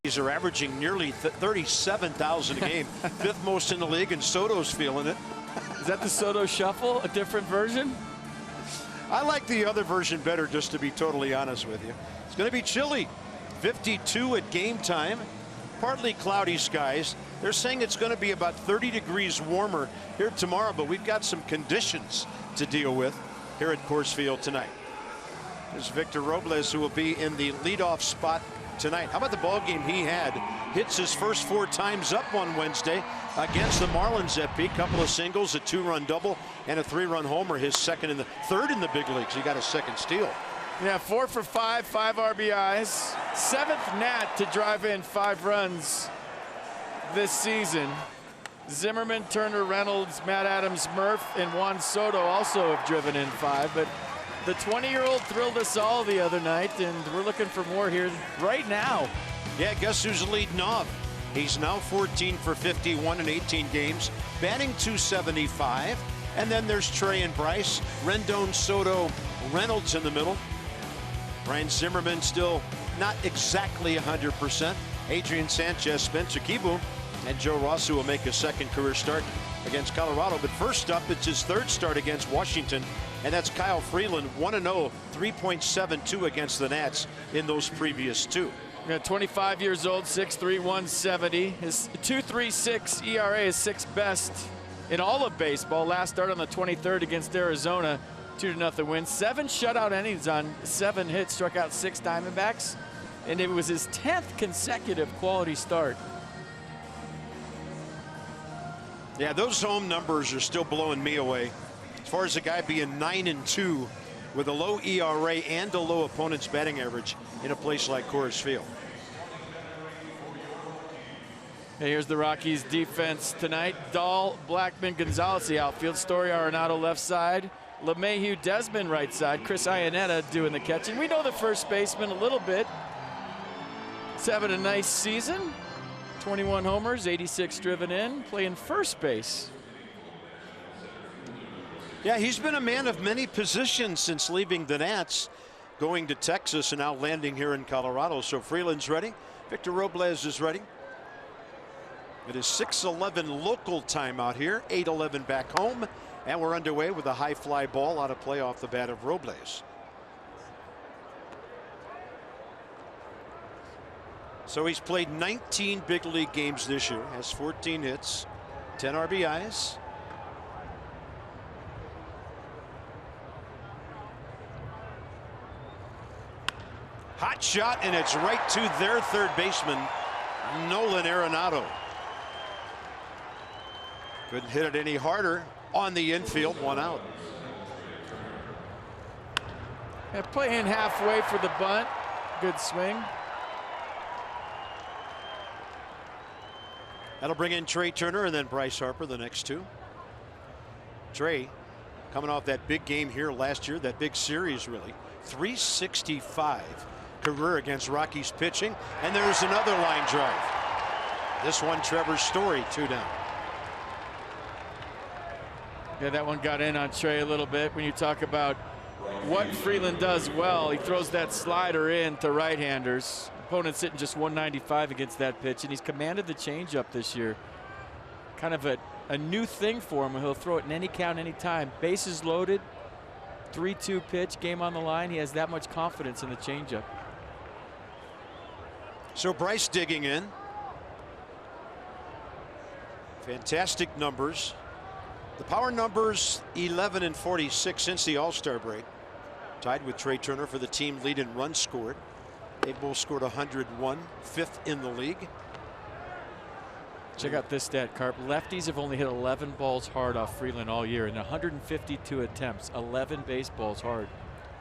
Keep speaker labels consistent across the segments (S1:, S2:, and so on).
S1: Rockies are averaging nearly 37,000 a game. Fifth most in the league, and Soto's feeling it.
S2: Is that the Soto shuffle, a different version?
S1: I like the other version better, just to be totally honest with you. It's going to be chilly. 52 at game time. Partly cloudy skies. They're saying it's going to be about 30 degrees warmer here tomorrow, but we've got some conditions to deal with here at Coors Field tonight. There's Victor Robles, who will be in the leadoff spot tonight. How about the ball game he had? Hits his first 4 times up on Wednesday against the Marlins at peak. Couple of singles, a 2-run double, and a 3-run homer. His third in the big leagues. He got a second steal.
S2: Yeah, 4 for 5, 5 RBIs. 7th Nat to drive in 5 runs this season. Zimmerman, Turner, Reynolds, Matt Adams, Murph, and Juan Soto also have driven in 5. But the 20-year-old thrilled us all the other night, and we're looking for more here right now.
S1: Yeah, guess who's leading off? He's now 14 for 51 in 18 games, batting .275. And then there's Trey and Bryce, Rendon, Soto, Reynolds in the middle. Ryan Zimmerman still not exactly 100%. Adrian Sanchez, Spencer Kieboom, and Joe Rossi will make a second career start against Colorado. But first up, it's his third start against Washington, and that's Kyle Freeland, 1-0, 3.72 against the Nats in those previous 2.
S2: Yeah, 25 years old, 6'3", 170. His 2.36 ERA is 6th best in all of baseball. Last start on the 23rd against Arizona, 2-0 win. 7 shutout innings on 7 hits, struck out 6 Diamondbacks, and it was his 10th consecutive quality start.
S1: Yeah, those home numbers are still blowing me away. As far as a guy being 9-2 with a low ERA and a low opponent's batting average in a place like Coors Field.
S2: Hey, here's the Rockies defense tonight. Dahl, Blackman, Gonzalez, the outfield. Story, Arenado left side. LeMahieu, Desmond right side. Chris Iannetta doing the catching. We know the first baseman a little bit. He's having a nice season. 21 homers, 86 driven in, playing first base.
S1: Yeah, he's been a man of many positions since leaving the Nats, going to Texas and now landing here in Colorado. So Freeland's ready. Victor Robles is ready. It is 6:11 local time out here, 8:11 back home, and we're underway with a high fly ball out of play off the bat of Robles. So he's played 19 big league games this year, has 14 hits, 10 RBIs. Hot shot, and it's right to their third baseman, Nolan Arenado. Couldn't hit it any harder on the infield, 1 out.
S2: Yeah, playing halfway for the bunt. Good swing.
S1: That'll bring in Trey Turner and then Bryce Harper, the next 2. Trey coming off that big game here last year, that big series really. 365 career against Rockies pitching, and there's another line drive. This one, Trevor Story, 2 down.
S2: Yeah, that one got in on Trey a little bit. When you talk about what Freeland does well, he throws that slider in to right-handers. Opponent's hitting just 195 against that pitch, and he's commanded the changeup this year. Kind of a new thing for him. He'll throw it in any count, any time. Bases loaded, 3-2 pitch, game on the line. He has that much confidence in the changeup.
S1: So Bryce digging in. Fantastic numbers. The power numbers 11 and 46 since the All-Star break. Tied with Trey Turner for the team lead in runs scored. They both scored 101, 5th in the league.
S2: Check out this stat, Carp. Lefties have only hit 11 balls hard off Freeland all year in 152 attempts, 11 baseballs hard.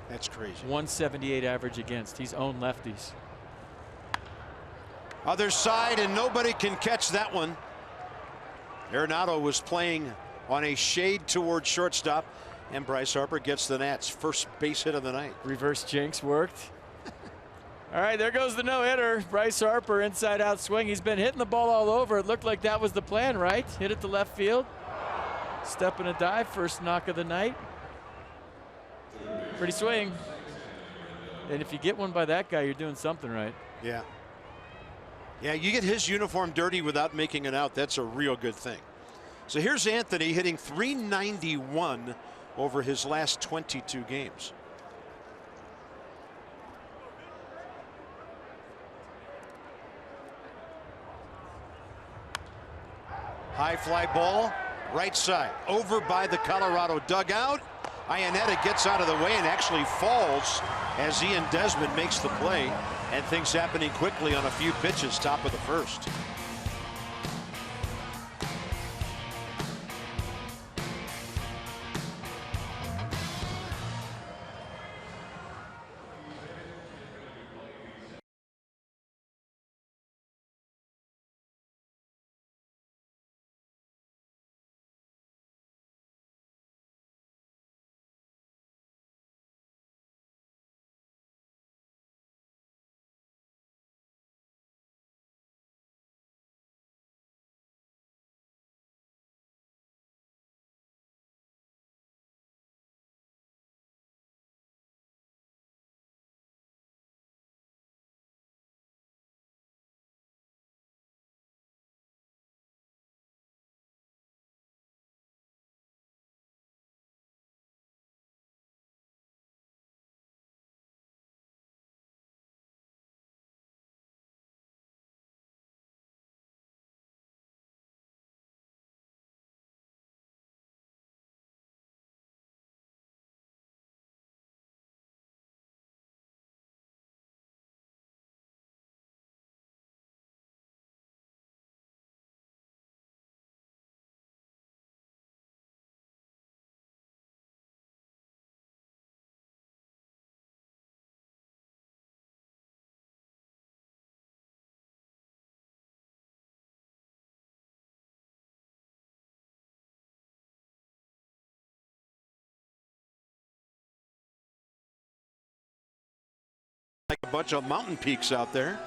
S1: That's crazy.
S2: 178 average against. He's owned lefties.
S1: Other side, and nobody can catch that one. Arenado was playing on a shade toward shortstop, and Bryce Harper gets the Nats' first base hit of the night.
S2: Reverse jinx worked. All right, there goes the no-hitter. Bryce Harper, inside-out swing. He's been hitting the ball all over. It looked like that was the plan, right? Hit it to left field. Step and a dive, first knock of the night. Pretty swing. And if you get one by that guy, you're doing something right.
S1: Yeah. Yeah, you get his uniform dirty without making it out. That's a real good thing. So here's Anthony hitting .391 over his last 22 games. High fly ball, right side, over by the Colorado dugout. Iannetta gets out of the way and actually falls as Ian Desmond makes the play, and things happening quickly on a few pitches, top of the first. Like a bunch of mountain peaks out there.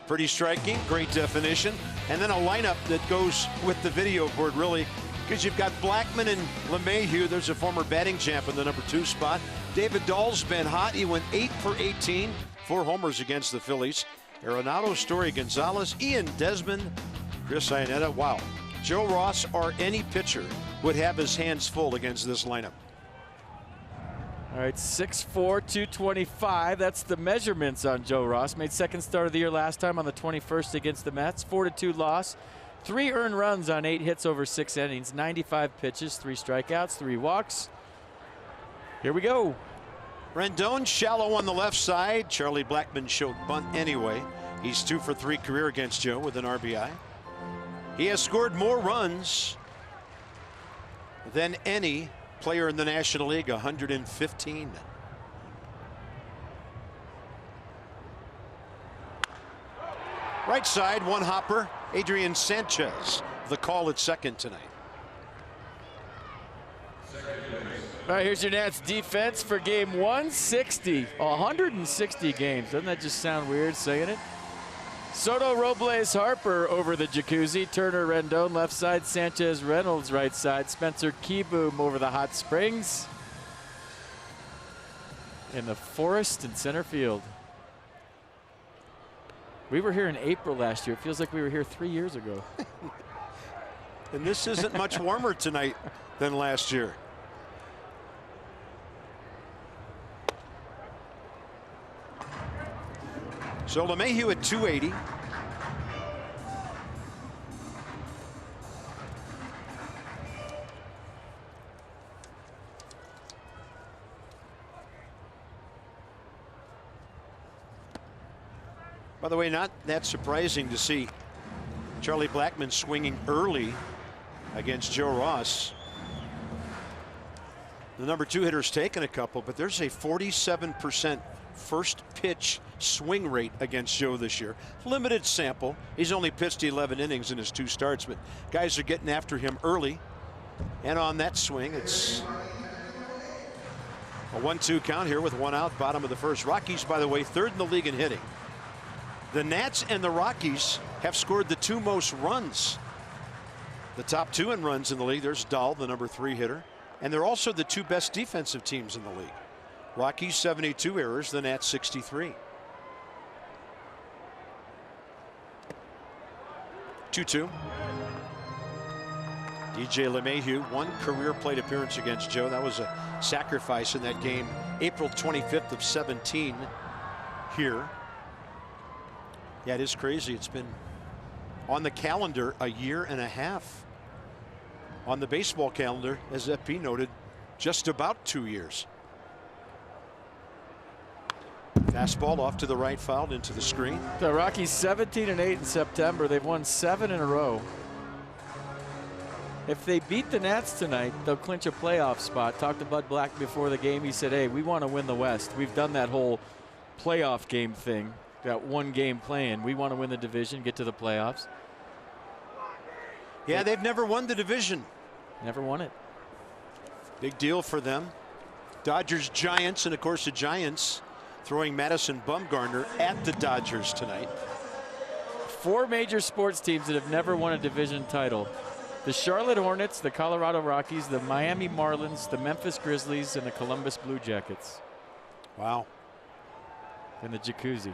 S1: Pretty striking, great definition. And then a lineup that goes with the video board, really, because you've got Blackman and LeMahieu. There's a former batting champ in the #2 spot. David Dahl's been hot. He went 8 for 18, 4 homers against the Phillies. Arenado, Story Gonzalez, Ian Desmond, Chris Iannetta. Wow. Joe Ross or any pitcher would have his hands full against this lineup.
S2: All right, 6'4", 225. That's the measurements on Joe Ross. Made second start of the year last time on the 21st against the Mets. 4-2 loss. 3 earned runs on 8 hits over 6 innings. 95 pitches, 3 strikeouts, 3 walks. Here we go.
S1: Rendon shallow on the left side. Charlie Blackman showed bunt anyway. He's 2 for 3 career against Joe with an RBI. He has scored more runs than any player in the National League, 115. Right side, one hopper, Adrian Sanchez. The call at second tonight.
S2: All right, here's your Nats defense for game 160. 160 games. Doesn't that just sound weird saying it? Soto, Robles, Harper over the jacuzzi. Turner, Rendon left side. Sanchez, Reynolds right side. Spencer Keyboom over the hot springs. In the forest in center field. We were here in April last year. It feels like we were here 3 years ago.
S1: And this isn't much warmer tonight than last year. So LeMahieu at 280. By the way, not that surprising to see Charlie Blackman swinging early against Joe Ross. The #2 hitter's taken a couple, but there's a 47% first pitch swing rate against Joe this year. Limited sample. He's only pitched 11 innings in his 2 starts, but guys are getting after him early. And on that swing, it's a 1-2 count here with 1 out, bottom of the first. Rockies, by the way, 3rd in the league in hitting. The Nats and the Rockies have scored the 2 most runs. The top 2 in runs in the league. There's Dahl, the #3 hitter. And they're also the 2 best defensive teams in the league. Rockies 72 errors, the Nats 63. 2-2. DJ LeMahieu, one career plate appearance against Joe. That was a sacrifice in that game, April 25th of 17 here. Yeah, it is crazy. It's been on the calendar a year and a half. On the baseball calendar, as FP noted, just about 2 years. Fastball off to the right, fouled into the screen.
S2: The Rockies 17-8 in September. They've won 7 in a row. If they beat the Nats tonight, they'll clinch a playoff spot. Talked to Bud Black before the game. He said, hey, we want to win the West. We've done that whole playoff game thing, that one game playing. We want to win the division, get to the playoffs.
S1: Yeah, they've never won the division.
S2: Never won it.
S1: Big deal for them. Dodgers, Giants, and of course the Giants throwing Madison Bumgarner at the Dodgers tonight.
S2: 4 major sports teams that have never won a division title. The Charlotte Hornets, the Colorado Rockies, the Miami Marlins, the Memphis Grizzlies, and the Columbus Blue Jackets.
S1: Wow.
S2: And the jacuzzi.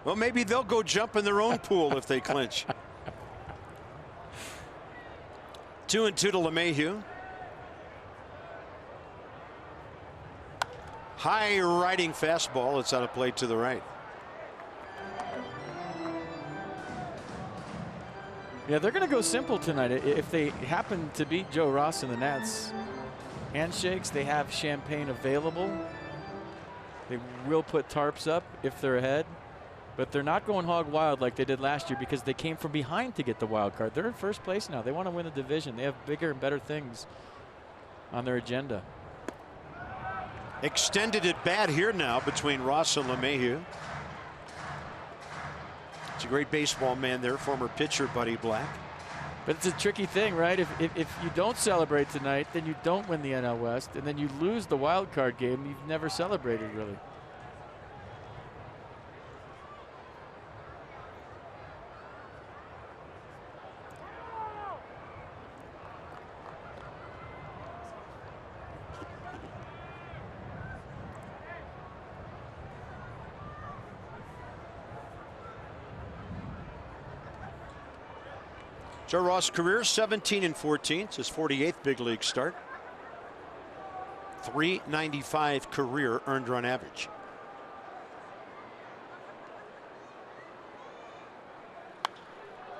S1: Well, maybe they'll go jump in their own pool if they clinch. 2-2 to LeMahieu. High riding fastball. It's out of play to the right.
S2: Yeah, they're going to go simple tonight. If they happen to beat Joe Ross and the Nats, handshakes, they have champagne available. They will put tarps up if they're ahead. But they're not going hog wild like they did last year because they came from behind to get the wild card. They're in first place now. They want to win the division. They have bigger and better things on their agenda.
S1: Extended at bat here now between Ross and LeMahieu. It's a great baseball man there, former pitcher Buddy Black.
S2: But it's a tricky thing, right? If you don't celebrate tonight, then you don't win the NL West, and then you lose the wild card game. You've never celebrated, really.
S1: Joe Ross' career 17-14. It's his 48th big league start. .395 career earned run average.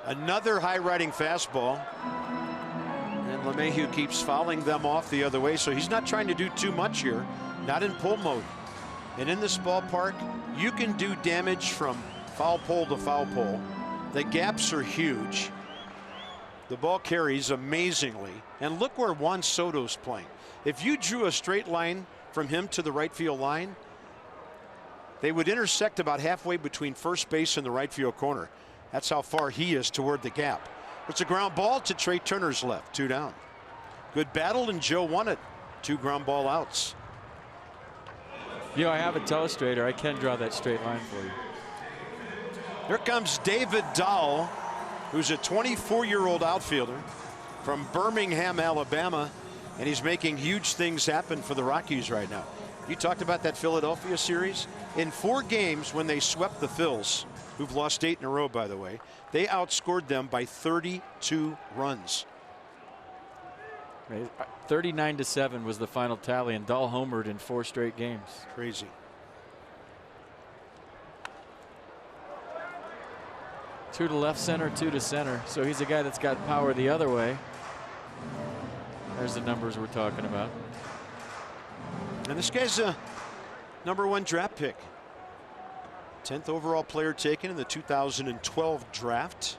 S1: Another high riding fastball. And LeMahieu keeps fouling them off the other way, so he's not trying to do too much here. Not in pull mode. And in this ballpark, you can do damage from foul pole to foul pole. The gaps are huge. The ball carries amazingly. And look where Juan Soto's playing. If you drew a straight line from him to the right field line, they would intersect about halfway between first base and the right field corner. That's how far he is toward the gap. It's a ground ball to Trey Turner's left. 2 down. Good battle, and Joe won it. 2 ground ball outs.
S2: You know, I have a telestrator. I can draw that straight line for you.
S1: Here comes David Dahl, who's a 24-year-old outfielder from Birmingham, Alabama, and he's making huge things happen for the Rockies right now. You talked about that Philadelphia series. In 4 games when they swept the Phils, who've lost 8 in a row, by the way, they outscored them by 32 runs.
S2: 39-7 was the final tally, and Dahl homered in 4 straight games.
S1: Crazy.
S2: 2 to left center, 2 to center. So he's a guy that's got power the other way. There's the numbers we're talking about.
S1: And this guy's a #1 draft pick. 10th overall player taken in the 2012 draft.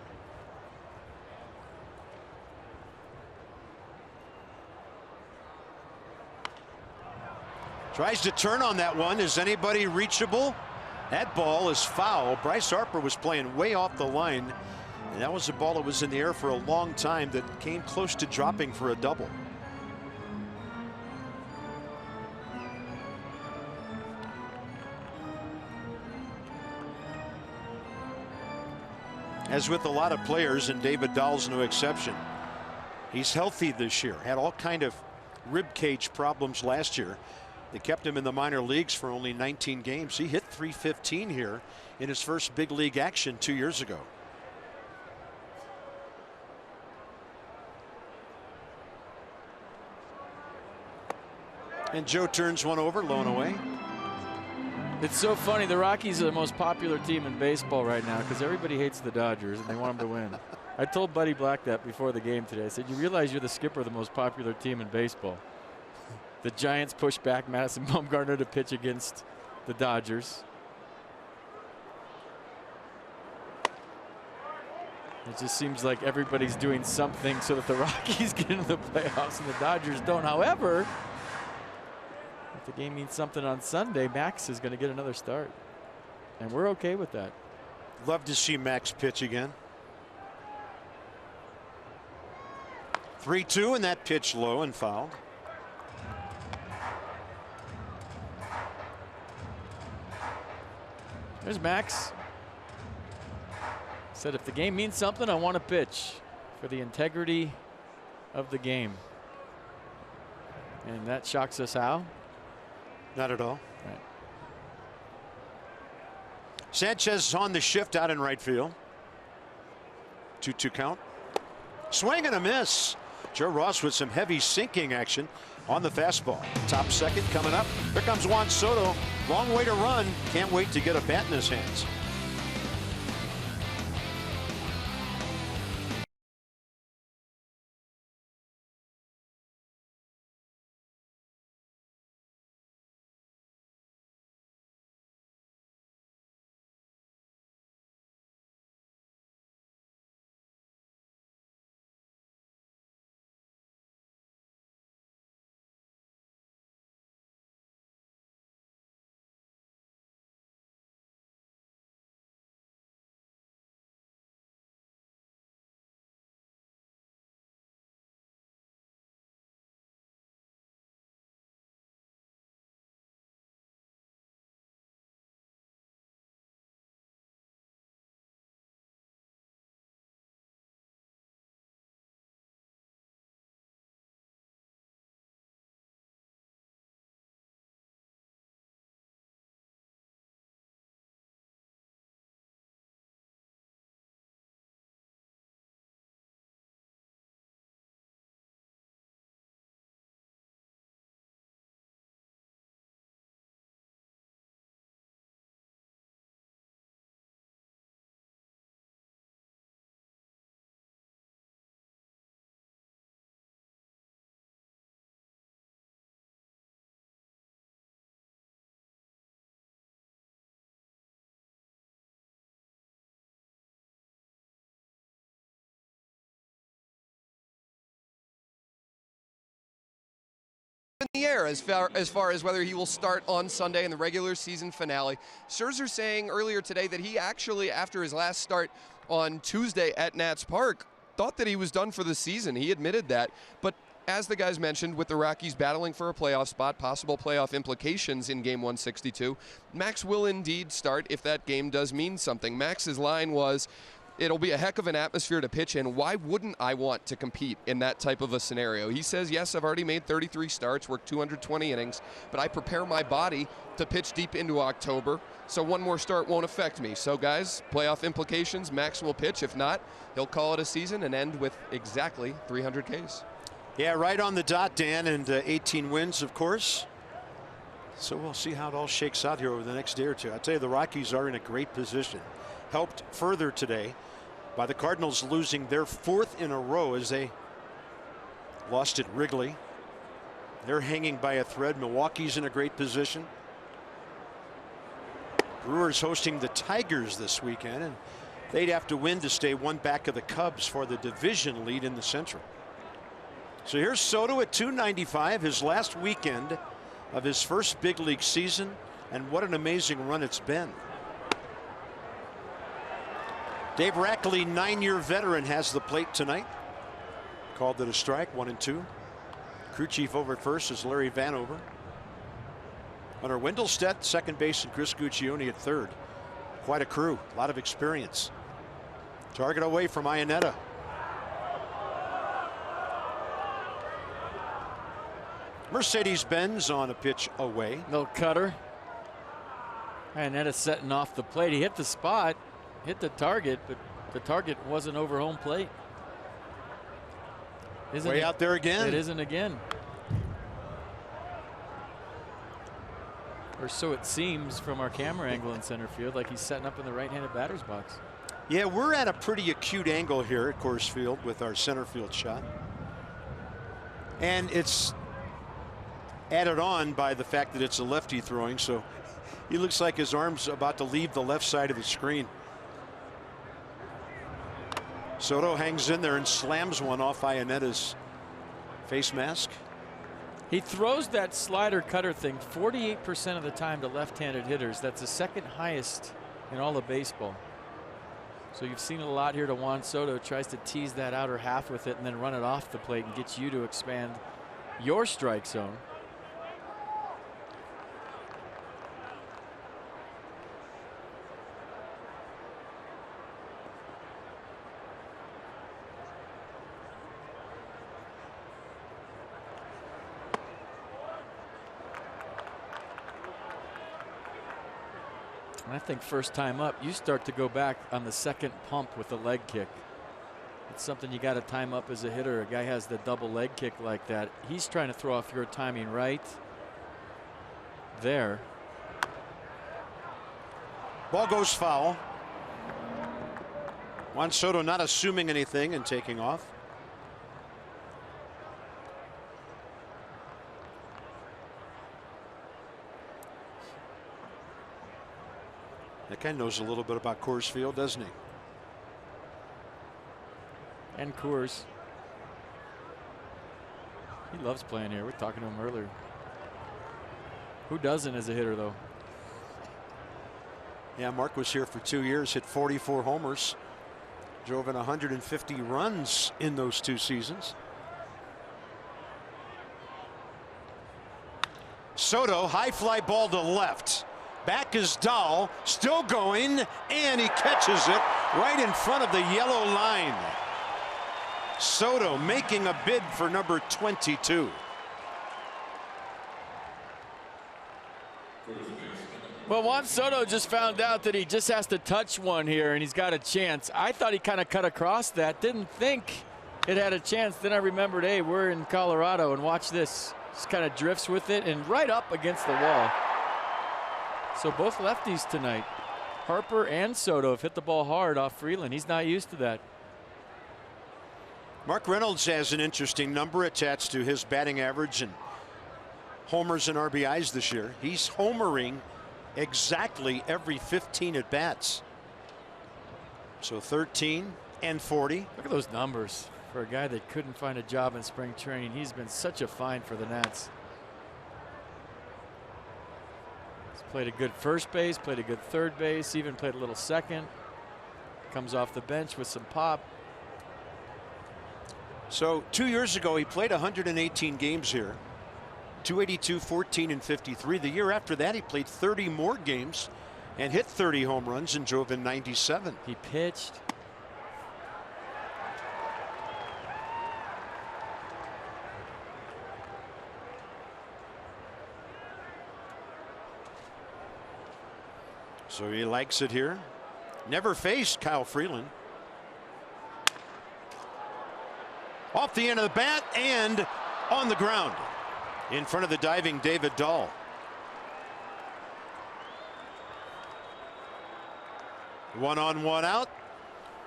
S1: Tries to turn on that one. Is anybody reachable? That ball is foul. Bryce Harper was playing way off the line, and that was a ball that was in the air for a long time that came close to dropping for a double. As with a lot of players, and David Dahl's no exception, he's healthy this year. Had all kind of rib cage problems last year. They kept him in the minor leagues for only 19 games. He hit .315 here in his first big league action 2 years ago. And Joe turns one over, low and away.
S2: It's so funny. The Rockies are the most popular team in baseball right now because everybody hates the Dodgers and they want them to win. I told Buddy Black that before the game today. I said, you realize you're the skipper of the most popular team in baseball. The Giants push back Madison Bumgarner to pitch against the Dodgers. It just seems like everybody's doing something so that the Rockies get into the playoffs and the Dodgers don't. However, if the game means something on Sunday, Max is going to get another start. And we're okay with that.
S1: Love to see Max pitch again. 3-2, and that pitch low and fouled.
S2: There's Max. Said if the game means something, I want to pitch for the integrity of the game. And that shocks us how?
S1: Not at all.
S2: Right.
S1: Sanchez on the shift out in right field. 2-2 count. Swing and a miss. Joe Ross with some heavy sinking action on the fastball. Top second coming up. Here comes Juan Soto. Long way to run. Can't wait to get a bat in his hands.
S3: In the air as far as whether he will start on Sunday in the regular season finale. Scherzer saying earlier today that he actually, after his last start on Tuesday at Nats Park, thought that he was done for the season. He admitted that. But as the guys mentioned, with the Rockies battling for a playoff spot, possible playoff implications in Game 162, Max will indeed start if that game does mean something. Max's line was, it'll be a heck of an atmosphere to pitch in. Why wouldn't I want to compete in that type of a scenario? He says, yes, I've already made 33 starts, worked 220 innings, but I prepare my body to pitch deep into October, so one more start won't affect me. So, guys, playoff implications, Max will pitch. If not, he'll call it a season and end with exactly 300 Ks.
S1: Yeah, right on the dot, Dan, and 18 wins, of course. So we'll see how it all shakes out here over the next day or two. I tell you, the Rockies are in a great position. Helped further today by the Cardinals losing their 4th in a row as they lost at Wrigley. They're hanging by a thread. Milwaukee's in a great position. Brewers hosting the Tigers this weekend, and they'd have to win to stay one back of the Cubs for the division lead in the Central. So here's Soto at 295, his last weekend of his first big league season, and what an amazing run it's been. Dave Rackley, 9-year veteran, has the plate tonight. Called it a strike, 1-2. Crew chief over at first is Larry Vanover. Hunter Wendelstedt, second base, and Chris Guccione at third. Quite a crew, a lot of experience. Target away from Iannetta. Mercedes-Benz on a pitch away.
S2: Little cutter. And that is setting off the plate. He hit the spot, hit the target, but the target wasn't over home plate. Isn't
S1: Way
S2: it?
S1: out there again.
S2: It isn't again. Or so it seems from our camera angle in center field, like he's setting up in the right-handed batter's box.
S1: Yeah, we're at a pretty acute angle here at Coors Field with our center field shot. And it's added on by the fact that it's a lefty throwing, so he looks like his arm's about to leave the left side of the screen. Soto hangs in there and slams one off Ionetta's face mask.
S2: He throws that slider cutter thing 48% of the time to left-handed hitters. That's the second highest in all of baseball. So you've seen it a lot here to Juan Soto. Tries to tease that outer half with it and then run it off the plate and gets you to expand your strike zone. And I think first time up, you start to go back on the second pump with the leg kick. It's something you got to time up as a hitter. A guy has the double leg kick like that. He's trying to throw off your timing right there.
S1: Ball goes foul. Juan Soto not assuming anything and taking off. That guy knows a little bit about Coors Field, doesn't he?
S2: And Coors. He loves playing here. We're talking to him earlier. Who doesn't as a hitter, though?
S1: Yeah, Mark was here for 2 years, hit 44 homers, drove in 150 runs in those 2 seasons. Soto, high fly ball to left. Back is Dahl, still going, and he catches it right in front of the yellow line. Soto making a bid for number 22.
S2: Well, Juan Soto just found out that he just has to touch one here, and he's got a chance. I thought he kind of cut across that, didn't think it had a chance. Then I remembered, hey, we're in Colorado, and watch this. Just kind of drifts with it and right up against the wall. So both lefties tonight, Harper and Soto, have hit the ball hard off Freeland. He's not used to that.
S1: Mark Reynolds has an interesting number attached to his batting average and homers and RBIs this year. He's homering exactly every 15 at bats. So 13 and 40.
S2: Look at those numbers for a guy that couldn't find a job in spring training. He's been such a find for the Nats. Played a good first base, played a good third base, even played a little second. Comes off the bench with some pop.
S1: So 2 years ago, he played 118 games here. 282, 14, and 53. The year after that, he played 30 more games and hit 30 home runs and drove in 97.
S2: He pitched.
S1: So he likes it here. Never faced Kyle Freeland. Off the end of the bat and on the ground in front of the diving David Dahl. One on, one out.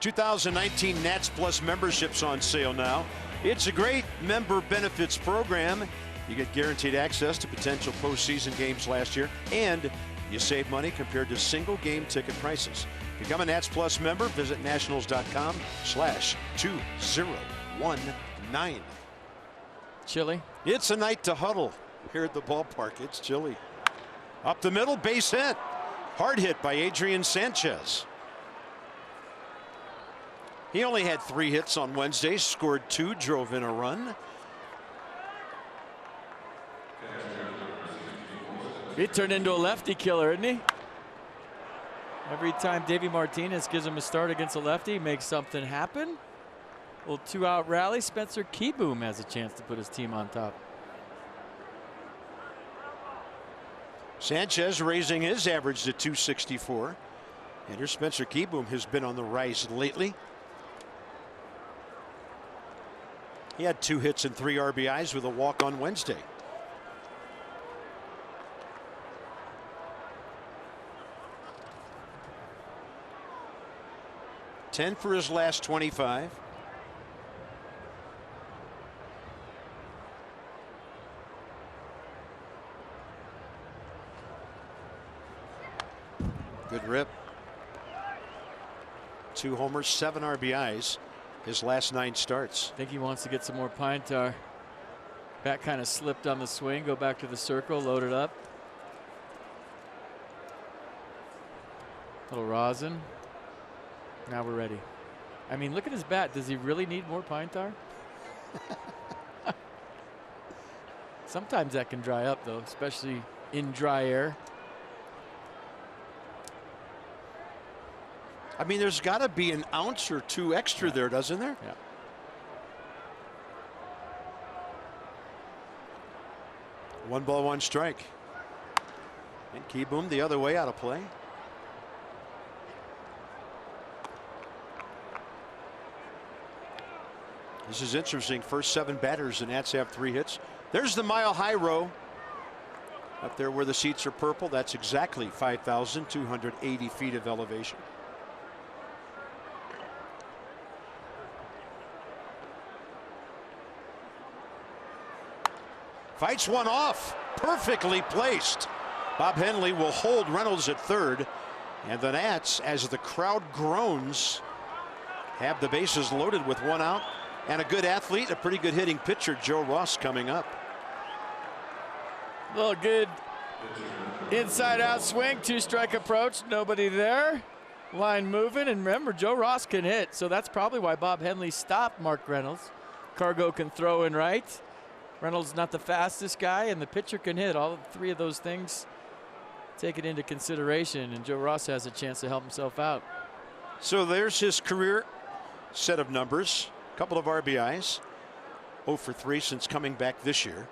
S1: 2019 Nats Plus memberships on sale now. It's a great member benefits program. You get guaranteed access to potential postseason games last year, and you save money compared to single game ticket prices. Become a Nats Plus member. Visit nationals.com/2019.
S2: Chilly.
S1: It's a night to huddle here at the ballpark. It's chilly. Up the middle, base hit. Hard hit by Adrian Sanchez. He only had 3 hits on Wednesday, scored 2, drove in a run.
S2: He turned into a lefty killer, isn't he? Every time Davey Martinez gives him a start against a lefty, makes something happen. A little 2-out rally. Spencer Keyboom has a chance to put his team on top.
S1: Sanchez raising his average to 264. And here's Spencer Kieboom, has been on the rise lately. He had 2 hits and 3 RBIs with a walk on Wednesday. $10 for his last 25. Good rip. 2 homers, 7 RBIs. His last 9 starts.
S2: I think he wants to get some more pine tar. Bat kind of slipped on the swing. Go back to the circle, load it up. Little rosin. Now we're ready. I mean, look at his bat. Does he really need more pine tar? Sometimes that can dry up, though, especially in dry air.
S1: I mean, there's got to be an ounce or 2 extra there, doesn't there?
S2: Yeah.
S1: One ball, 1 strike. And Kieboom the other way out of play. This is interesting. First 7 batters, the Nats have 3 hits. There's the Mile High row. Up there where the seats are purple, that's exactly 5,280 feet of elevation. Fights one off. Perfectly placed. Bob Henley will hold Reynolds at third. And the Nats, as the crowd groans, have the bases loaded with 1 out. And a good athlete, a pretty good hitting pitcher, Joe Ross, coming up.
S2: A little good inside out swing, 2-strike approach, nobody there. Line moving, and remember, Joe Ross can hit, so that's probably why Bob Henley stopped Mark Reynolds. Cargo can throw in right. Reynolds not the fastest guy, and the pitcher can hit. All 3 of those things take it into consideration, and Joe Ross has a chance to help himself out.
S1: So there's his career set of numbers. A couple of RBIs. 0 for 3 since coming back this year.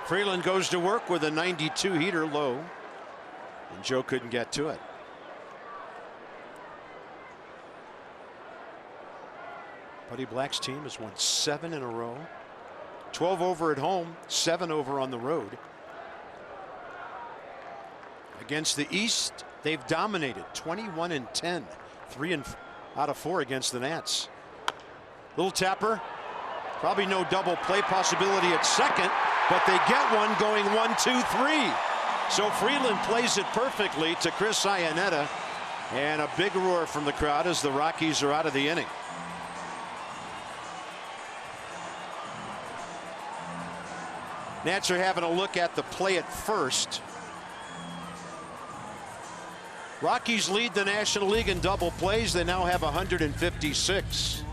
S1: Freeland goes to work with a 92 heater low, and Joe couldn't get to it. Buddy Black's team has won 7 in a row. 12 over at home, 7 over on the road. Against the East, they've dominated 21-10, 3 out of 4 against the Nats. Little tapper, probably no double play possibility at second, but they get one going 1-2-3. So Freeland plays it perfectly to Chris Iannetta, and a big roar from the crowd as the Rockies are out of the inning. Nats are having a look at the play at first. Rockies lead the National League in double plays. They now have 156.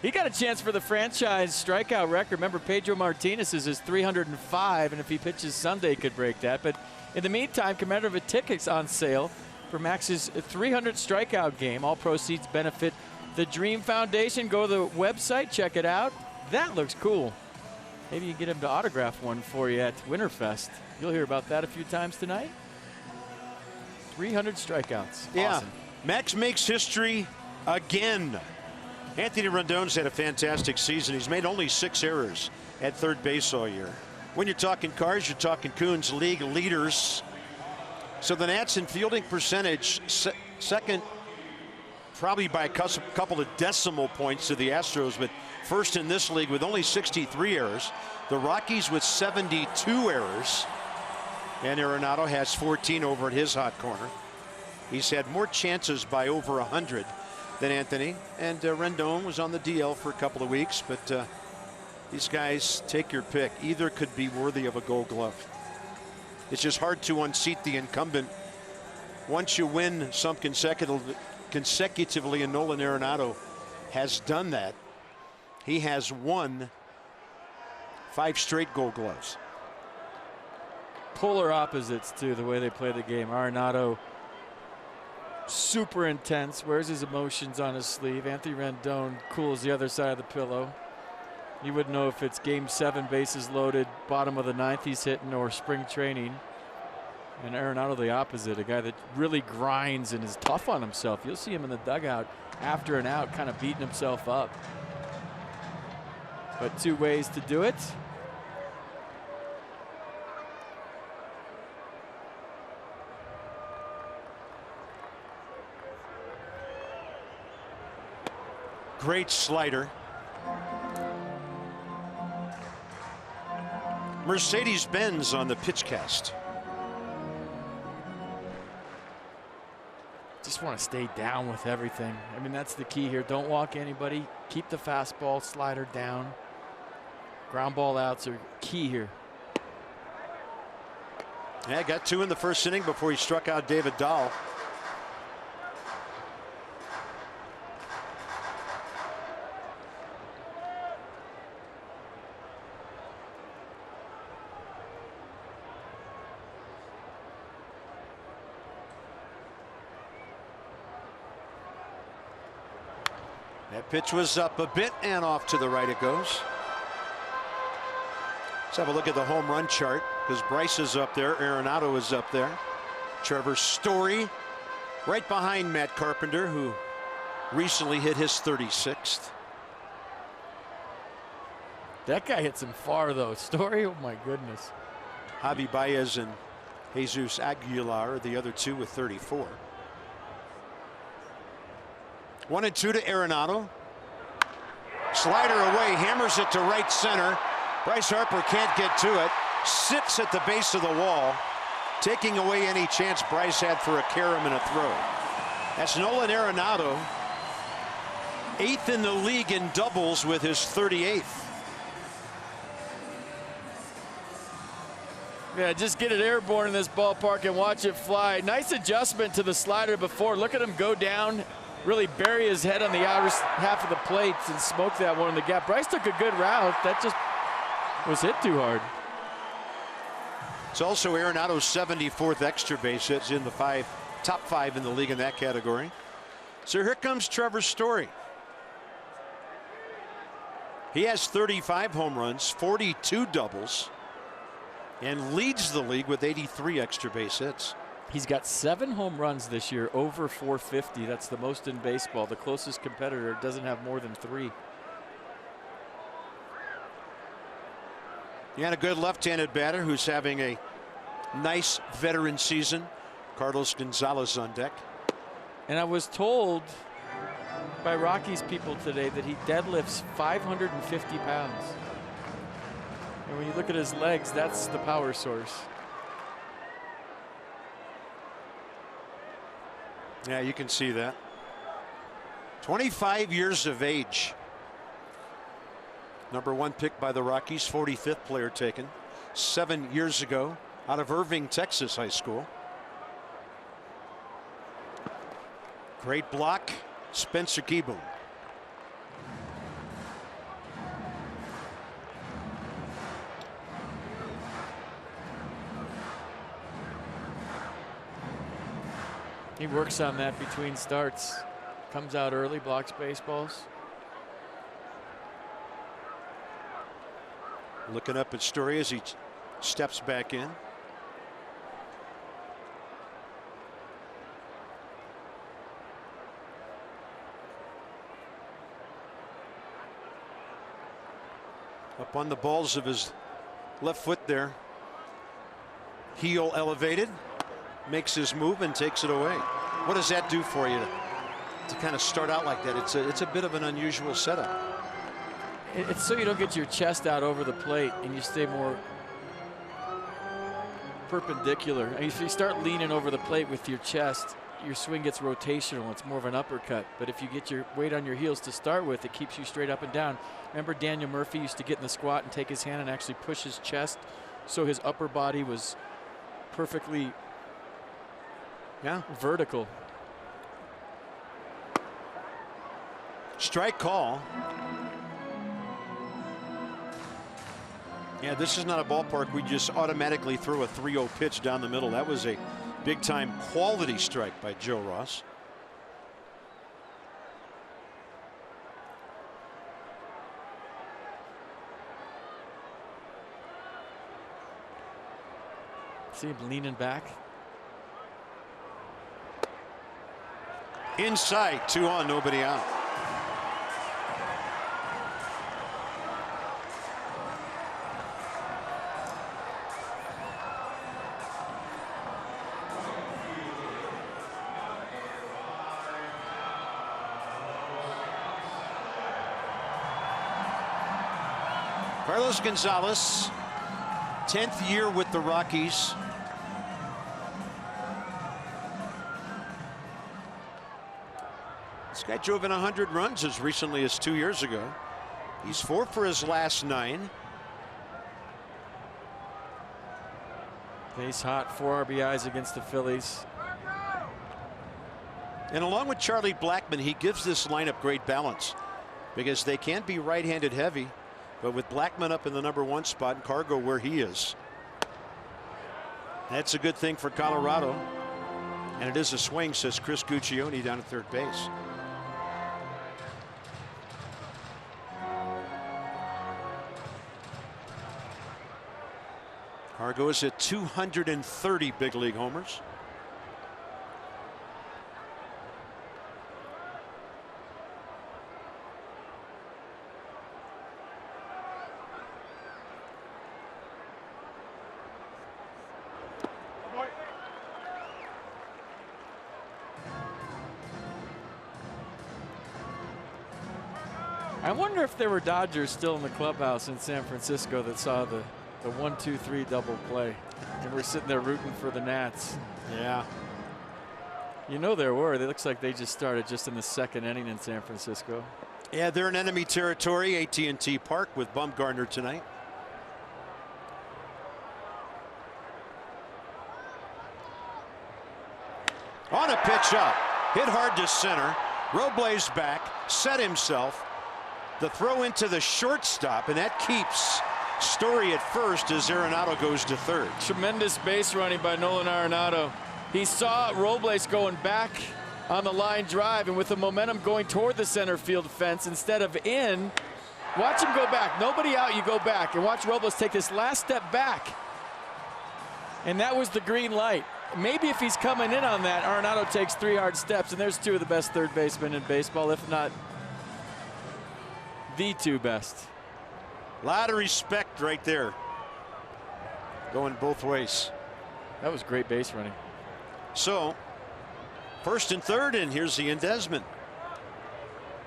S2: He got a chance for the franchise strikeout record. Remember, Pedro Martinez's is 305, and if he pitches Sunday, he could break that. But in the meantime, commemorative tickets on sale for Max's 300 strikeout game. All proceeds benefit the Dream Foundation. Go to the website, check it out. That looks cool. Maybe you can get him to autograph one for you at Winterfest. You'll hear about that a few times tonight. 300 strikeouts.
S1: Yeah.
S2: Awesome.
S1: Max makes history again. Anthony Rendon's had a fantastic season. He's made only 6 errors at third base all year. When you're talking Cars, you're talking Coons league leaders. So the Nats in fielding percentage, second probably by a couple of decimal points to the Astros, but first in this league with only 63 errors. The Rockies with 72 errors. And Arenado has 14 over at his hot corner. He's had more chances by over 100 than Anthony, and Rendon was on the DL for a couple of weeks, but these guys, take your pick. Either could be worthy of a Gold Glove. It's just hard to unseat the incumbent once you win some consecutively, and Nolan Arenado has done that. He has won 5 straight Gold Gloves.
S2: Polar opposites, too, the way they play the game. Arenado, super intense, wears his emotions on his sleeve. Anthony Rendon cools the other side of the pillow. You wouldn't know if it's game 7, bases loaded, bottom of the 9th he's hitting, or spring training. And Arenado the opposite, a guy that really grinds and is tough on himself. You'll see him in the dugout after an out, kind of beating himself up. But 2 ways to do it.
S1: Great slider. Mercedes-Benz on the pitch cast.
S2: Just want to stay down with everything. I mean, that's the key here. Don't walk anybody. Keep the fastball slider down. Ground ball outs are key here.
S1: Yeah, got 2 in the first inning before he struck out David Dahl. That pitch was up a bit and off to the right it goes. Let's have a look at the home run chart, because Bryce is up there, Arenado is up there. Trevor Story right behind Matt Carpenter, who recently hit his 36th.
S2: That guy hits him far, though. Story, oh my goodness.
S1: Javi Baez and Jesus Aguilar are the other 2 with 34. 1-2 to Arenado. Slider away, hammers it to right center. Bryce Harper can't get to it. Sits at the base of the wall, taking away any chance Bryce had for a carom and a throw. That's Nolan Arenado, 8th in the league in doubles with his 38th.
S2: Yeah, just get it airborne in this ballpark and watch it fly. Nice adjustment to the slider before. Look at him go down, really bury his head on the outer half of the plate and smoke that one in the gap. Bryce took a good route. That just was hit too hard.
S1: It's also Arenado's 74th extra base hits, in the top 5 in the league in that category. So here comes Trevor Story. He has 35 home runs, 42 doubles, and leads the league with 83 extra base hits.
S2: He's got 7 home runs this year, over 450. That's the most in baseball. The closest competitor doesn't have more than 3.
S1: You had a good left-handed batter who's having a nice veteran season. Carlos Gonzalez on deck.
S2: And I was told by Rockies people today that he deadlifts 550 pounds. And when you look at his legs, that's the power source.
S1: Yeah, you can see that. 25 years of age. #1 pick by the Rockies, 45th player taken 7 years ago out of Irving, Texas high school. Great block, Spencer Kieboom.
S2: He works on that between starts. Comes out early, blocks baseballs.
S1: Looking up at Story as he steps back in. Up on the balls of his left foot there. Heel elevated. Makes his move and takes it away. What does that do for you to kind of start out like that? It's a bit of an unusual setup.
S2: It's so you don't get your chest out over the plate and you stay more perpendicular. I mean, if you start leaning over the plate with your chest, your swing gets rotational. It's more of an uppercut. But if you get your weight on your heels to start with, it keeps you straight up and down. Remember Daniel Murphy used to get in the squat and take his hand and actually push his chest so his upper body was perfectly vertical.
S1: Strike call. Yeah, this is not a ballpark we just automatically throw a 3-0 pitch down the middle. That was a big time quality strike by Joe Ross.
S2: See him leaning back.
S1: Inside, 2 on, nobody out. Carlos Gonzalez, 10th year with the Rockies. This guy drove in 100 runs as recently as 2 years ago. He's 4 for his last 9.
S2: Base hot, 4 RBIs against the Phillies.
S1: And along with Charlie Blackmon, he gives this lineup great balance because they can't be right-handed heavy. But with Blackmon up in the #1 spot and Cargo where he is, that's a good thing for Colorado. And it is a swing, says Chris Guccione down at third base. Cargo is at 230 big league homers.
S2: I wonder if there were Dodgers still in the clubhouse in San Francisco that saw the 1-2-3 double play. And we're sitting there rooting for the Nats.
S1: Yeah.
S2: You know there were. It looks like they just started just in the 2nd inning in San Francisco.
S1: Yeah, they're in enemy territory, AT&T Park with Bumgarner tonight. On a pitch up, hit hard to center. Robles back, set himself. The throw into the shortstop, and that keeps Story at first as Arenado goes to third.
S2: Tremendous base running by Nolan Arenado. He saw Robles going back on the line drive, and with the momentum going toward the center field fence instead of in, watch him go back. Nobody out, you go back. And watch Robles take this last step back. And that was the green light. Maybe if he's coming in on that, Arenado takes 3 hard steps, and there's 2 of the best third basemen in baseball, if not the 2 best.
S1: A lot of respect right there. Going both ways.
S2: That was great base running.
S1: So, 1st and 3rd, and here's the Desmond.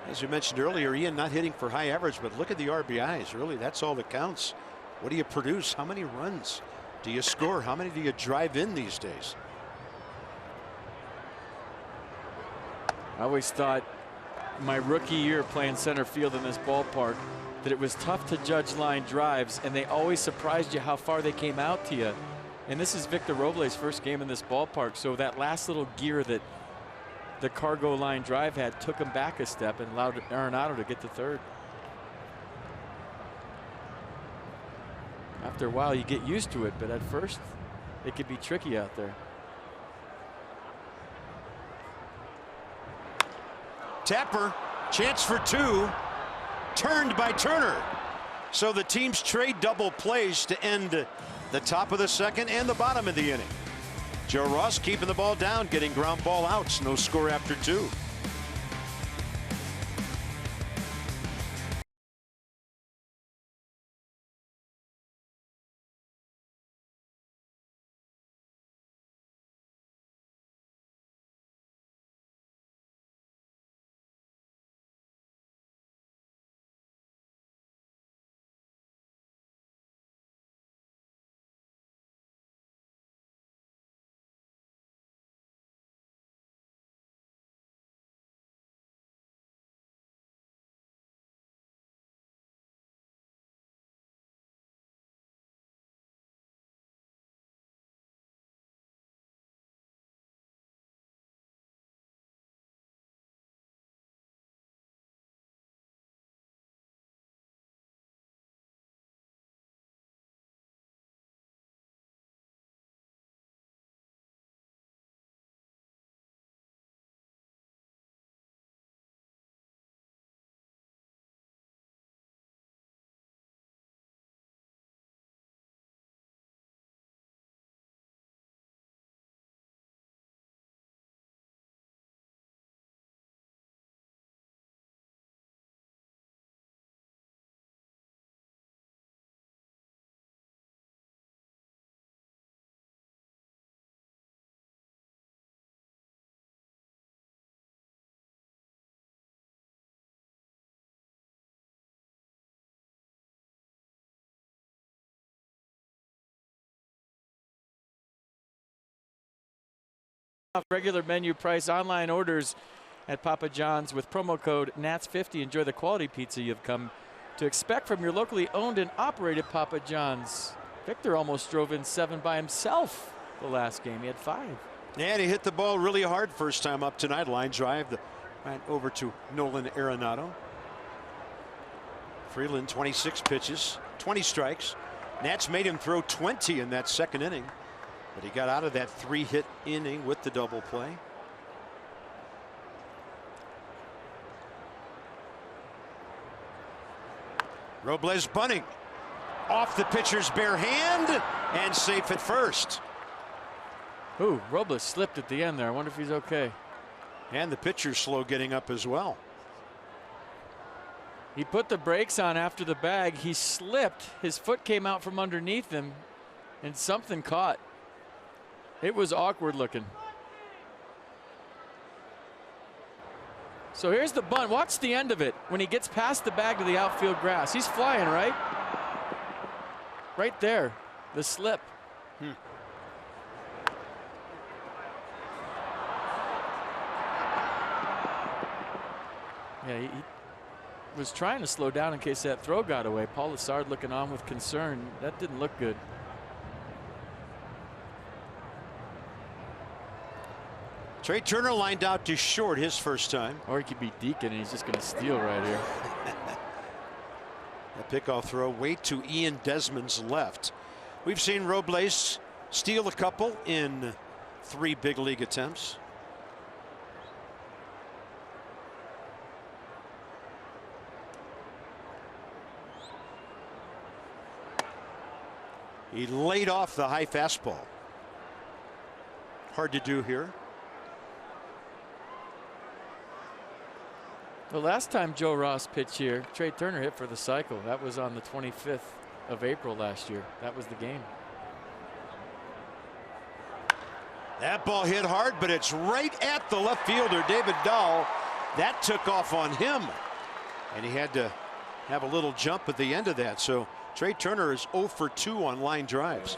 S1: As we mentioned earlier, Ian not hitting for high average, but look at the RBIs. Really, that's all that counts. What do you produce? How many runs do you score? How many do you drive in these days?
S2: I always thought my rookie year playing center field in this ballpark that it was tough to judge line drives, and they always surprised you how far they came out to you. And this is Victor Robles' first game in this ballpark, so that last little gear that the Cargo line drive had took him back a step and allowed Arenado to get to third. After a while you get used to it, but at first it could be tricky out there.
S1: Tapper, chance for two, turned by Turner. So the teams trade double plays to end the top of the second and the bottom of the inning. Joe Ross keeping the ball down, getting ground ball outs. No score after two.
S2: Regular menu price online orders at Papa John's with promo code NATS50. Enjoy the quality pizza you've come to expect from your locally owned and operated Papa John's. Victor almost drove in 7 by himself the last game. He had 5.
S1: And he hit the ball really hard first time up tonight. Line drive went over to Nolan Arenado. Freeland 26 pitches, 20 strikes. Nats made him throw 20 in that second inning. But he got out of that 3-hit inning with the double play. Robles bunting off the pitcher's bare hand and safe at first.
S2: Ooh, Robles slipped at the end there. I wonder if he's okay.
S1: And the pitcher's slow getting up as well.
S2: He put the brakes on after the bag. He slipped. His foot came out from underneath him and something caught. It was awkward looking. So here's the bunt. Watch the end of it when he gets past the bag to the outfield grass. He's flying, right? Right there, the slip. Yeah, he was trying to slow down in case that throw got away. Paul Lessard looking on with concern. That didn't look good.
S1: Trey Turner lined out to short his first time.
S2: Or he could be Deacon and he's just going to steal right here.
S1: A pickoff throw way to Ian Desmond's left. We've seen Robles steal a couple in 3 big league attempts. He laid off the high fastball. Hard to do here.
S2: The last time Joe Ross pitched here, Trey Turner hit for the cycle. That was on the 25th of April last year. That was the game.
S1: That ball hit hard, but it's right at the left fielder, David Dahl. That took off on him. And he had to have a little jump at the end of that. So Trey Turner is 0 for 2 on line drives.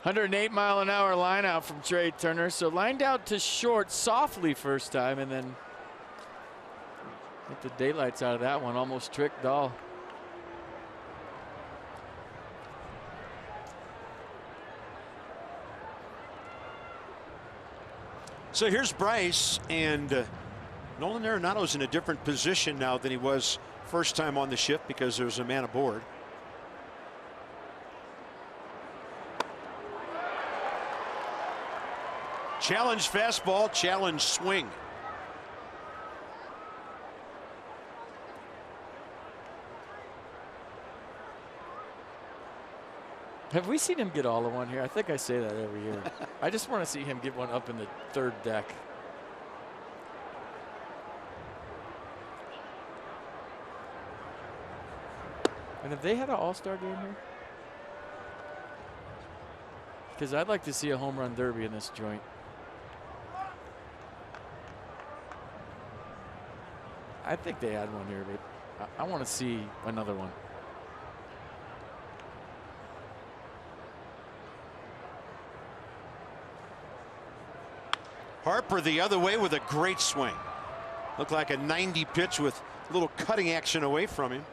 S2: .108-mile-an-hour line out from Trey Turner. So lined out to short softly first time and then hit the daylights out of that one. Almost tricked Dahl.
S1: So here's Bryce, and Nolan Arenado's in a different position now than he was first time on the shift because there's a man aboard. Challenge fastball, challenge swing.
S2: Have we seen him get all of one here? I think I say that every year. I just want to see him get one up in the third deck. And have they had an all-star game here? Because I'd like to see a home run derby in this joint. I think they had one here, but I want to see another one.
S1: Harper the other way with a great swing. Looked like a 90 pitch with a little cutting action away from him.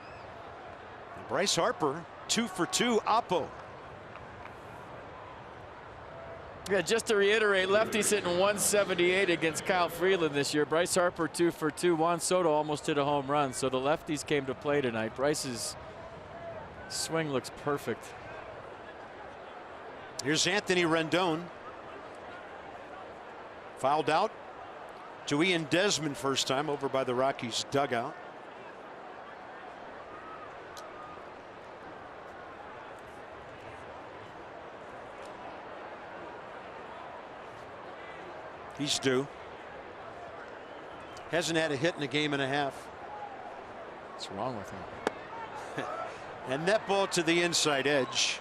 S1: And Bryce Harper, 2 for 2, Oppo.
S2: Yeah, just to reiterate, lefty's hitting 178 against Kyle Freeland this year. Bryce Harper 2 for 2. Juan Soto almost hit a home run, so the lefties came to play tonight. Bryce's swing looks perfect.
S1: Here's Anthony Rendon. Fouled out to Ian Desmond first time over by the Rockies dugout. He's due. Hasn't had a hit in a game and a half.
S2: What's wrong with him?
S1: And that ball to the inside edge.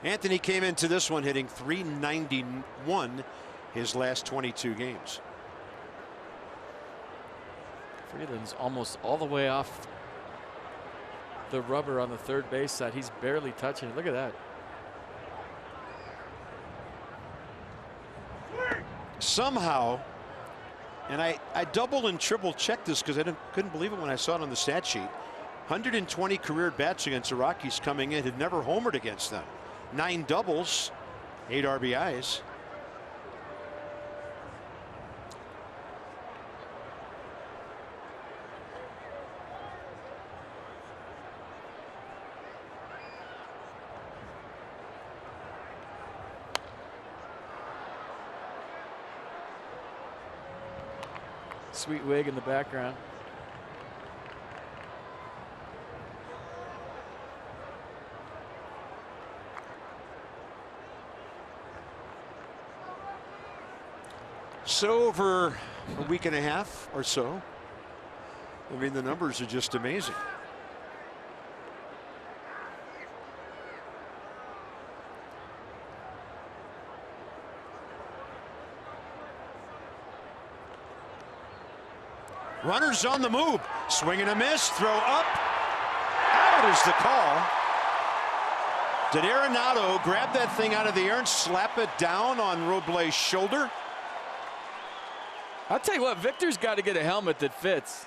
S1: Anthony came into this one hitting .391 his last 22 games.
S2: Freeland's almost all the way off the rubber on the third base side. He's barely touching it. Look at that.
S1: Somehow, and I double and triple checked this because I couldn't believe it when I saw it on the stat sheet. 120 career bats against the Rockies coming in, had never homered against them. 9 doubles, 8 RBIs.
S2: Sweet wig in the background.
S1: So over a week and a half or so, I mean, the numbers are just amazing. Runners on the move. Swing and a miss. Throw up. Out is the call. Did Arenado grab that thing out of the air and slap it down on Roble's shoulder?
S2: I'll tell you what, Victor's got to get a helmet that fits.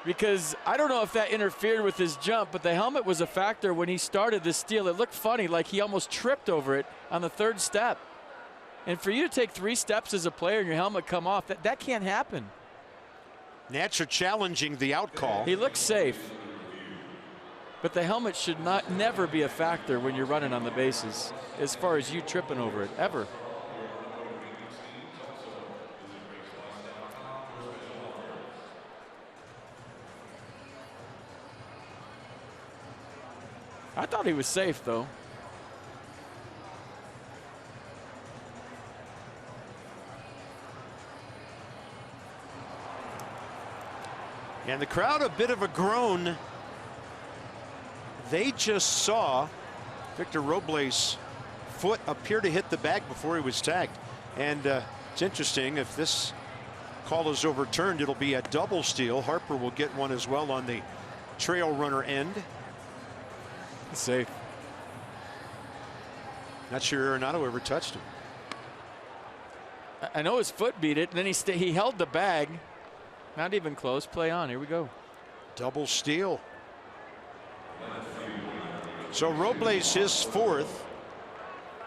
S2: Because I don't know if that interfered with his jump, but the helmet was a factor when he started this steal. It looked funny, like he almost tripped over it on the third step. And for you to take 3 steps as a player and your helmet come off, that can't happen.
S1: Nats are challenging the out call.
S2: He looks safe. But the helmet should never be a factor when you're running on the bases, as far as you tripping over it, ever. I thought he was safe, though.
S1: And the crowd a bit of a groan. They just saw Victor Roble's foot appear to hit the bag before he was tagged. And it's interesting, if this call is overturned, it'll be a double steal. Harper will get one as well on the trail runner end.
S2: Safe.
S1: Not sure Arenado ever touched him.
S2: I know his foot beat it, and then he held the bag. Not even close. Play on. Here we go.
S1: Double steal. So Robles his 4th.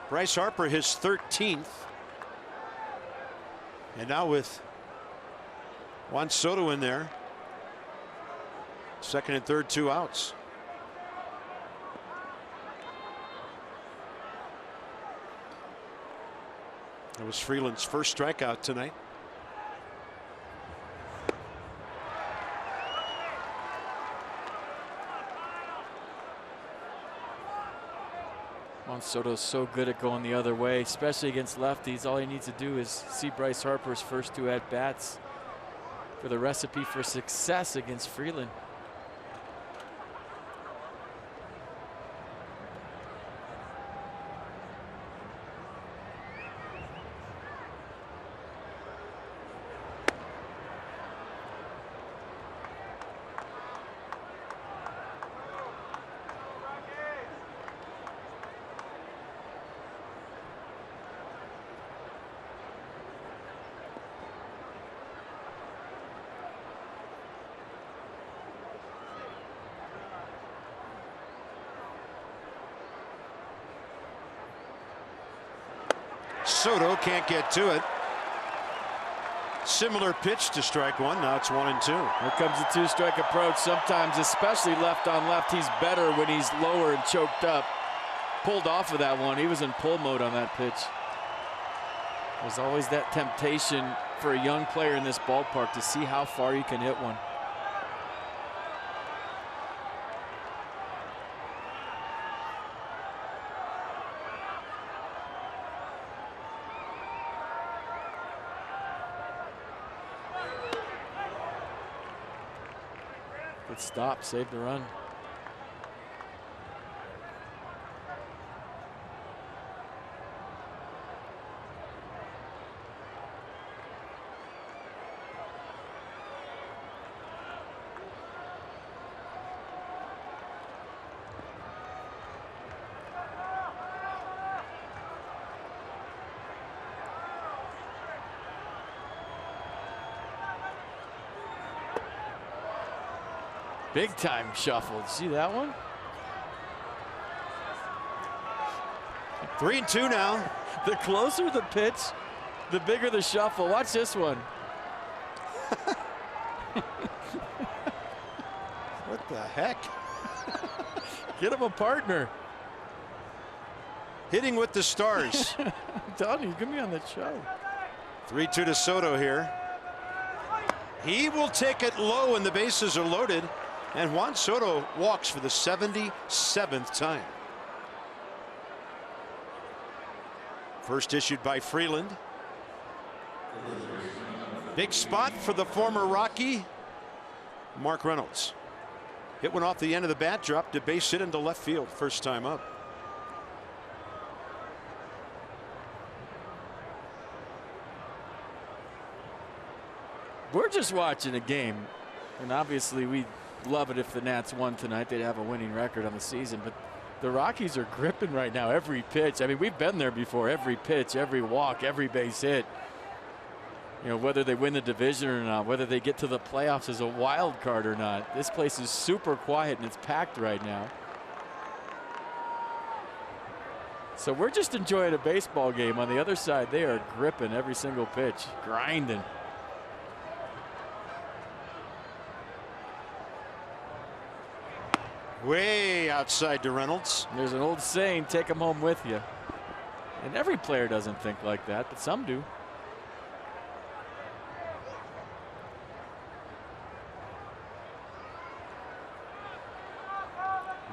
S1: Bryce Harper his 13th. And now with Juan Soto in there. Second and third, 2 outs. That was Freeland's first strikeout tonight.
S2: Juan Soto's so good at going the other way, especially against lefties. All he needs to do is see Bryce Harper's first 2 at-bats for the recipe for success against Freeland.
S1: Soto can't get to it. Similar pitch to strike one. Now it's 1-2.
S2: Here comes the 2-strike approach. Sometimes, especially left on left, he's better when he's lower and choked up. Pulled off of that one. He was in pull mode on that pitch. There's always that temptation for a young player in this ballpark to see how far you can hit one. Good stop, saved the run. Big time shuffle. See that one?
S1: 3-2 now.
S2: The closer the pitch, the bigger the shuffle. Watch this one.
S1: What the heck?
S2: Get him a partner.
S1: Hitting with the stars.
S2: I'm telling you, get me on the show.
S1: 3-2 to Soto here. He will take it low and the bases are loaded. And Juan Soto walks for the 77th time. First issued by Freeland. Big spot for the former Rocky, Mark Reynolds. Hit one off the end of the bat, dropped a base hit into left field, first time up.
S2: We're just watching a game, and obviously we love it if the Nats won tonight. They'd have a winning record on the season, but the Rockies are gripping right now every pitch. I mean, we've been there before. Every pitch, every walk, every base hit. You know, whether they win the division or not, whether they get to the playoffs as a wild card or not. This place is super quiet and it's packed right now. So we're just enjoying a baseball game. On the other side, they are gripping every single pitch, grinding.
S1: Way outside to Reynolds.
S2: There's an old saying, take them home with you. And every player doesn't think like that, but some do.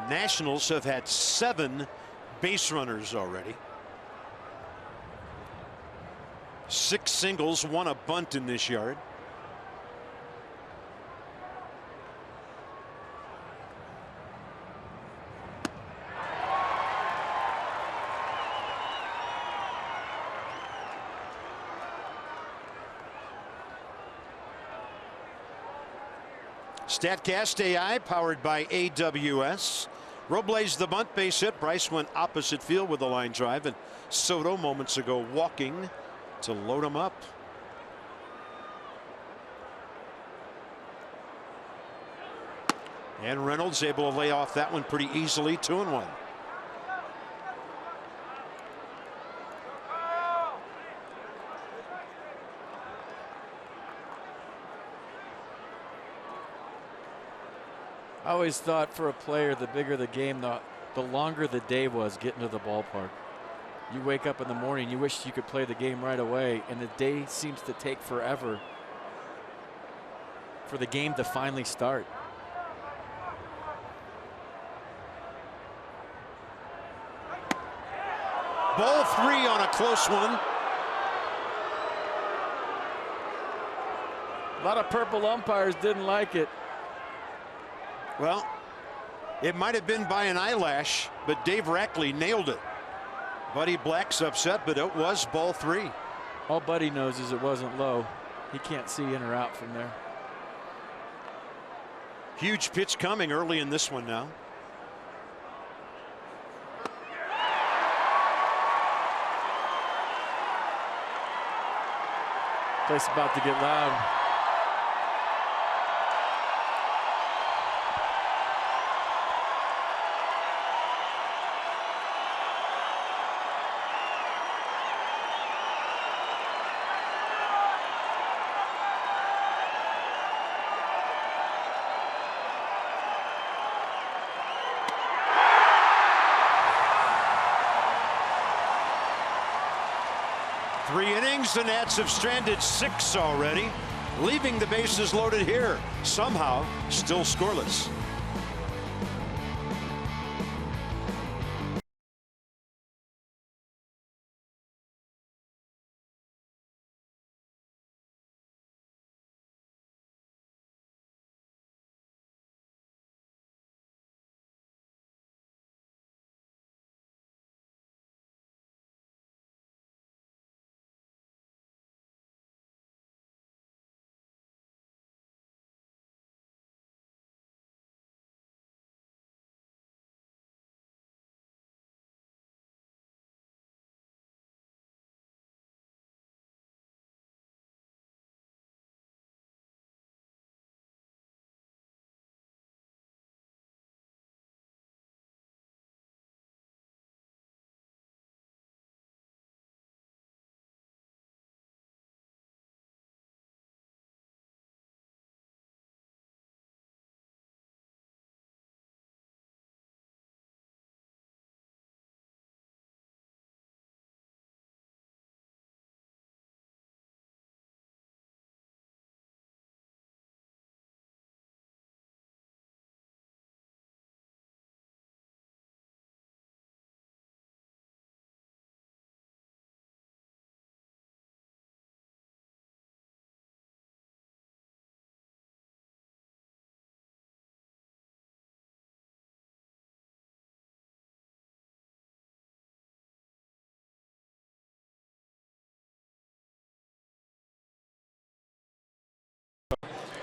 S1: Nationals have had 7 base runners already. 6 singles, 1 a bunt in this yard. StatCast AI powered by AWS. Robles the bunt, base hit. Bryce went opposite field with a line drive, and Soto moments ago walking to load him up. And Reynolds able to lay off that one pretty easily. 2-1.
S2: I always thought for a player, the bigger the game, the longer the day was getting to the ballpark. You wake up in the morning, you wish you could play the game right away, and the day seems to take forever for the game to finally start.
S1: Ball 3 on a close one.
S2: A lot of purple umpires didn't like it.
S1: Well, it might have been by an eyelash, but Dave Rackley nailed it. Buddy Black's upset, but it was ball 3.
S2: All Buddy knows is it wasn't low. He can't see in or out from there.
S1: Huge pitch coming early in this one now.
S2: Place about to get loud.
S1: The Nats have stranded 6 already, leaving the bases loaded here, somehow still scoreless.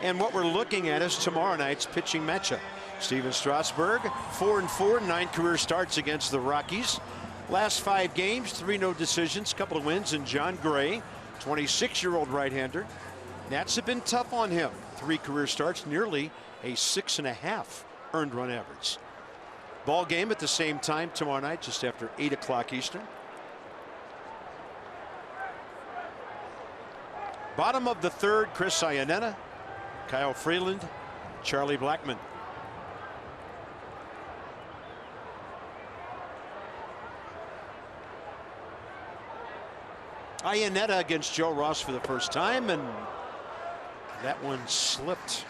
S1: And what we're looking at is tomorrow night's pitching matchup. Steven Strasburg, 4-4, 9 career starts against the Rockies. Last 5 games, 3 no decisions, couple of wins. And John Gray, 26-year-old right-hander. Nats have been tough on him. 3 career starts, nearly a 6.5 earned run average. Ball game at the same time tomorrow night, just after 8 o'clock Eastern. Bottom of the 3rd, Chris Iannetta, Kyle Freeland, Charlie Blackmon. Iannetta against Joe Ross for the first time, and that one slipped.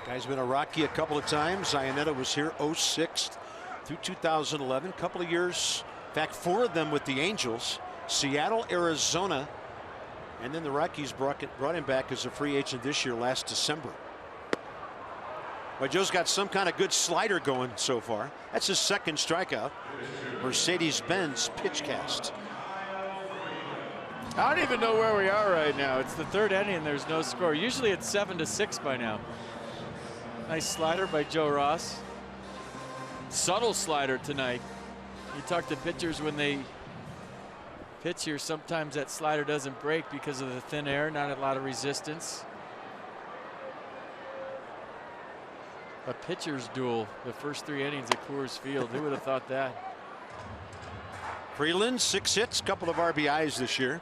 S1: Guy's been a Rocky a couple of times. Iannetta was here 06 through 2011. Couple of years, in fact, 4 of them with the Angels. Seattle, Arizona, and then the Rockies brought him back as a free agent this year, last December. Well, Joe's got some kind of good slider going so far. That's his second strikeout. Mercedes-Benz pitch cast.
S2: I don't even know where we are right now. It's the third inning and there's no score. Usually it's 7-6 by now. Nice slider by Joe Ross. Subtle slider tonight. You talk to pitchers when they pitch here, sometimes that slider doesn't break because of the thin air, not a lot of resistance. A pitcher's duel, the first 3 innings at Coors Field. Who would have thought that?
S1: Freeland, 6 hits, couple of RBIs this year.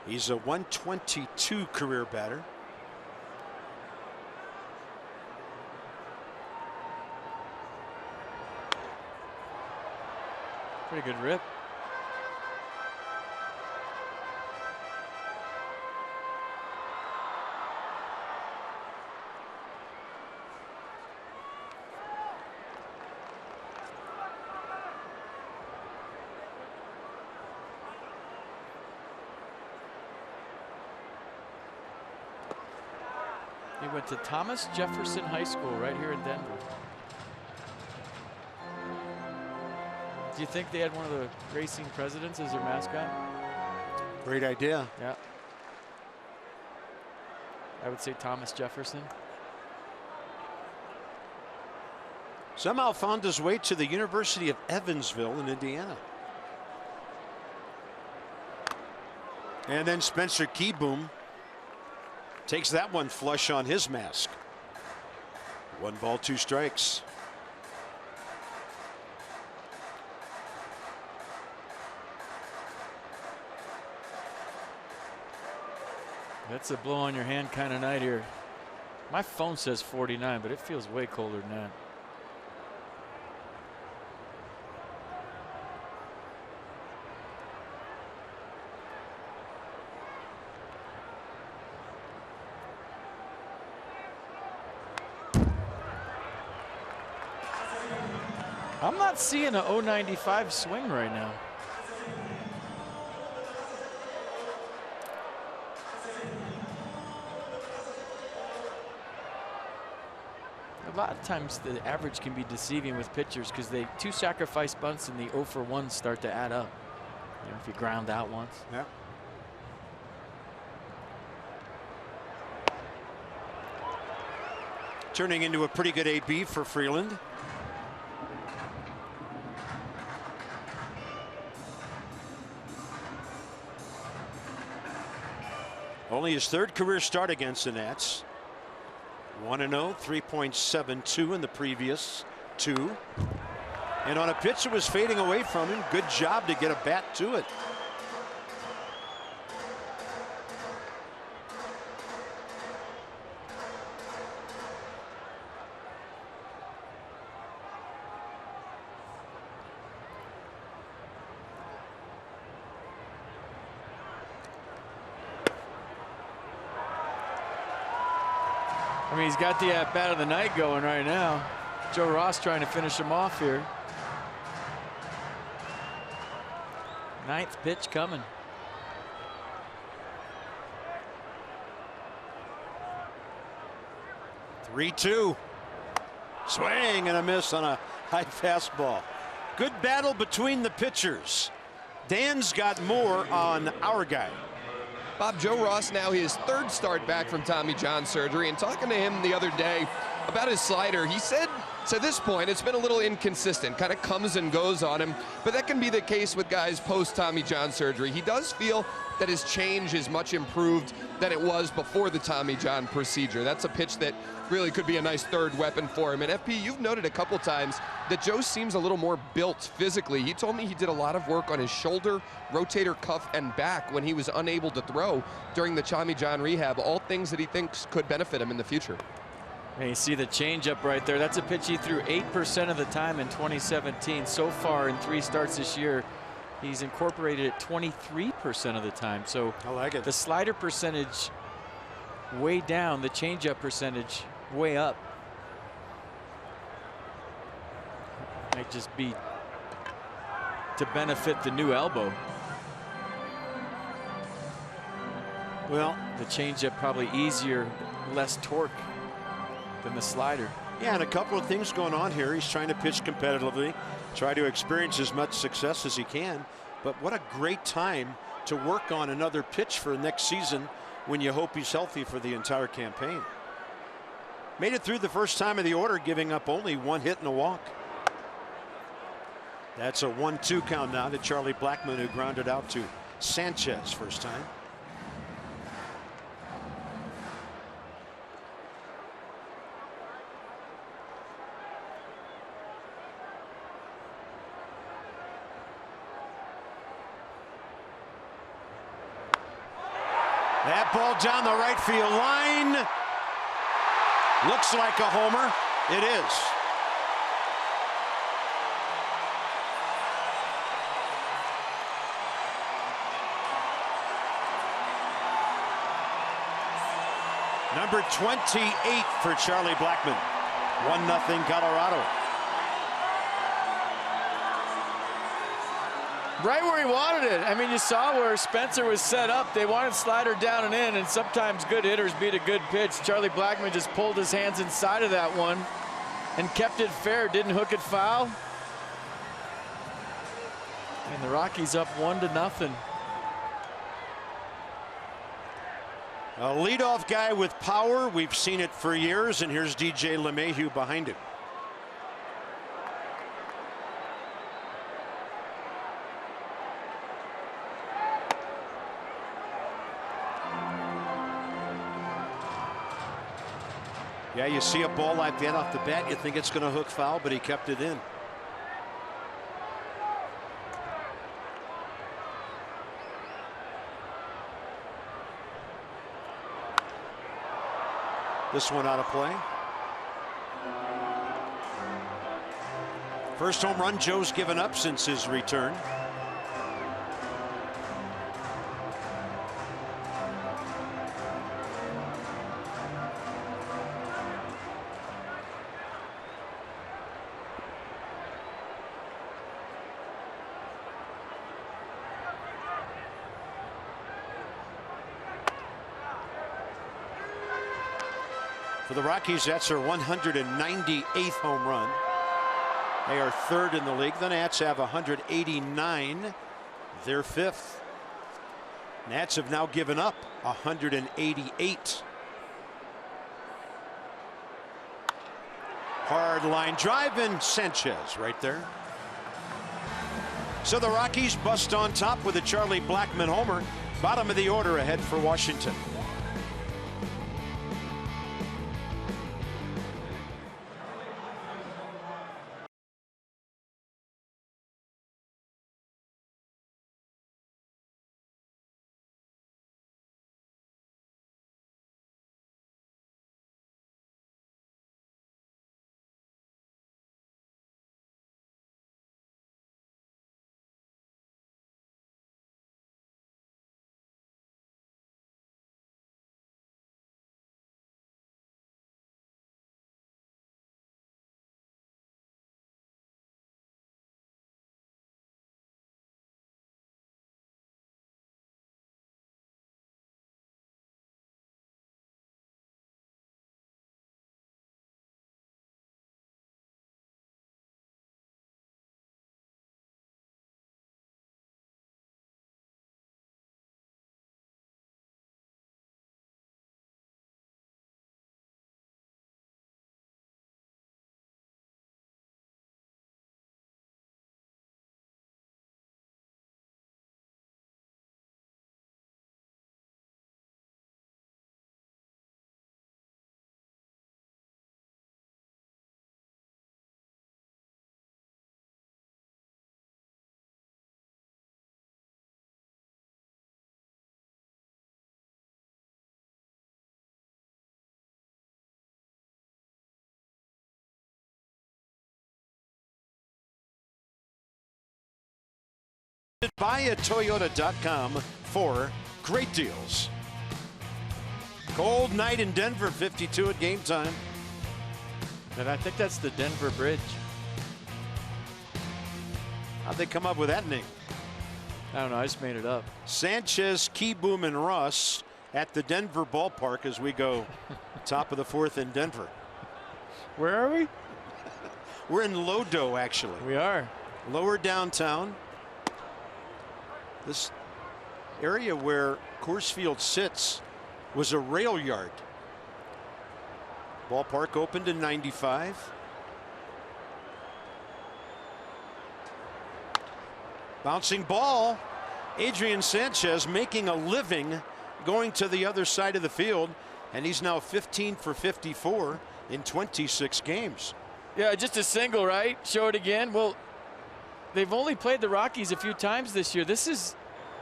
S1: He's a 122 career batter.
S2: Pretty good rip. He went to Thomas Jefferson High School right here in Denver. Do you think they had one of the racing presidents as their mascot?
S1: Great idea.
S2: Yeah. I would say Thomas Jefferson.
S1: Somehow found his way to the University of Evansville in Indiana. And then Spencer Keyboom takes that one flush on his mask. 1 ball, 2 strikes.
S2: That's a blow on your hand kind of night here. My phone says 49, but it feels way colder than that. I'm not seeing a 095 swing right now. A lot of times the average can be deceiving with pitchers because they 2 sacrifice bunts and the 0 for 1 start to add up. You know, if you ground out once.
S1: Yeah. Turning into a pretty good AB for Freeland. Only his 3rd career start against the Nats. 1-0, 3.72 in the previous 2. And on a pitch that was fading away from him, good job to get a bat to it.
S2: I mean, he's got the at-bat of the night going right now. Joe Ross trying to finish him off here. 9th pitch coming.
S1: Three-two. Swing and a miss on a high fastball. Good battle between the pitchers. Dan's got more on our guy.
S3: Bob, Joe Ross now his 3rd start back from Tommy John surgery, and talking to him the other day about his slider, he said to this point it's been a little inconsistent, kind of comes and goes on him, but that can be the case with guys post Tommy John surgery. He does feel that his change is much improved than it was before the Tommy John procedure. That's a pitch that really could be a nice 3rd weapon for him. And FP, you've noted a couple times that Joe seems a little more built physically. He told me he did a lot of work on his shoulder, rotator cuff, and back when he was unable to throw during the Tommy John rehab, all things that he thinks could benefit him in the future.
S2: And you see the changeup right there. That's a pitch he threw 8% of the time in 2017. So far in 3 starts this year, he's incorporated it 23% of the time. So
S1: I like it.
S2: The slider percentage way down, the changeup percentage way up. Might just be to benefit the new elbow.
S1: Well,
S2: the changeup probably easier, less torque. than the slider.
S1: Yeah, and a couple of things going on here. He's trying to pitch competitively, try to experience as much success as he can. But what a great time to work on another pitch for next season when you hope he's healthy for the entire campaign. Made it through the first time of the order, giving up only 1 hit and a walk. That's a 1-2 count now to Charlie Blackmon, who grounded out to Sanchez first time. That ball down the right field line. Looks like a homer. It is. Number 28 for Charlie Blackmon. 1-0 Colorado.
S2: Right where he wanted it. I mean, you saw where Spencer was set up. They wanted slider down and in, and sometimes good hitters beat a good pitch. Charlie Blackmon just pulled his hands inside of that one and kept it fair, didn't hook it foul. And the Rockies up 1-0.
S1: A leadoff guy with power. We've seen it for years, and here's DJ LeMahieu behind him. Yeah, you see a ball like that off the bat, you think it's going to hook foul, but he kept it in. This one out of play. First home run Joe's given up since his return. For the Rockies, that's their 198th home run. They are 3rd in the league. The Nats have 189. They're 5th. Nats have now given up 188. Hard line drive, and Sanchez right there. So the Rockies bust on top with a Charlie Blackmon homer. Bottom of the order ahead for Washington. BuyAToyota.com for great deals. Cold night in Denver, 52 at game time.
S2: And I think that's the Denver Bridge.
S1: How'd they come up with that name?
S2: I don't know. I just made it up.
S1: Sanchez, Keyboom, and Ross at the Denver ballpark as we go top of the 4th in Denver.
S2: Where are we?
S1: We're in Lodo, actually.
S2: We are.
S1: Lower downtown. This area where Coors Field sits was a rail yard. Ballpark opened in '95. Bouncing ball. Adrian Sanchez making a living going to the other side of the field, and he's now 15 for 54 in 26 games.
S2: Yeah, just a single, right? Show it again. Well, they've only played the Rockies a few times this year. This is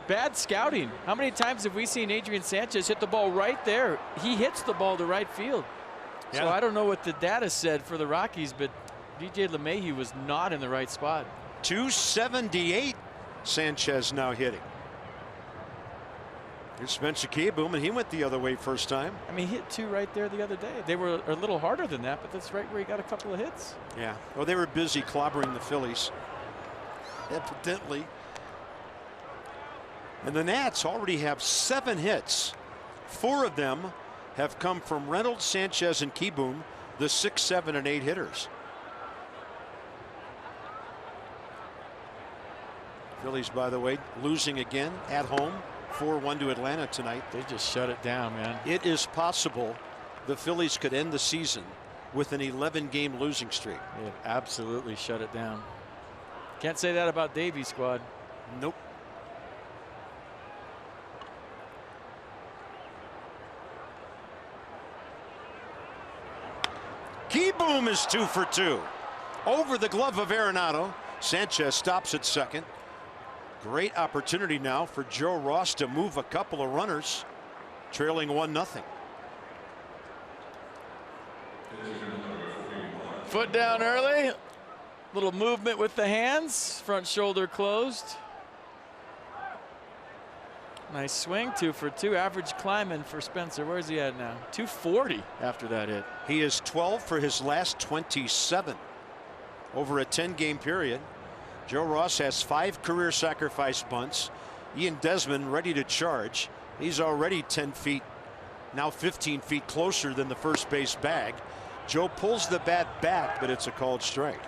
S2: bad scouting. How many times have we seen Adrian Sanchez hit the ball right there? He hits the ball to right field. Yeah. So I don't know what the data said for the Rockies, but DJ LeMahieu was not in the right spot.
S1: 278 Sanchez now hitting. Here's Spencer Keyboom, and he went the other way first time.
S2: I mean, he hit 2 right there the other day. They were a little harder than that, but that's right where he got a couple of hits.
S1: Yeah. Well, they were busy clobbering the Phillies, evidently. And the Nats already have 7 hits. 4 of them have come from Reynolds, Sanchez, and Keyboom, the 6, 7, and 8 hitters. Phillies, by the way, losing again at home, 4-1 to Atlanta tonight.
S2: They just shut it down, man.
S1: It is possible the Phillies could end the season with an 11-game losing streak.
S2: They have absolutely shut it down. Can't say that about Davies' squad.
S1: Nope. Keyboom is 2 for 2. Over the glove of Arenado. Sanchez stops at second. Great opportunity now for Joe Ross to move a couple of runners, trailing 1-0.
S2: Foot down early. Little movement with the hands. Front shoulder closed. Nice swing. 2 for 2. Average climbing for Spencer. Where's he at now? 240 after that hit.
S1: He is 12 for his last 27 over a 10-game period. Joe Ross has 5 career sacrifice bunts. Ian Desmond ready to charge. He's already 10 feet, now 15 feet closer than the first base bag. Joe pulls the bat back, but it's a called strike.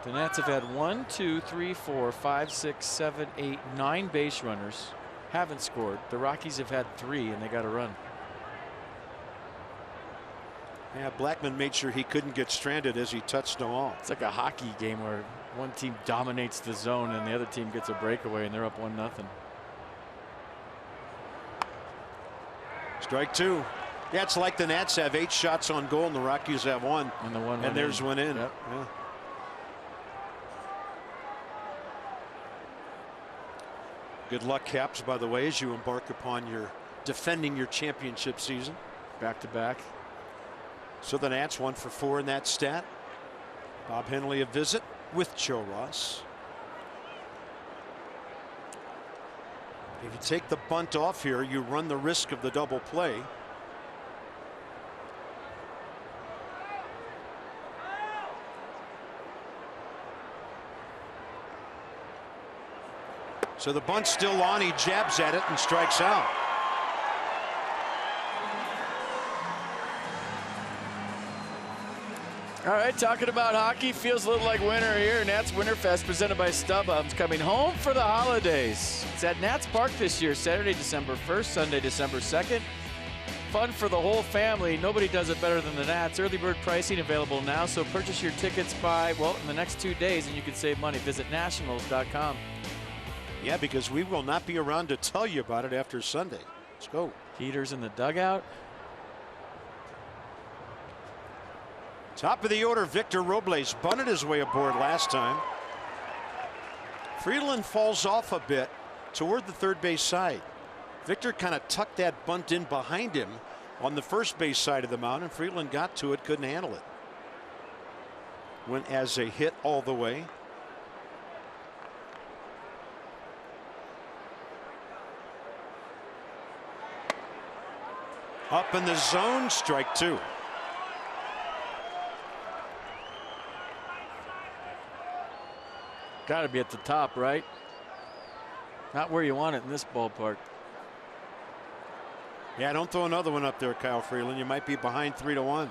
S2: The Nats have had 1, 2, 3, 4, 5, 6, 7, 8, 9 base runners. Haven't scored. The Rockies have had 3, and they got a run.
S1: Yeah, Blackman made sure he couldn't get stranded as he touched them all.
S2: It's like a hockey game where one team dominates the zone and the other team gets a breakaway and they're up 1-0.
S1: Strike 2. Yeah, it's like the Nats have 8 shots on goal and the Rockies have 1.
S2: And the one
S1: and there's one in.
S2: Yep.
S1: Yeah. Good luck, Caps, by the way, as you embark upon your defending your championship season.
S2: Back to back.
S1: So the Nats 1 for 4 in that stat. Bob Henley a visit with Joe Ross. If you take the bunt off here, you run the risk of the double play. So the bunt's still on. He jabs at it and strikes out.
S2: All right, talking about hockey, feels a little like winter here. Nats Winterfest presented by StubHub's coming home for the holidays. It's at Nats Park this year, Saturday, December 1st, Sunday, December 2nd. Fun for the whole family. Nobody does it better than the Nats. Early bird pricing available now, so purchase your tickets by, well, in the next 2 days, and you can save money. Visit nationals.com.
S1: Yeah, because we will not be around to tell you about it after Sunday. Let's go.
S2: Peters in the dugout.
S1: Top of the order, Victor Robles bunted his way aboard last time. Freeland falls off a bit toward the third base side. Victor kind of tucked that bunt in behind him on the first base side of the mound, and Freeland got to it, couldn't handle it. Went as a hit all the way. Up in the zone, strike 2.
S2: Got to be at the top, right? Not where you want it in this ballpark.
S1: Yeah, don't throw another one up there, Kyle Freeland. You might be behind 3-1.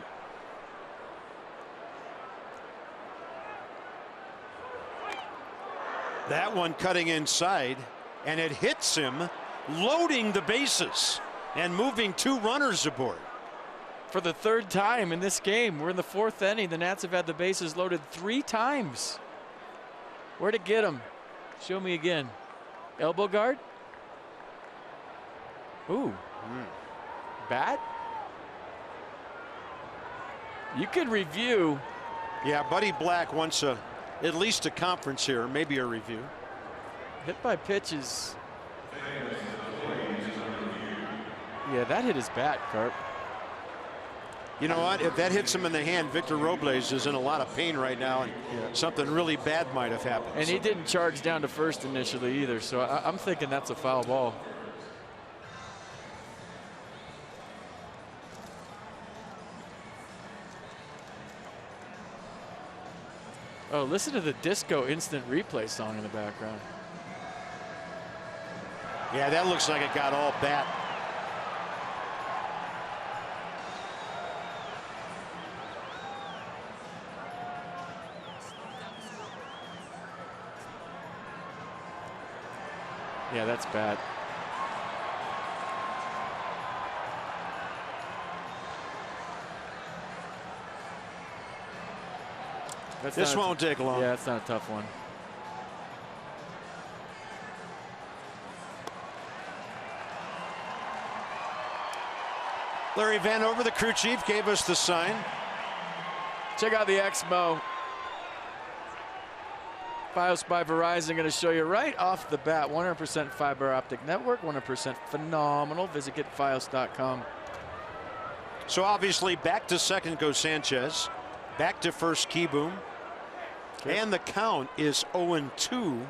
S1: That one cutting inside, and it hits him, loading the bases and moving 2 runners aboard.
S2: For the 3rd time in this game, we're in the 4th inning. The Nats have had the bases loaded 3 times. Where'd it get him? Show me again. Elbow guard? Ooh. Bat? You could review.
S1: Yeah, Buddy Black wants at least a conference here, maybe a review.
S2: Hit by pitches. Yeah, that hit his bat, Carp.
S1: You know what? If that hits him in the hand, Victor Robles is in a lot of pain right now, and something really bad might have happened.
S2: And he didn't charge down to first initially either, so I'm thinking that's a foul ball. Oh, listen to the disco instant replay song in the background.
S1: Yeah, that looks like it got all bat.
S2: Yeah, that's bad.
S1: This won't take long.
S2: Yeah, it's not a tough one.
S1: Larry Vanover, the crew chief, gave us the sign.
S2: Check out the Exmo. Fios by Verizon, going to show you right off the bat. 100% fiber optic network, 100% phenomenal. Visit getfios.com.
S1: So obviously back to second goes Sanchez. Back to first Kieboom. Okay. And the count is 0-2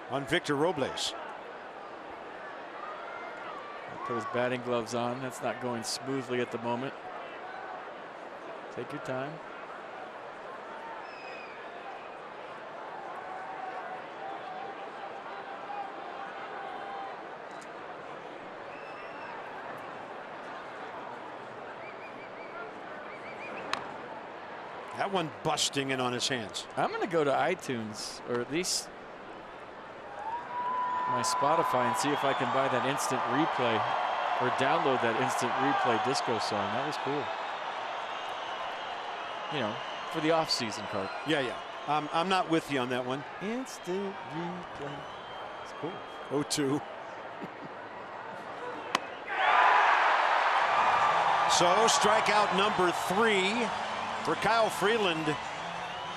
S1: on Victor Robles.
S2: Put his batting gloves on. That's not going smoothly at the moment. Take your time.
S1: That one busting in on his hands.
S2: I'm going to go to iTunes, or at least my Spotify, and see if I can buy that instant replay or download that instant replay disco song. That was cool. You know, for the off season, Carp.
S1: Yeah, yeah. I'm not with you on that one.
S2: Instant replay. It's cool.
S1: 0-2. So strikeout number 3 for Kyle Freeland,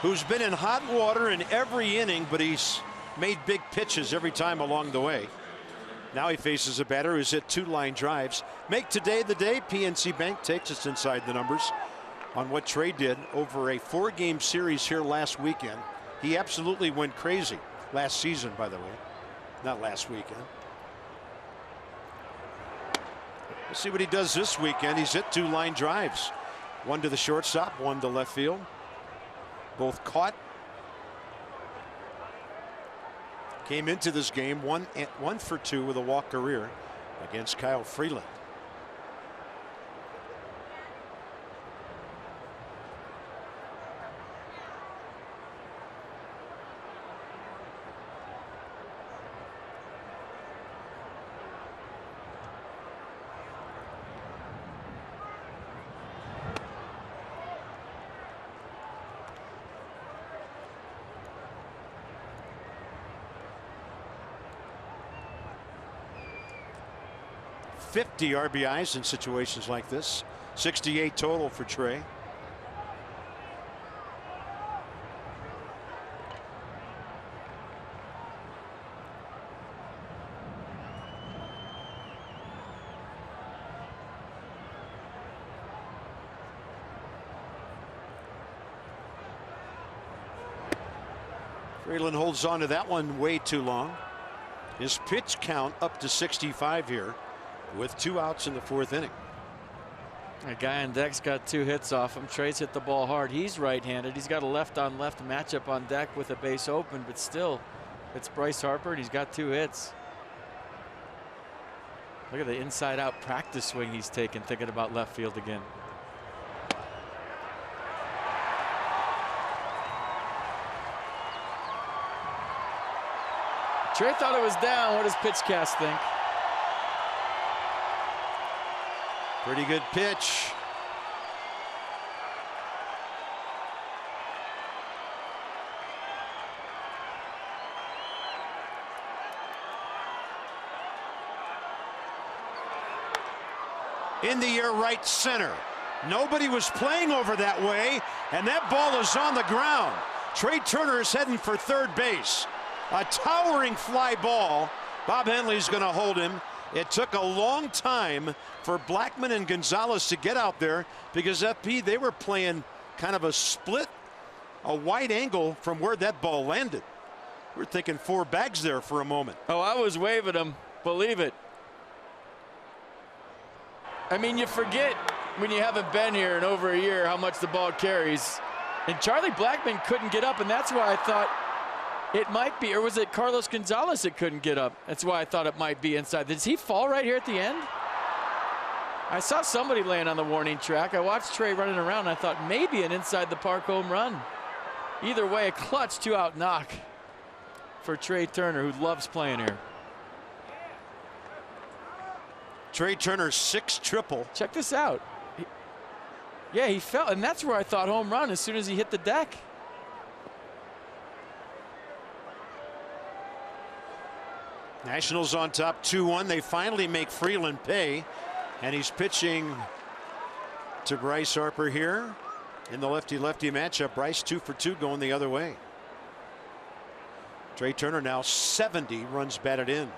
S1: who's been in hot water in every inning, but he's made big pitches every time along the way. Now he faces a batter who's hit 2 line drives. Make today the day. PNC Bank takes us inside the numbers on what Trey did over a 4-game series here last weekend. He absolutely went crazy last season, by the way, not last weekend. We'll see what he does this weekend. He's hit 2 line drives. 1 to the shortstop, 1 to left field. Both caught. Came into this game 1 for 2 with a walk career against Kyle Freeland. .50 RBIs in situations like this. 68 total for Trey. Freeland holds on to that one way too long. His pitch count up to 65 here, with 2 outs in the 4th inning.
S2: A guy on deck's got 2 hits off him. Trey's hit the ball hard. He's right-handed. He's got a left-on-left matchup on deck with a base open, but still, it's Bryce Harper, and he's got 2 hits. Look at the inside-out practice swing he's taken, thinking about left field again. Trey thought it was down. What does PitchCast think?
S1: Pretty good pitch. In the air, right center. Nobody was playing over that way, and that ball is on the ground. Trey Turner is heading for third base. A towering fly ball. Bob Henley's going to hold him. It took a long time for Blackman and Gonzalez to get out there because FP, they were playing kind of a split, a wide angle from where that ball landed. We're thinking 4 bags there for a moment.
S2: Oh, I was waving them. Believe it. I mean, you forget when you haven't been here in over a year how much the ball carries. And Charlie Blackman couldn't get up, and that's why I thought it might be, or was it Carlos Gonzalez that couldn't get up? That's why I thought it might be inside. Does he fall right here at the end? I saw somebody laying on the warning track. I watched Trey running around, and I thought maybe an inside the park home run. Either way, a clutch 2-out knock for Trey Turner, who loves playing here.
S1: Trey Turner's 6th triple.
S2: Check this out. Yeah, he fell, and that's where I thought home run as soon as he hit the deck.
S1: Nationals on top 2-1. They finally make Freeland pay, and he's pitching to Bryce Harper here in the lefty-lefty matchup. Bryce 2 for 2 going the other way. Trey Turner now 70 runs batted in.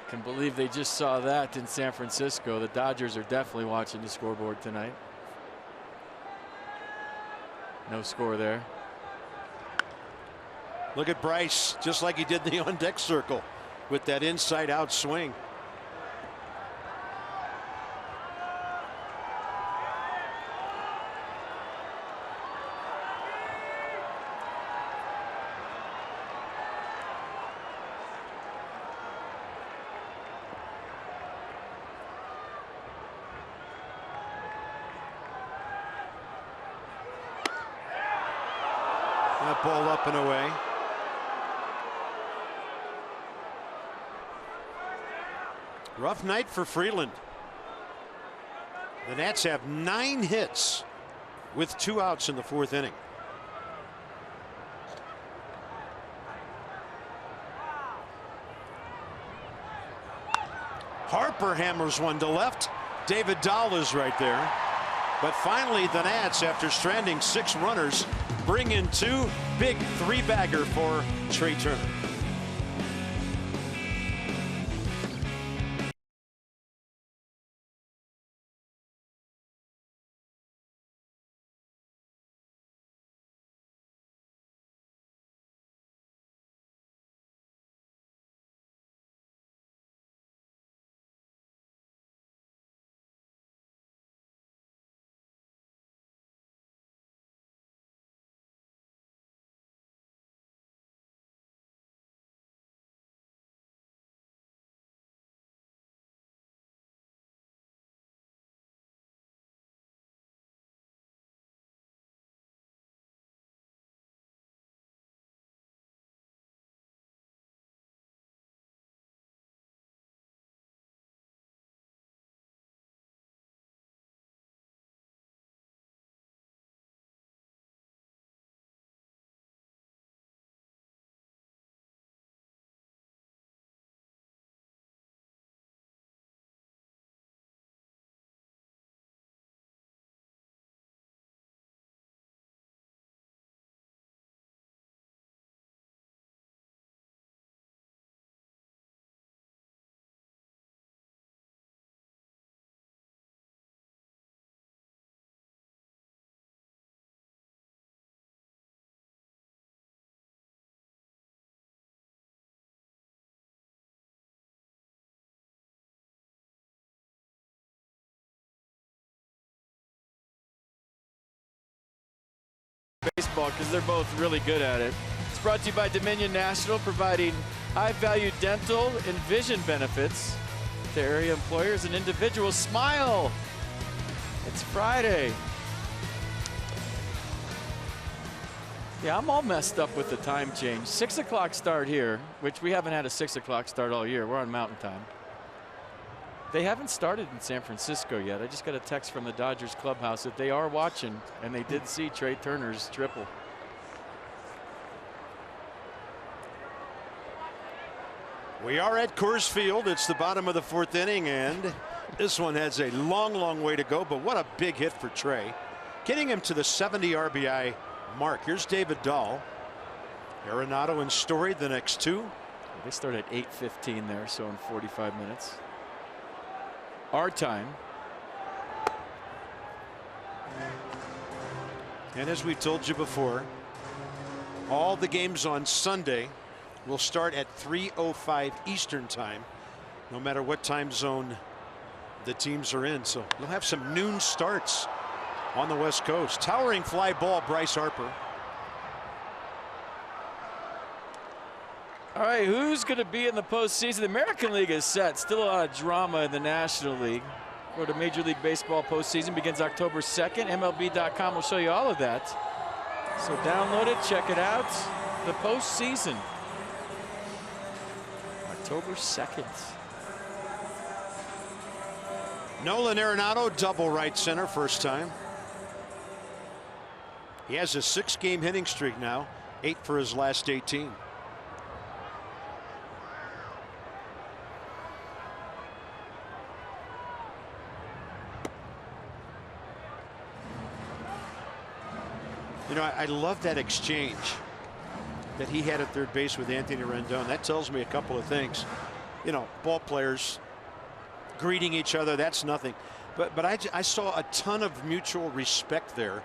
S2: Can believe they just saw that in San Francisco. The Dodgers are definitely watching the scoreboard tonight. No score there.
S1: Look at Bryce, just like he did in the on-deck circle with that inside-out swing. That ball up and away. Rough night for Freeland. The Nats have 9 hits with 2 outs in the 4th inning. Harper hammers one to left. David Dahl is right there. But finally, the Nats, after stranding 6 runners, bring in 2. Big 3-bagger for Trey Turner.
S2: Baseball, because they're both really good at it. It's brought to you by Dominion National, providing high-value dental and vision benefits to area employers and individuals. Smile! It's Friday. Yeah, I'm all messed up with the time change. 6 o'clock start here, which we haven't had a 6 o'clock start all year. We're on Mountain Time. They haven't started in San Francisco yet. I just got a text from the Dodgers clubhouse that they are watching, and they did see Trey Turner's triple.
S1: We are at Coors Field. It's the bottom of the 4th inning, and this one has a long, long way to go, but what a big hit for Trey. Getting him to the 70 RBI mark. Here's David Dahl. Arenado and Story the next two.
S2: They start at 8:15 there, so in 45 minutes. Our time.
S1: And as we told you before, all the games on Sunday will start at 3:05 Eastern time, no matter what time zone the teams are in. So you'll have some noon starts on the West Coast. Towering fly ball, Bryce Harper.
S2: All right, who's going to be in the postseason? The American League is set. Still a lot of drama in the National League. Go to Major League Baseball postseason begins October 2nd. MLB.com will show you all of that. So download it, check it out. The postseason. October 2nd.
S1: Nolan Arenado, double right center, first time. He has a 6-game hitting streak now, 8 for his last 18. You know, I love that exchange that he had at third base with Anthony Rendon. That tells me a couple of things. You know, ball players greeting each other, that's nothing. But I saw a ton of mutual respect there.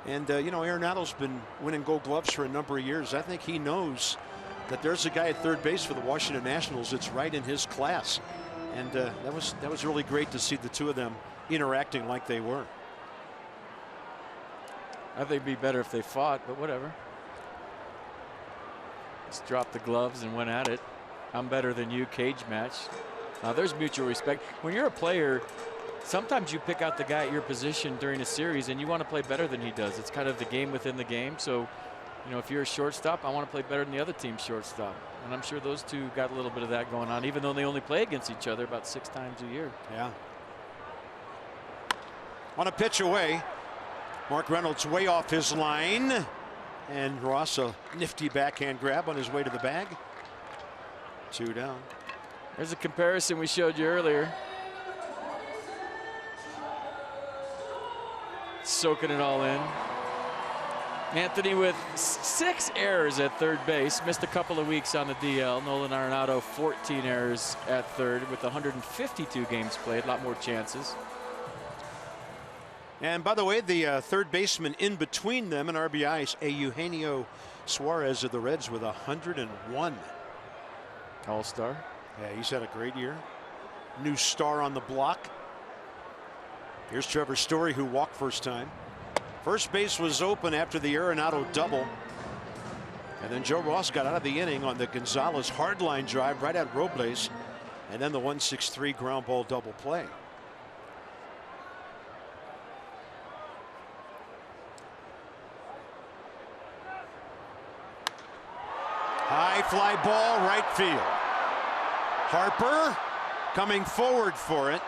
S1: And, you know, Arenado's been winning Gold Gloves for a number of years. I think he knows that there's a guy at third base for the Washington Nationals that's right in his class. And that was really great to see the two of them interacting like they were.
S2: I think it'd be better if they fought, but whatever. Just dropped the gloves and went at it. I'm better than you, cage match. There's mutual respect. When you're a player, sometimes you pick out the guy at your position during a series and you want to play better than he does. It's kind of the game within the game. So, you know, if you're a shortstop, I want to play better than the other team's shortstop. And I'm sure those two got a little bit of that going on, even though they only play against each other about 6 times a year.
S1: Yeah. On a pitch away, Mark Reynolds way off his line. And Ross, a nifty backhand grab on his way to the bag. 2 down.
S2: There's a comparison we showed you earlier. Soaking it all in. Anthony with 6 errors at third base. Missed a couple of weeks on the DL. Nolan Arenado 14 errors at third with 152 games played. A lot more chances.
S1: And by the way, the third baseman in between them in RBIs, Eugenio Suarez of the Reds with 101.
S2: All-star.
S1: Yeah, he's had a great year. New star on the block. Here's Trevor Story, who walked first time. First base was open after the Arenado double. And then Joe Ross got out of the inning on the Gonzalez hardline drive right at Robles. And then the 1-6-3 ground ball double play. High fly ball, right field. Harper coming forward for it.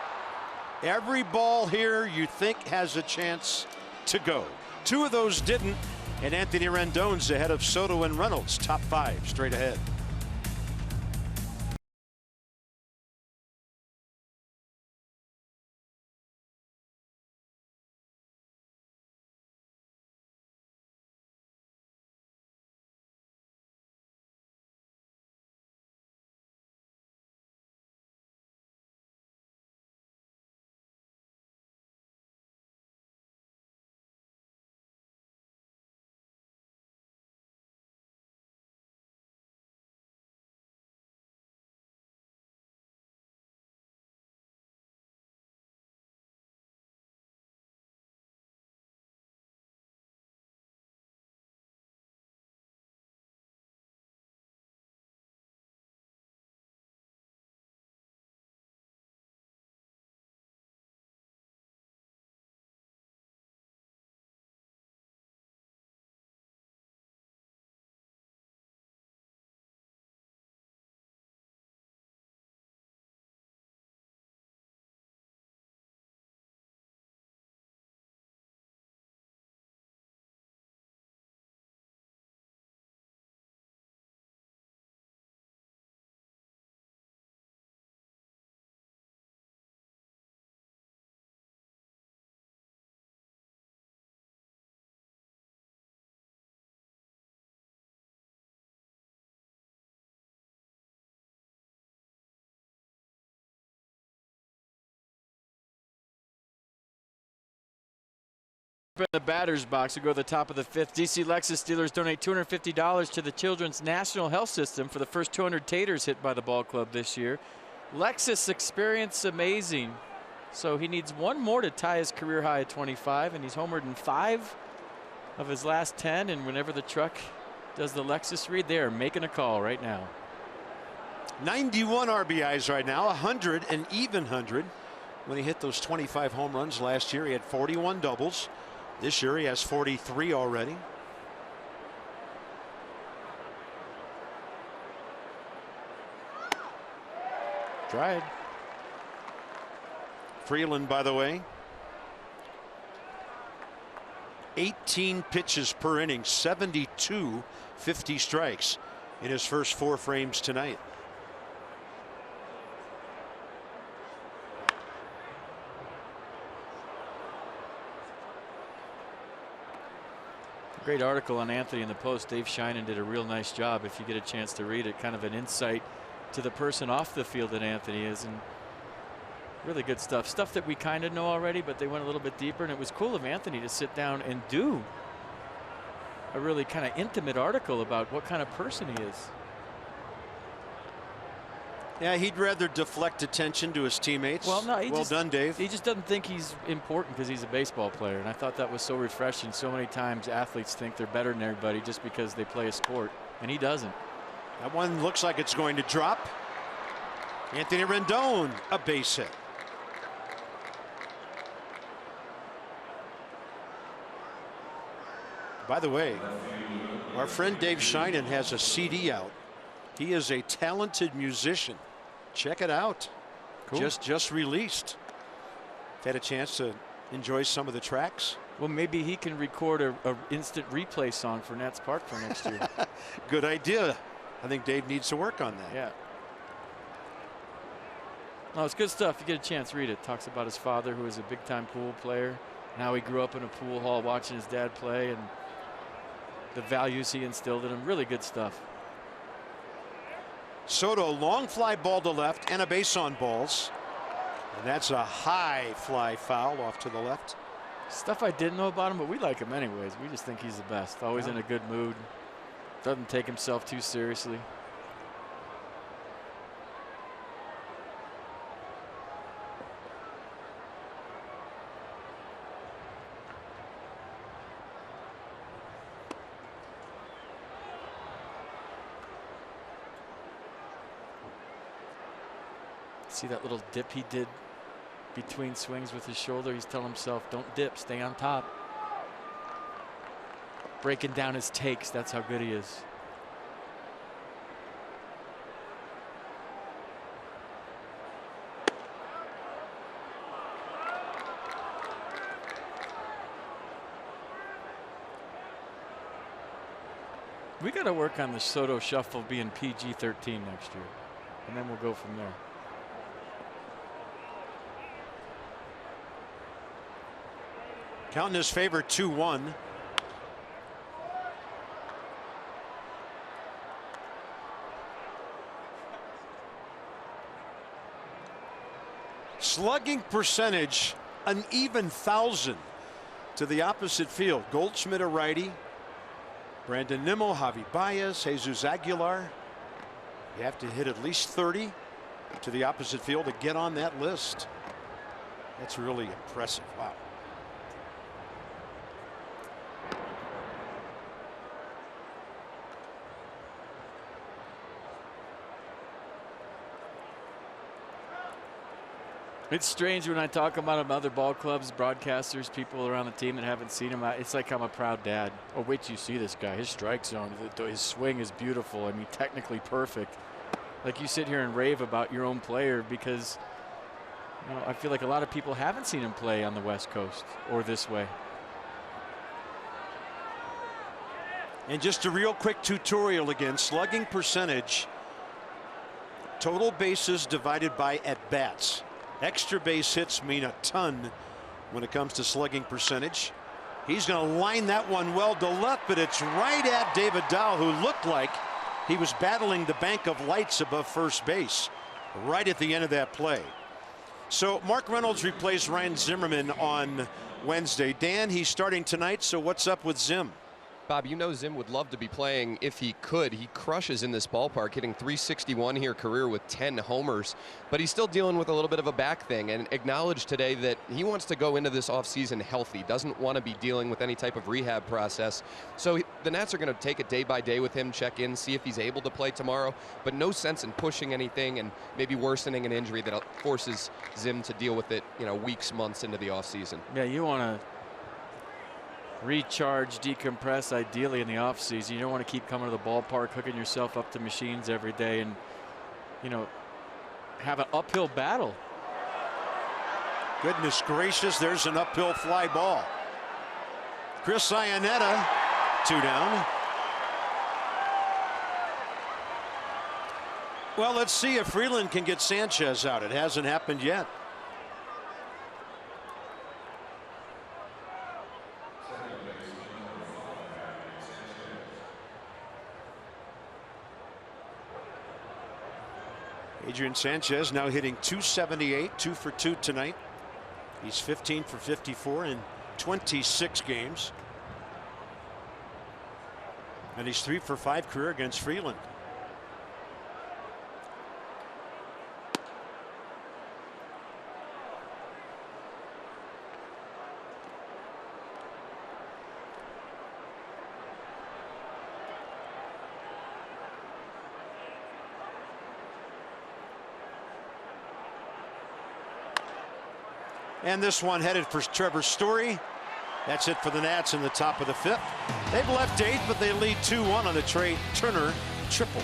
S1: Every ball here you think has a chance to go. 2 of those didn't, and Anthony Rendon's ahead of Soto and Reynolds. Top 5 straight ahead.
S2: in the batter's box. We go to the top of the 5th. DC Lexus dealers donate $250 to the Children's National Health System for the first 200 taters hit by the ball club this year. Lexus experience amazing. So he needs one more to tie his career high at 25, and he's homered in 5 of his last 10. And whenever the truck does the Lexus read, they are making a call right now.
S1: 91 RBIs right now, 100 and even 100. When he hit those 25 home runs last year, he had 41 doubles. This year he has 43 already.
S2: Tried.
S1: Freeland, by the way, 18 pitches per inning, 72 50 strikes in his first 4 frames tonight.
S2: Great article on Anthony in the Post. Dave Sheinin did a real nice job, if you get a chance to read it. Kind of an insight to the person off the field that Anthony is, and really good stuff. Stuff that we kind of know already, but they went a little bit deeper, and it was cool of Anthony to sit down and do a really kind of intimate article about what kind of person he is.
S1: Yeah, he'd rather deflect attention to his teammates.
S2: Well, no,
S1: well done, Dave.
S2: He just doesn't think he's important because he's a baseball player, and I thought that was so refreshing. So many times athletes think they're better than everybody just because they play a sport, and he doesn't.
S1: That one looks like it's going to drop. Anthony Rendon, a base hit. By the way, our friend Dave Sheinin has a CD out. He is a talented musician. Check it out.
S2: Cool.
S1: Just released. Had a chance to enjoy some of the tracks.
S2: Well, maybe he can record a instant replay song for Nats Park for next year.
S1: Good idea. I think Dave needs to work on that.
S2: Yeah. No, it's good stuff. You get a chance, read it. Talks about his father, who was a big-time pool player. Now he grew up in a pool hall watching his dad play, and the values he instilled in him. Really good stuff.
S1: Soto, long fly ball to left and a base on balls. And that's a high fly foul off to the left.
S2: Stuff I didn't know about him, but we like him anyways. We just think he's the best. Always in a good mood. Doesn't take himself too seriously. See that little dip he did between swings with his shoulder? He's telling himself, don't dip, stay on top. Breaking down his takes, that's how good he is. We got to work on the Soto shuffle being PG-13 next year, and then we'll go from there.
S1: Counting his favor 2-1. Slugging percentage, an even 1,000 to the opposite field. Goldschmidt a righty. Brandon Nimmo, Javi Baez, Jesus Aguilar. You have to hit at least 30 to the opposite field to get on that list. That's really impressive. Wow.
S2: It's strange when I talk about him, other ball clubs, broadcasters, people around the team that haven't seen him. It's like I'm a proud dad. Oh, wait till you see this guy. His strike zone, his swing is beautiful. I mean, technically perfect. Like, you sit here and rave about your own player because, you know, I feel like a lot of people haven't seen him play on the West Coast or this way.
S1: And just a real quick tutorial again. Slugging percentage, total bases divided by at-bats. Extra base hits mean a ton when it comes to slugging percentage. He's going to line that one well to left, but it's right at David Dahl, who looked like he was battling the bank of lights above first base right at the end of that play. So Mark Reynolds replaced Ryan Zimmerman on Wednesday. Dan, he's starting tonight, so what's up with Zim?
S3: Bob, you know Zim would love to be playing if he could. He crushes in this ballpark, hitting .361 here career with 10 homers. But he's still dealing with a little bit of a back thing and acknowledged today that he wants to go into this offseason healthy, doesn't want to be dealing with any type of rehab process. So the Nats are going to take it day by day with him, check in, see if he's able to play tomorrow. But no sense in pushing anything and maybe worsening an injury that forces Zim to deal with it, you know, weeks, months into the offseason.
S2: Yeah, you want to recharge, decompress ideally in the off season. You don't want to keep coming to the ballpark, hooking yourself up to machines every day and, you know, have an uphill battle.
S1: Goodness gracious, there's an uphill fly ball. Chris Iannetta, 2 down. Well, let's see if Freeland can get Sanchez out. It hasn't happened yet. Adrian Sanchez now hitting .278, 2 for 2 tonight. He's 15 for 54 in 26 games. And he's 3 for 5 career against Freeland. And this one headed for Trevor Story. That's it for the Nats in the top of the 5th. They've left 8th, but they lead 2-1 on a Trey Turner triple.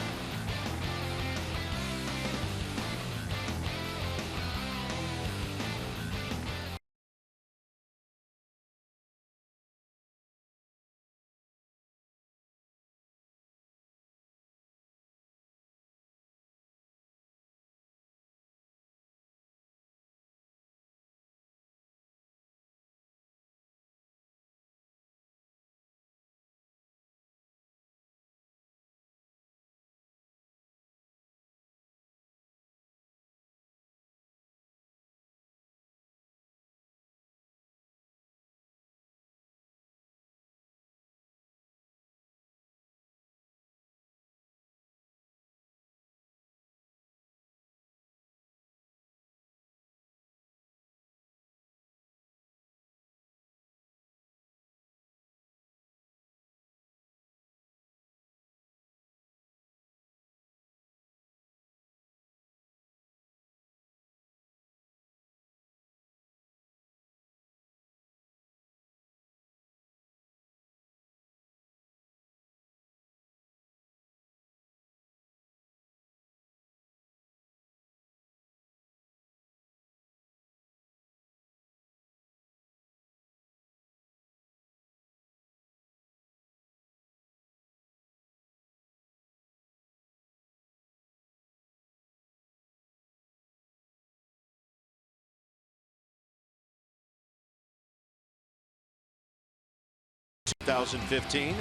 S1: ...2015.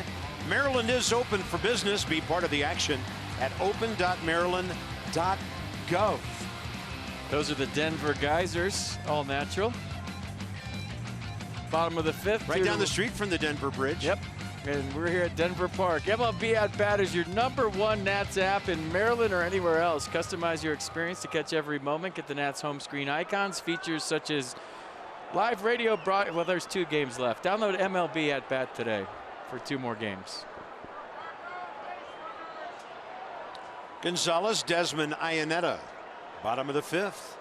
S1: Maryland is open for business. Be part of the action at open.maryland.gov.
S2: Those are the Denver Geysers, all natural. Bottom of the 5th.
S1: Right down the street from the Denver Bridge.
S2: Yep. And we're here at Denver Park. MLB At Bat is your #1 Nats app in Maryland or anywhere else. Customize your experience to catch every moment. Get the Nats home screen icons, features such as live radio well, there's 2 games left. Download MLB At Bat today for 2 more games.
S1: Gonzalez, Desmond Iannetta, bottom of the 5th.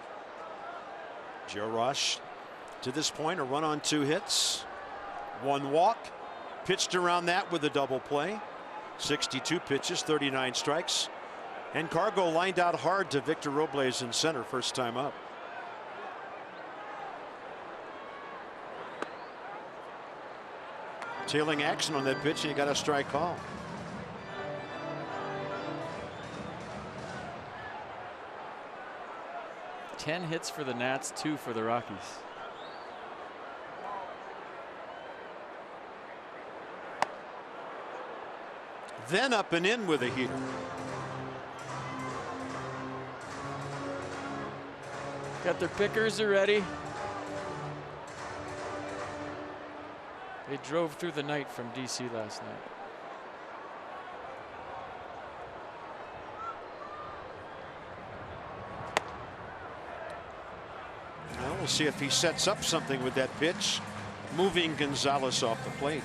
S1: Joe Rush, to this point, a run on 2 hits, 1 walk, pitched around that with a double play. 62 pitches, 39 strikes. And Cargo lined out hard to Victor Robles in center, first time up. Tailing action on that pitch, and he got a strike call.
S2: Ten hits for the Nats, 2 for the Rockies.
S1: Then up and in with a heater.
S2: Got their pickers ready. They drove through the night from DC last night.
S1: Well, we'll see if he sets up something with that pitch, moving Gonzalez off the plate.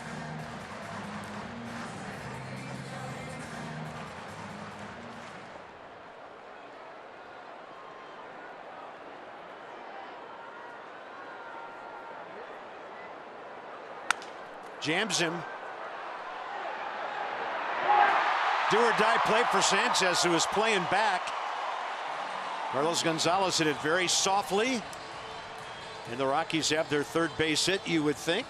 S1: Jams him. Do or die play for Sanchez, who is playing back. Carlos Gonzalez hit it very softly. And the Rockies have their third base hit, you would think.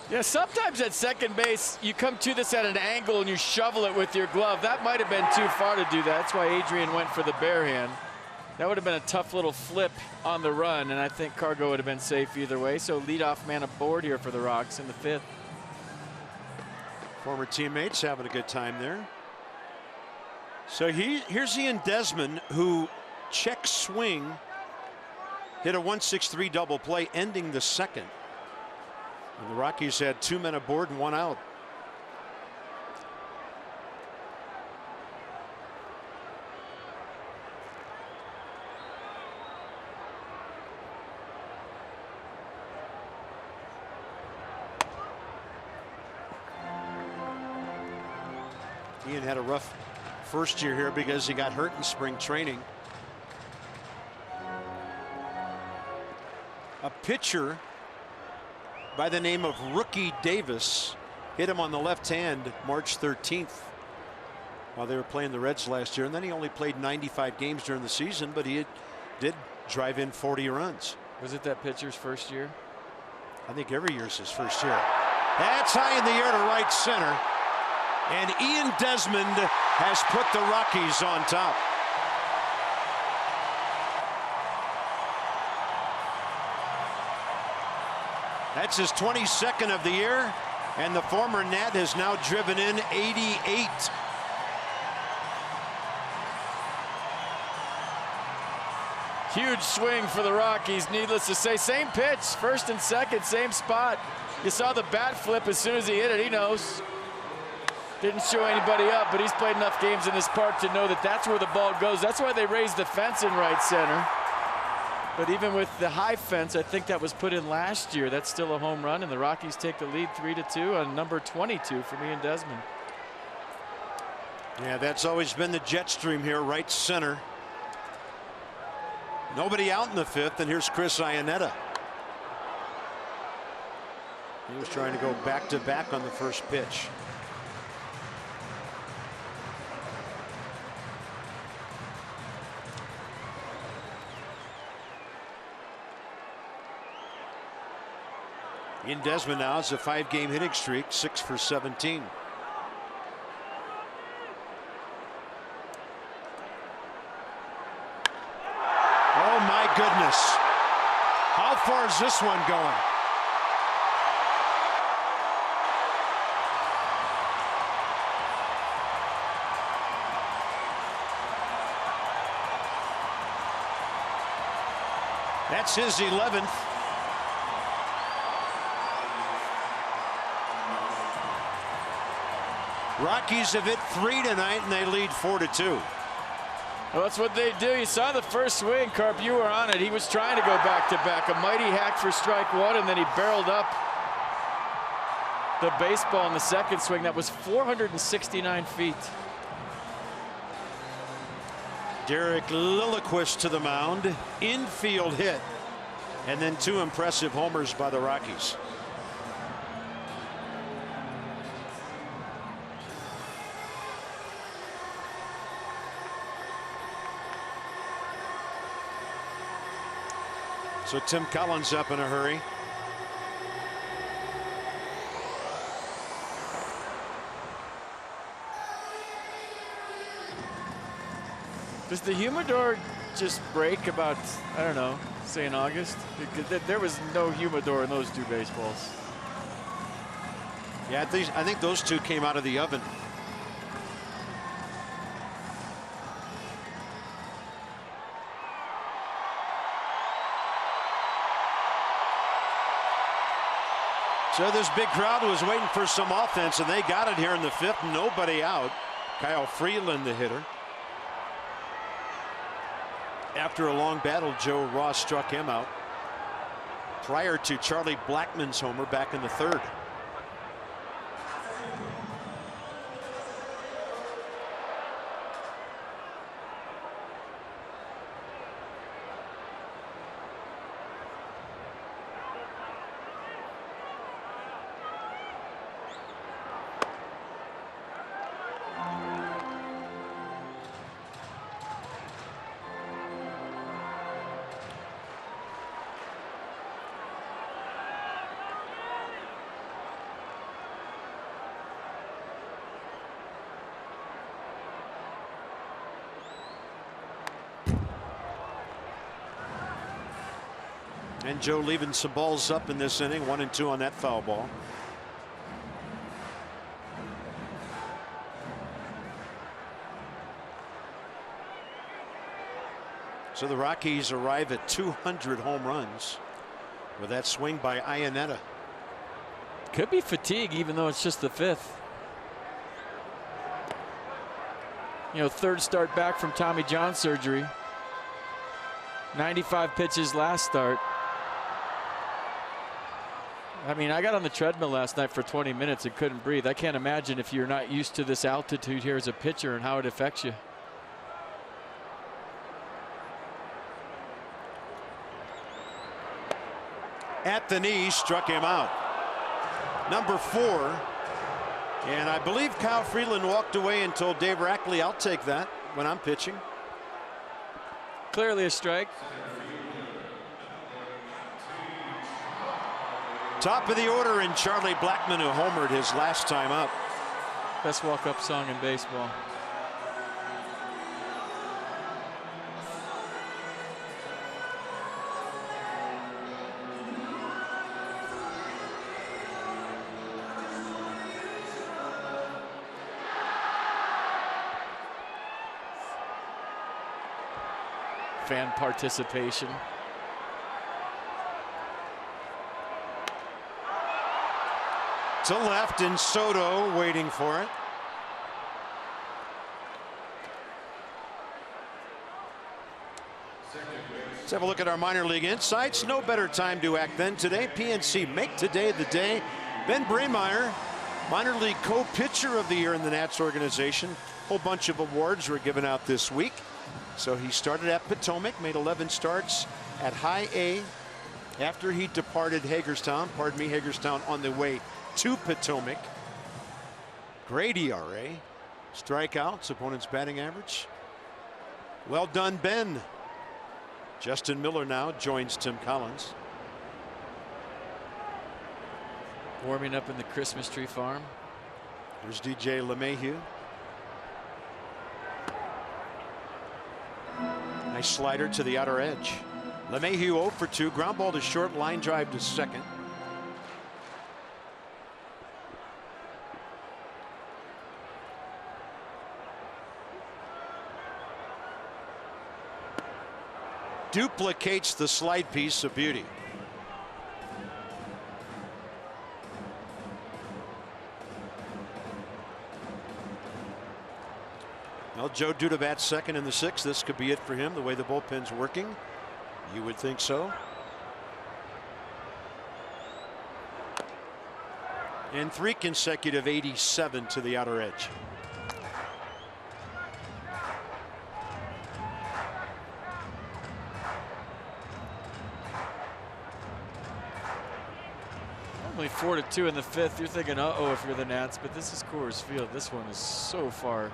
S2: Yeah, sometimes at second base, you come to this at an angle and you shovel it with your glove. That might have been too far to do that. That's why Adrian went for the bare hand. That would have been a tough little flip on the run, and I think Cargo would have been safe either way. So leadoff man aboard here for the Rocks in the 5th.
S1: Former teammates having a good time there. So here's Ian Desmond, who check swing hit a 1-6-3 double play, ending the 2nd. And the Rockies had 2 men aboard and 1 out. Ian had a rough first year here because he got hurt in spring training. A pitcher by the name of Rookie Davis hit him on the left hand March 13th while they were playing the Reds last year. And then he only played 95 games during the season, but he did drive in 40 runs.
S2: Was it that pitcher's first year?
S1: I think every year's his first year. That's high in the air to right center. And Ian Desmond has put the Rockies on top. That's his 22nd of the year, and the former Nat has now driven in 88.
S2: Huge swing for the Rockies, needless to say. Same pitch, first and second, same spot. You saw the bat flip as soon as he hit it. He knows. Didn't show anybody up, but he's played enough games in this park to know that that's where the ball goes. That's why they raised the fence in right center. But even with the high fence, I think that was put in last year. That's still a home run, and the Rockies take the lead 3-2 on number 22 for Ian Desmond.
S1: Yeah, that's always been the jet stream here, right center. Nobody out in the 5th, and here's Chris Iannetta. He was trying to go back-to-back on the first pitch. Ian Desmond now has a 5-game hitting streak, 6 for 17. Oh my goodness. How far is this one going? That's his 11th. Rockies have hit 3 tonight, and they lead 4-2.
S2: Well, that's what they do. You saw the first swing, Carp. You were on it. He was trying to go back-to-back. A mighty hack for strike 1, and then he barreled up the baseball in the second swing. That was 469 feet.
S1: Derek Lilliquist to the mound. Infield hit. And then 2 impressive homers by the Rockies. So Tim Collins up in a hurry.
S2: Does the humidor just break about, I don't know, say in August? Because there was no humidor in those 2 baseballs.
S1: Yeah, I think those 2 came out of the oven. So this big crowd was waiting for some offense, and they got it here in the 5th. Nobody out. Kyle Freeland, the hitter. After a long battle, Joe Ross struck him out prior to Charlie Blackmon's homer back in the 3rd. And Joe leaving some balls up in this inning, 1 and 2 on that foul ball. So the Rockies arrive at 200 home runs with that swing by Iannetta.
S2: Could be fatigue, even though it's just the 5th. You know, 3rd start back from Tommy John surgery. 95 pitches last start. I mean, I got on the treadmill last night for 20 minutes and couldn't breathe. I can't imagine if you're not used to this altitude here as a pitcher and how it affects you.
S1: At the knee, struck him out. Number 4. And I believe Kyle Freeland walked away and told Dave Rackley, I'll take that when I'm pitching.
S2: Clearly a strike.
S1: Top of the order, and Charlie Blackmon, who homered his last time up.
S2: Best walk-up song in baseball. Fan participation.
S1: To left, and Soto waiting for it. Let's have a look at our minor league insights. No better time to act than today. PNC make today the day. Ben Brameyer, minor league co-pitcher of the year in the Nats organization. Whole bunch of awards were given out this week. So he started at Potomac, made 11 starts at High A after he departed Hagerstown. Pardon me, Hagerstown on the way to Potomac. Great ERA, strikeouts, opponent's batting average. Well done, Ben. Justin Miller now joins Tim Collins.
S2: Warming up in the Christmas tree farm.
S1: Here's DJ LeMahieu. Nice slider to the outer edge. LeMahieu 0 for 2. Ground ball to short, line drive to second. Duplicates the slide piece of beauty. Well, Joe due to bat second in the 6th. This could be it for him, the way the bullpen's working. You would think so. And 3 consecutive 87 to the outer edge.
S2: Only 4-2 in the 5th. You're thinking, uh-oh, if you're the Nats, but this is Coors Field. This one is so far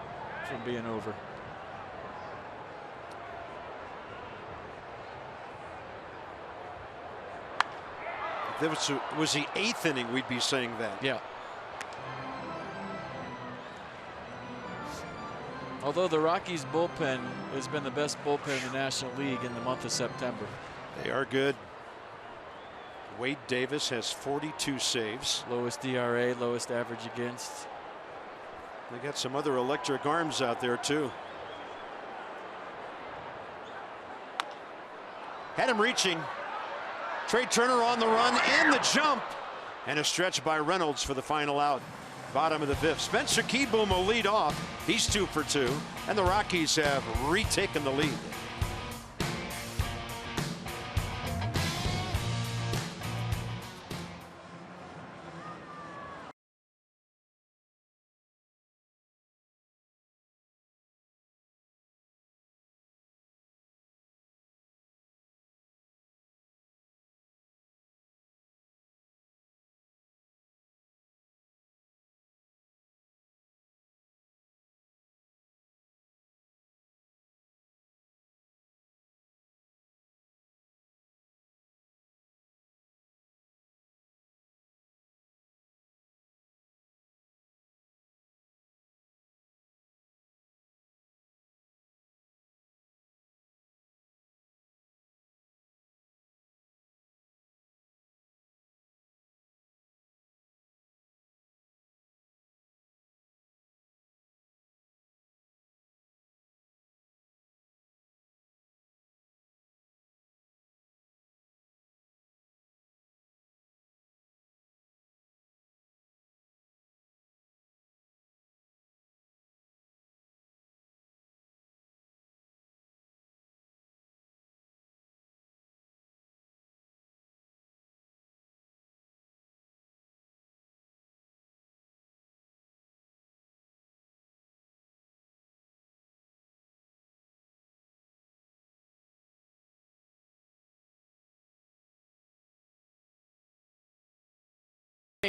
S2: from being over.
S1: If this was the 8th inning, we'd be saying that.
S2: Yeah. Although the Rockies bullpen has been the best bullpen in the National League in the month of September.
S1: They are good. Wade Davis has 42 saves.
S2: Lowest ERA, lowest average against.
S1: They got some other electric arms out there too. Had him reaching. Trey Turner on the run and the jump. And a stretch by Reynolds for the final out. Bottom of the 5th. Spencer Keyboom will lead off. He's 2 for 2. And the Rockies have retaken the lead.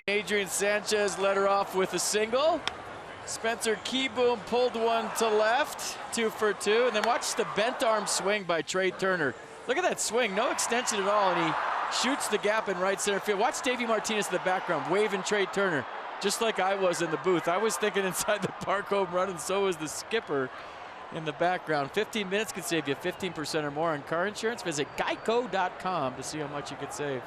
S2: Adrian Sanchez led her off with a single. Spencer Keyboom pulled one to left, 2 for 2. And then watch the bent arm swing by Trey Turner. Look at that swing, no extension at all, and he shoots the gap in right center field. Watch Davey Martinez in the background, waving Trey Turner, just like I was in the booth. I was thinking inside the park home run, and so was the skipper in the background. 15 minutes could save you 15% or more on car insurance. Visit geico.com to see how much you could save.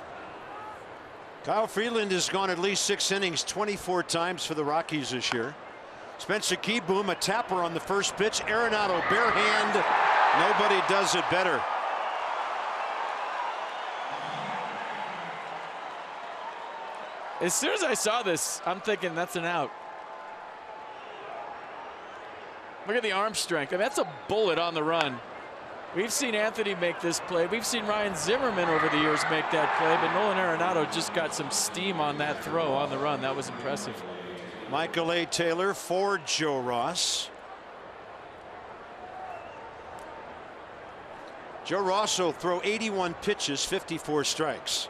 S1: Kyle Freeland has gone at least 6 innings 24 times for the Rockies this year. Spencer Keyboom, a tapper on the first pitch. Arenado, bare hand. Nobody does it better.
S2: As soon as I saw this, I'm thinking that's an out. Look at the arm strength. I mean, that's a bullet on the run. We've seen Anthony make this play. We've seen Ryan Zimmerman over the years make that play, but Nolan Arenado just got some steam on that throw on the run. That was impressive.
S1: Michael A. Taylor for Joe Ross. Joe Ross will throw 81 pitches, 54 strikes.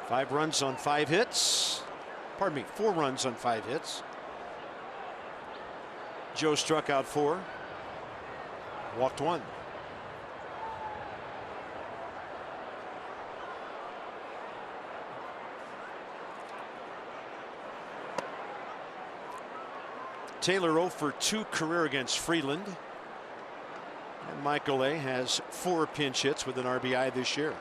S1: 5 runs on 5 hits. Pardon me, 4 runs on 5 hits. Joe struck out 4. Walked 1. Taylor 0 for 2 career against Freeland. And Michael A. has 4 pinch hits with an RBI this year.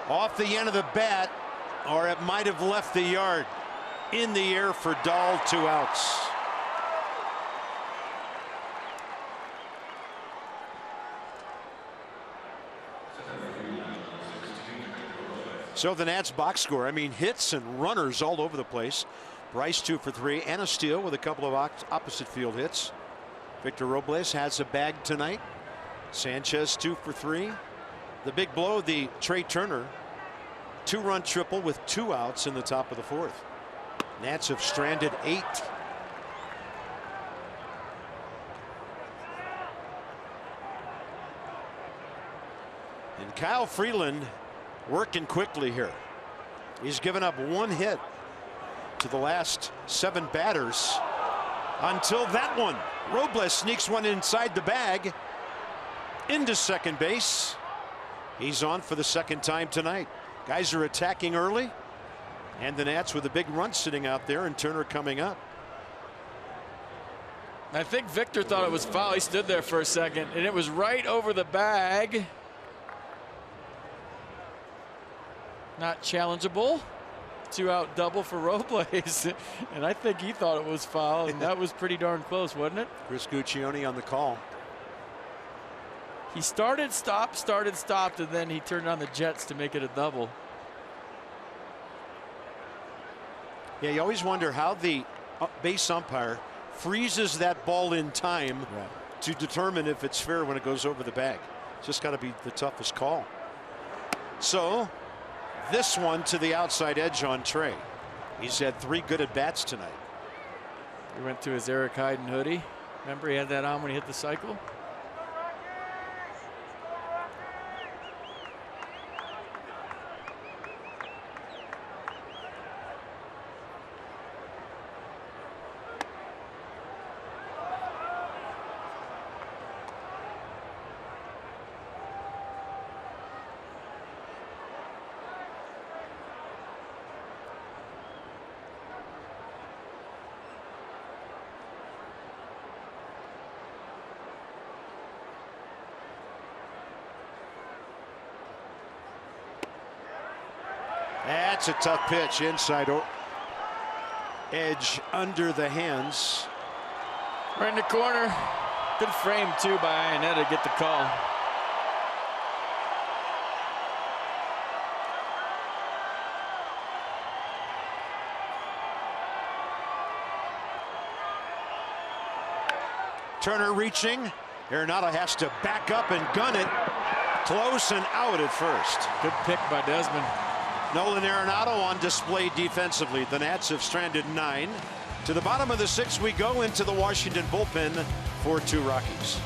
S1: Off the end of the bat, or it might have left the yard. In the air for Dahl, 2 outs. So the Nats box score, I mean, hits and runners all over the place. Bryce 2 for 3 and a steal with a couple of opposite field hits. Victor Robles has a bag tonight. Sanchez 2 for 3. The big blow, the Trey Turner 2-run triple with 2 outs in the top of the 4th. Nats have stranded 8. And Kyle Freeland working quickly here. He's given up 1 hit to the last 7 batters until that one. Robles sneaks one inside the bag into second base. He's on for the 2nd time tonight. Guys are attacking early, and the Nats with a big run sitting out there, and Turner coming up.
S2: I think Victor thought it was foul. He stood there for a second, and it was right over the bag. Not challengeable. 2-out double for Robles, and I think he thought it was foul, and that was pretty darn close, wasn't it?
S1: Chris Guccione on the call.
S2: He started, stopped, and then he turned on the jets to make it a double.
S1: Yeah, you always wonder how the base umpire freezes that ball in time to determine if it's fair when it goes over the bag. It's just got to be the toughest call. So this one to the outside edge on Trey. He's had 3 good at-bats tonight.
S2: He went to his Eric Hayden hoodie. Remember he had that on when he hit the cycle?
S1: That's a tough pitch inside edge under the hands.
S2: Right in the corner. Good frame too by Iannetta to get the call.
S1: Turner reaching. Arenado has to back up and gun it. Close and out at first.
S2: Good pick by Desmond.
S1: Nolan Arenado on display defensively. The Nats have stranded 9. To the bottom of the 6th we go into the Washington bullpen for 2 Rockies.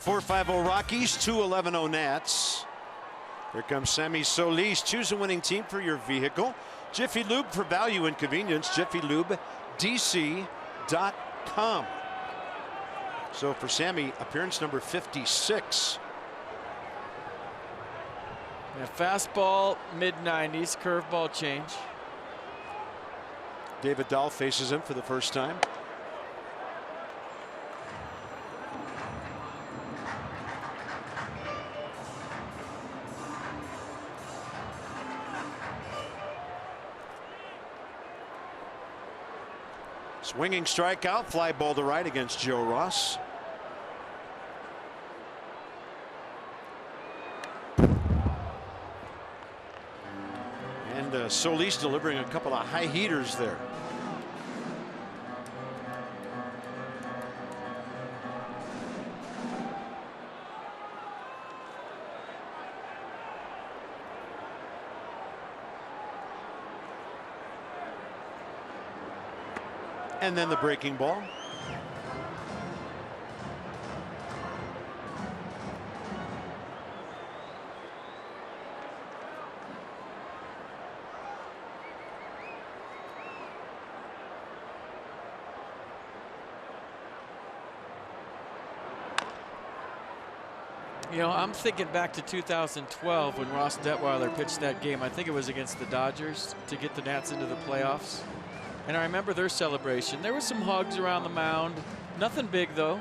S1: .450 Rockies, 211 Nats. Here comes Sammy Solis. Choose a winning team for your vehicle. Jiffy Lube for value and convenience. JiffyLubeDC.com. So for Sammy, appearance number 56.
S2: Yeah, fastball, mid-90s, curveball change.
S1: David Dahl faces him for the first time. Swinging strikeout, fly ball to right against Joe Ross. And Solis delivering a couple of high heaters there. And then the breaking ball.
S2: You know, I'm thinking back to 2012 when Ross Detweiler pitched that game. I think it was against the Dodgers to get the Nats into the playoffs. And I remember their celebration. There were some hugs around the mound. Nothing big, though.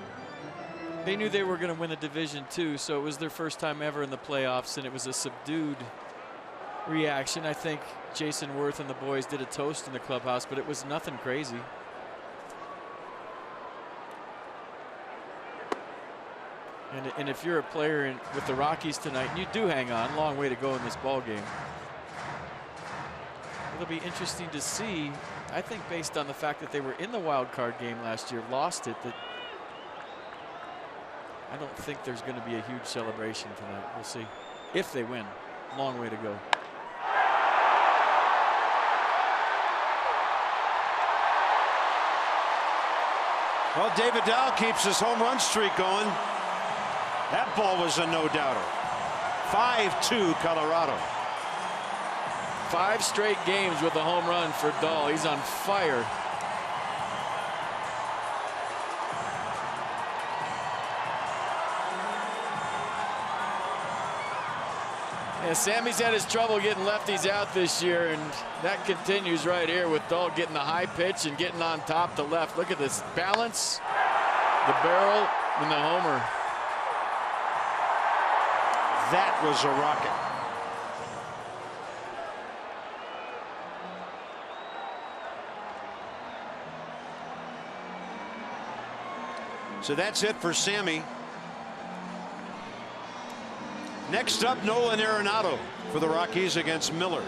S2: They knew they were going to win the division, too, so it was their first time ever in the playoffs, and it was a subdued reaction. I think Jason Worth and the boys did a toast in the clubhouse, but it was nothing crazy. And if you're a player with the Rockies tonight, and you do hang on, long way to go in this ball game. It'll be interesting to see. I think based on the fact that they were in the wild card game last year, lost it, that I don't think there's going to be a huge celebration tonight. We'll see. If they win, long way to go.
S1: Well, David Dow keeps his home run streak going. That ball was a no-doubter. 5-2 Colorado.
S2: 5 straight games with a home run for Dahl. He's on fire. Yeah, Sammy's had his trouble getting lefties out this year, and that continues right here with Dahl getting the high pitch and getting on top to left. Look at this balance, the barrel, and the homer.
S1: That was a rocket. So that's it for Sammy. Next up, Nolan Arenado for the Rockies against Miller.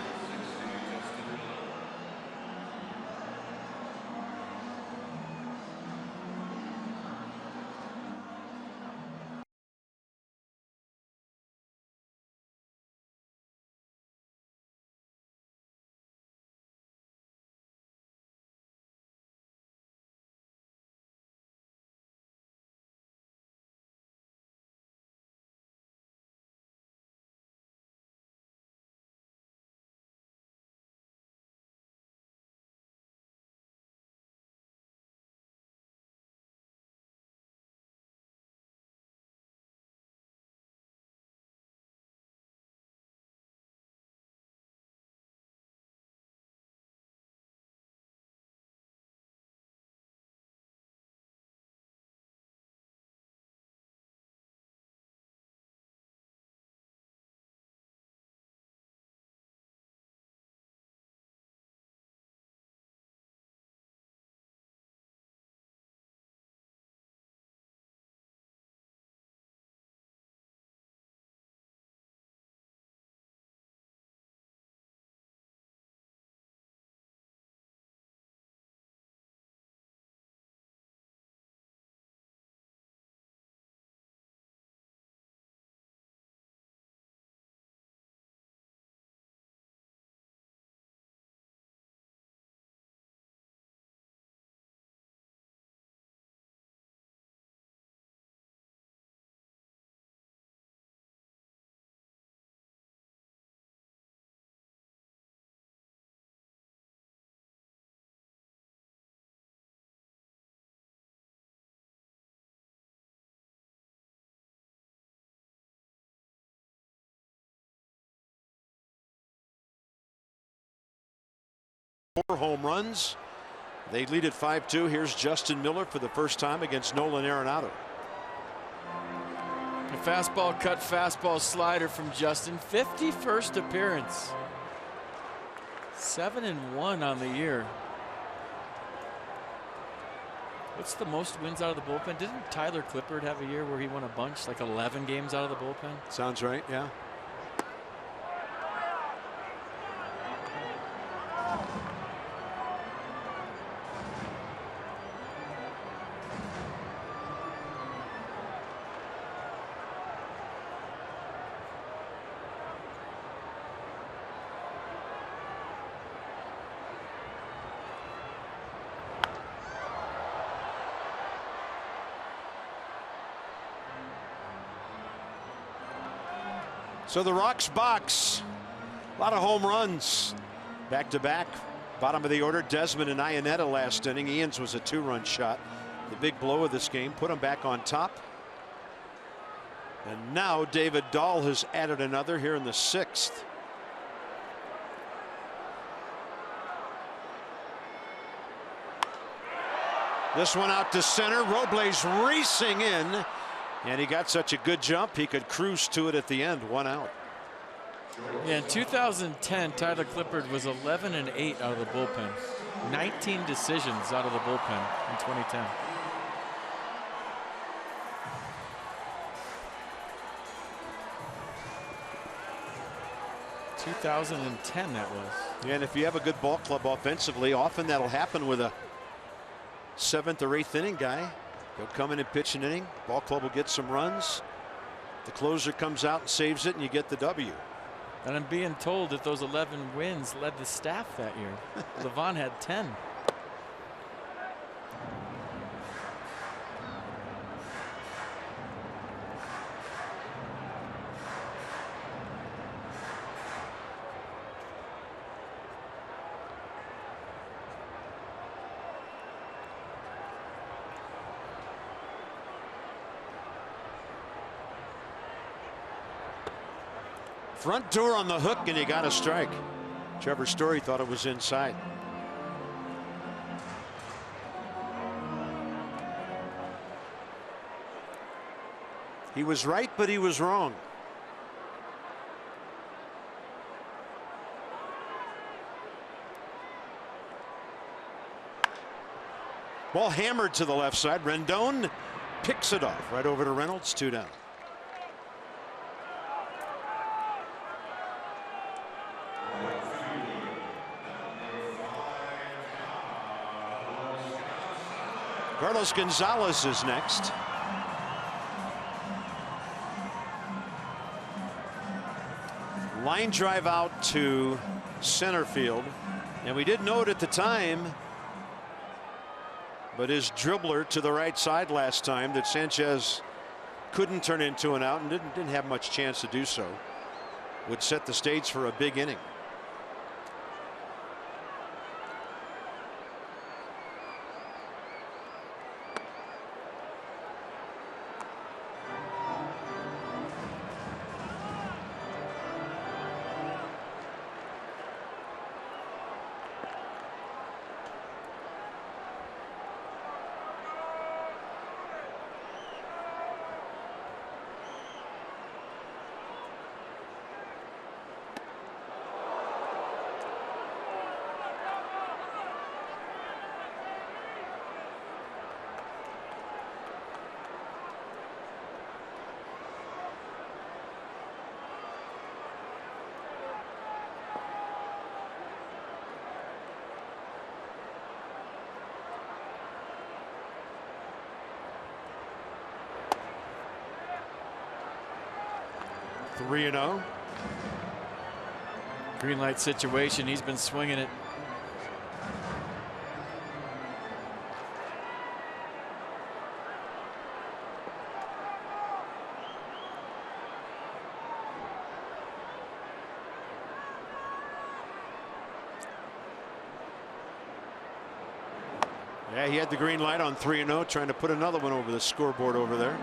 S1: Four home runs. They lead at 5-2. Here's Justin Miller for the first time against Nolan Arenado.
S2: A fastball cut, fastball slider from Justin. 51st appearance. 7-1 on the year. What's the most wins out of the bullpen? Didn't Tyler Clippard have a year where he won a bunch, like 11 games out of the bullpen?
S1: Sounds right, yeah. So the Rocks box, a lot of home runs, back-to-back. Bottom of the order, Desmond and Ionetta last inning. Ian's was a 2-run shot. The big blow of this game put him back on top. And now David Dahl has added another here in the 6th. This one out to center. Robles racing in. And he got such a good jump, he could cruise to it at the end. 1 out.
S2: Yeah, in 2010, Tyler Clippard was 11-8 out of the bullpen. 19 decisions out of the bullpen in 2010. (2010) that was.
S1: Yeah, and if you have a good ball club offensively, often that'll happen with a 7th or 8th inning guy. He'll come in and pitch an inning. Ball club will get some runs. The closer comes out and saves it, and you get the W.
S2: And I'm being told that those 11 wins led the staff that year. Levon had 10.
S1: Front door on the hook, and he got a strike. Trevor Story thought it was inside. He was right, but he was wrong. Ball hammered to the left side. Rendon picks it off right over to Reynolds. 2 down. Carlos Gonzalez is next. Line drive out to center field. And we did note at the time, but his dribbler to the right side last time that Sanchez couldn't turn into an out and didn't have much chance to do so, would set the stage for a big inning. Three 3-0.
S2: Green light situation. He's been swinging it.
S1: Yeah, he had the green light on 3-0, trying to put another one over the scoreboard over there.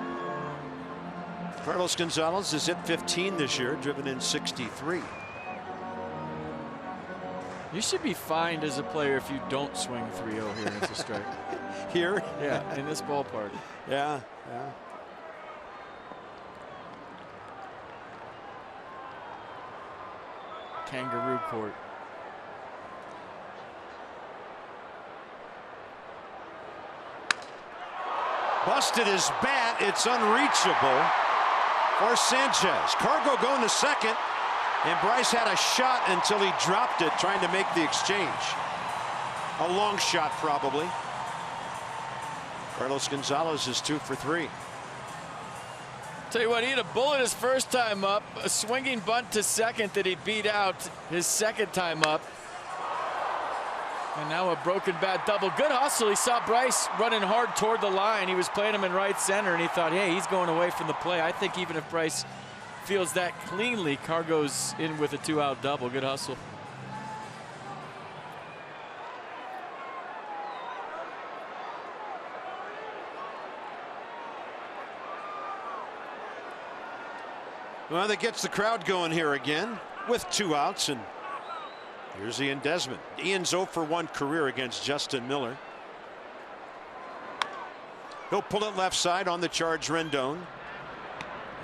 S1: Carlos Gonzalez is hit 15 this year, driven in 63.
S2: You should be fined as a player if you don't swing 3-0 here and it's a strike.
S1: Here?
S2: Yeah, in this ballpark.
S1: Yeah, yeah.
S2: Kangaroo court.
S1: Busted his bat. It's unreachable for Sanchez. Cargo going to second, and Bryce had a shot until he dropped it, trying to make the exchange. A long shot, probably. Carlos Gonzalez is 2 for 3.
S2: Tell you what, he had a bullet his first time up, a swinging bunt to second that he beat out his second time up. And now a broken bat double. Good hustle. He saw Bryce running hard toward the line. He was playing him in right center, and he thought, hey, he's going away from the play. I think even if Bryce fields that cleanly. Carr goes in with a 2-out double. Good hustle.
S1: Well, that gets the crowd going here again with 2 outs, and here's Ian Desmond. Ian's 0 for 1 career against Justin Miller. He'll pull it left side on the charge, Rendon.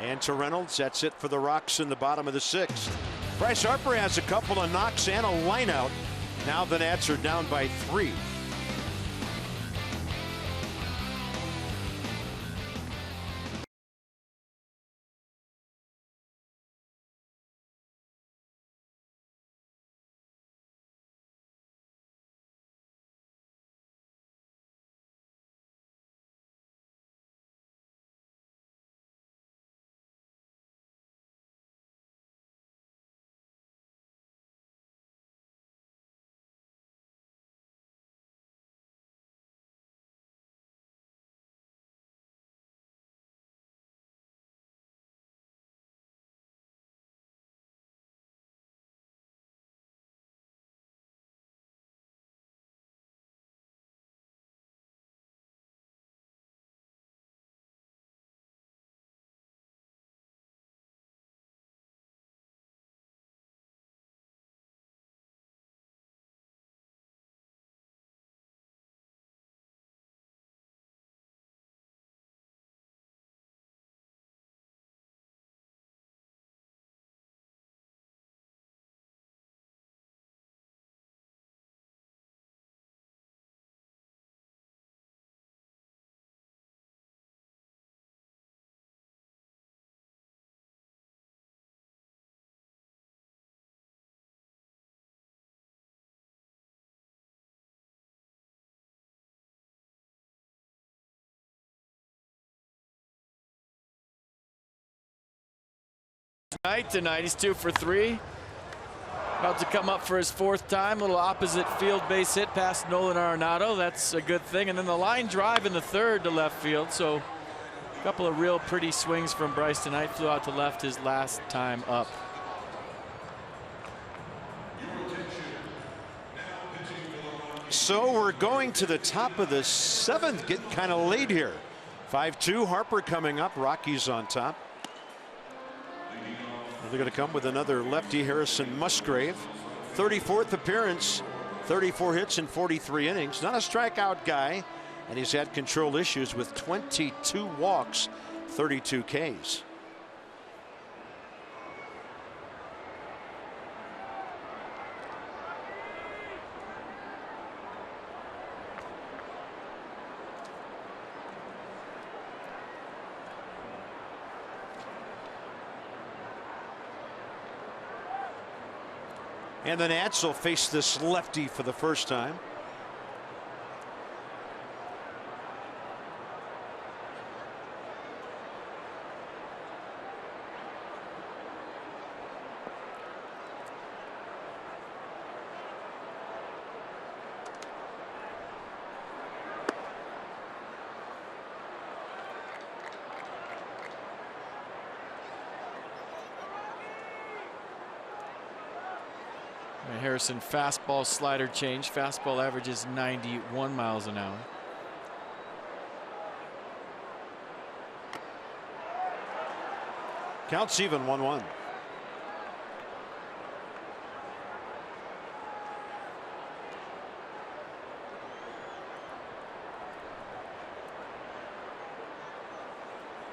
S1: And to Reynolds, that's it for the Rocks in the bottom of the 6th. Bryce Harper has a couple of knocks and a line out. Now the Nats are down by 3.
S2: Tonight he's 2 for 3. About to come up for his 4th time. Little opposite field base hit past Nolan Arenado. That's a good thing. And then the line drive in the 3rd to left field. So a couple of real pretty swings from Bryce tonight. Flew out to left his last time up.
S1: So we're going to the top of the 7th. Getting kind of late here. 5-2. Harper coming up. Rockies on top. They're going to come with another lefty, Harrison Musgrave. 34th appearance, 34 hits in 43 innings. Not a strikeout guy, and he's had control issues with 22 walks, 32 Ks. And the Nats will face this lefty for the first time.
S2: Harrison fastball slider change. Fastball averages 91 miles an hour.
S1: Counts even 1-1.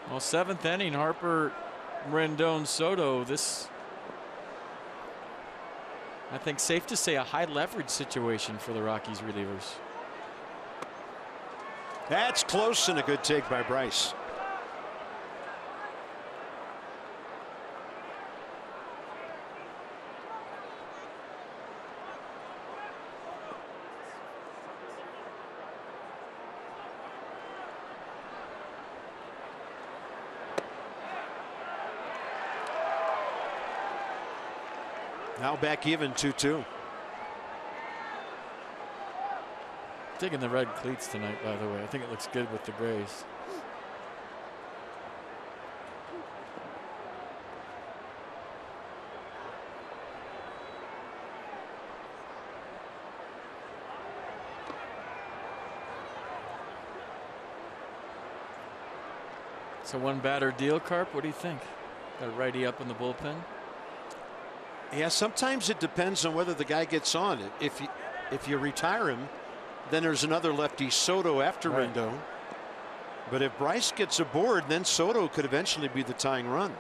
S2: Well, 7th inning, Harper, Rendon, Soto. This, I think, safe to say, a high leverage situation for the Rockies relievers.
S1: That's close and a good take by Bryce. Now back even 2-2.
S2: Digging the red cleats tonight, by the way. I think it looks good with the grays. So one batter deal, Carp. What do you think? Got a righty up in the bullpen.
S1: Yeah, sometimes it depends on whether the guy gets on. If you retire him, then there's another lefty, Soto, after Rendon. But if Bryce gets aboard, then Soto could eventually be the tying run.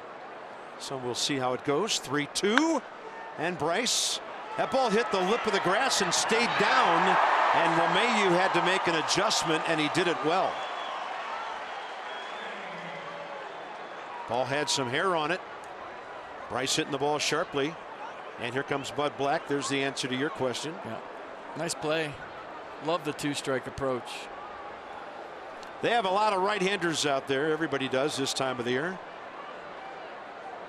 S1: So we'll see how it goes. 3-2, and Bryce, that ball hit the lip of the grass and stayed down, and LeMahieu had to make an adjustment, and he did it well. Ball had some hair on it. Bryce hitting the ball sharply, and here comes Bud Black. There's the answer to your question.
S2: Yeah, nice play. Love the two-strike approach.
S1: They have a lot of right-handers out there. Everybody does this time of the year.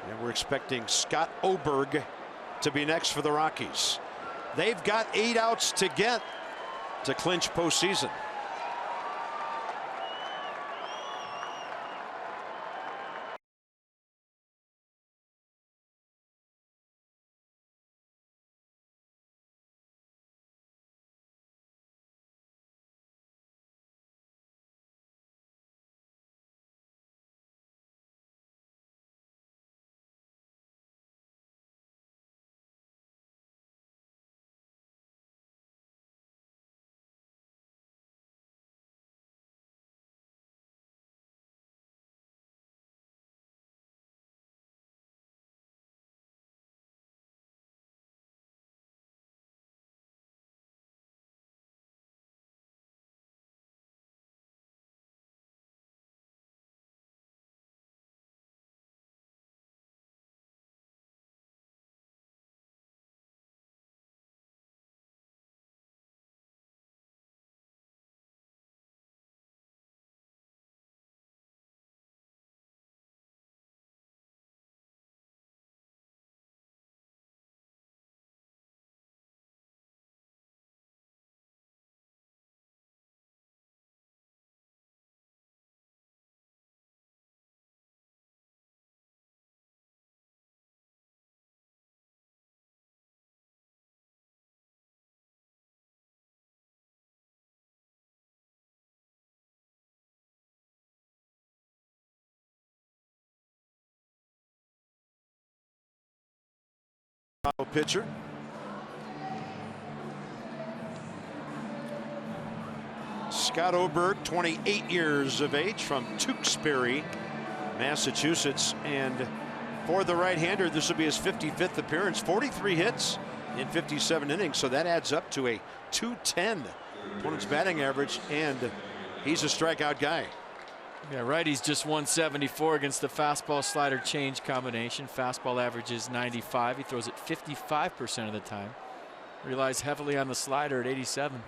S1: And we're expecting Scott Oberg to be next for the Rockies. They've got 8 outs to get to clinch postseason. Pitcher. Scott Oberg, 28 years of age, from Tewksbury, Massachusetts, and for the right-hander, this will be his 55th appearance. 43 hits in 57 innings, so that adds up to a .210 opponent's batting average, and he's a strikeout guy.
S2: Yeah, righty's just 174 against the fastball slider change combination. Fastball averages 95. He throws it 55% of the time. Relies heavily on the slider at 87.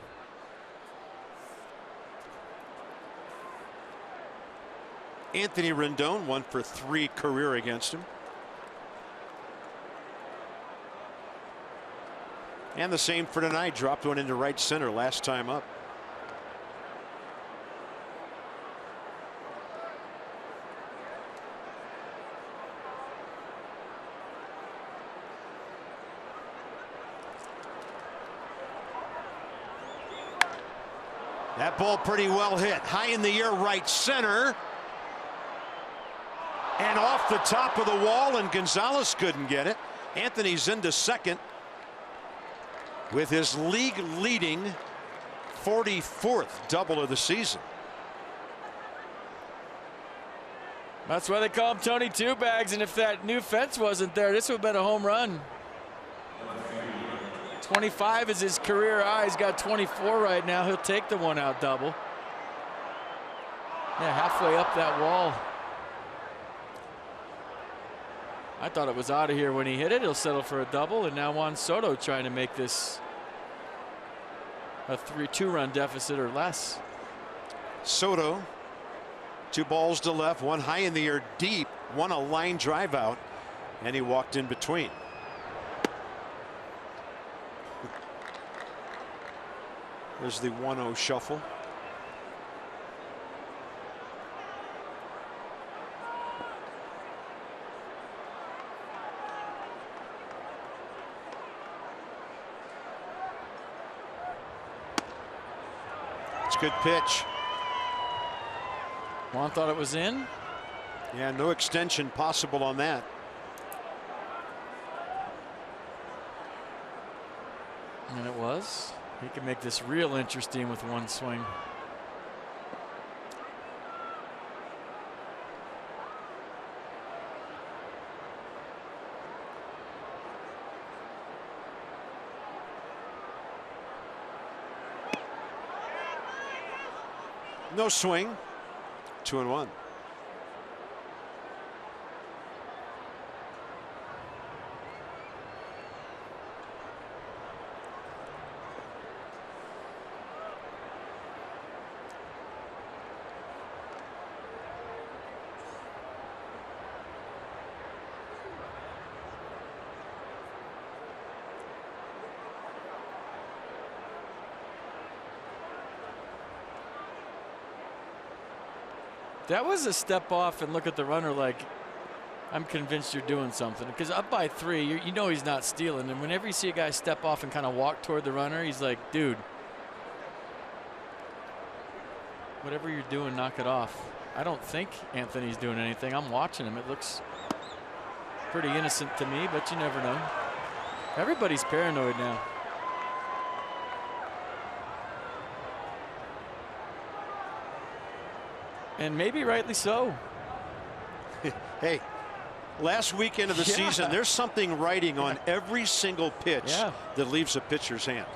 S1: Anthony Rendon, 1 for 3 career against him. And the same for tonight. Dropped one into right center last time up. That ball pretty well hit. High in the air, right center. And off the top of the wall, and Gonzalez couldn't get it. Anthony's into second with his league-leading 44th double of the season.
S2: That's why they call him Tony Two Bags, and if that new fence wasn't there, this would have been a home run. 25 is his career high. He's got 24 right now. He'll take the one-out double. Yeah, halfway up that wall. I thought it was out of here when he hit it. He'll settle for a double, and now Juan Soto trying to make this a 2-run deficit or less.
S1: Soto, 2 balls to left, 1 high in the air deep, 1 a line drive out, and he walked in between. There's the 1-0 shuffle. It's a good pitch.
S2: Juan thought it was in.
S1: Yeah, no extension possible on that.
S2: And it was. He can make this real interesting with one swing.
S1: No swing. 2-1.
S2: That was a step off and look at the runner like, I'm convinced you're doing something. Because up by 3, you know he's not stealing. And whenever you see a guy step off and kind of walk toward the runner, he's like, dude, whatever you're doing, knock it off. I don't think Anthony's doing anything. I'm watching him. It looks pretty innocent to me, but you never know. Everybody's paranoid now. And maybe rightly so.
S1: Hey, last weekend of the season, there's something writing on every single pitch that leaves a pitcher's hand.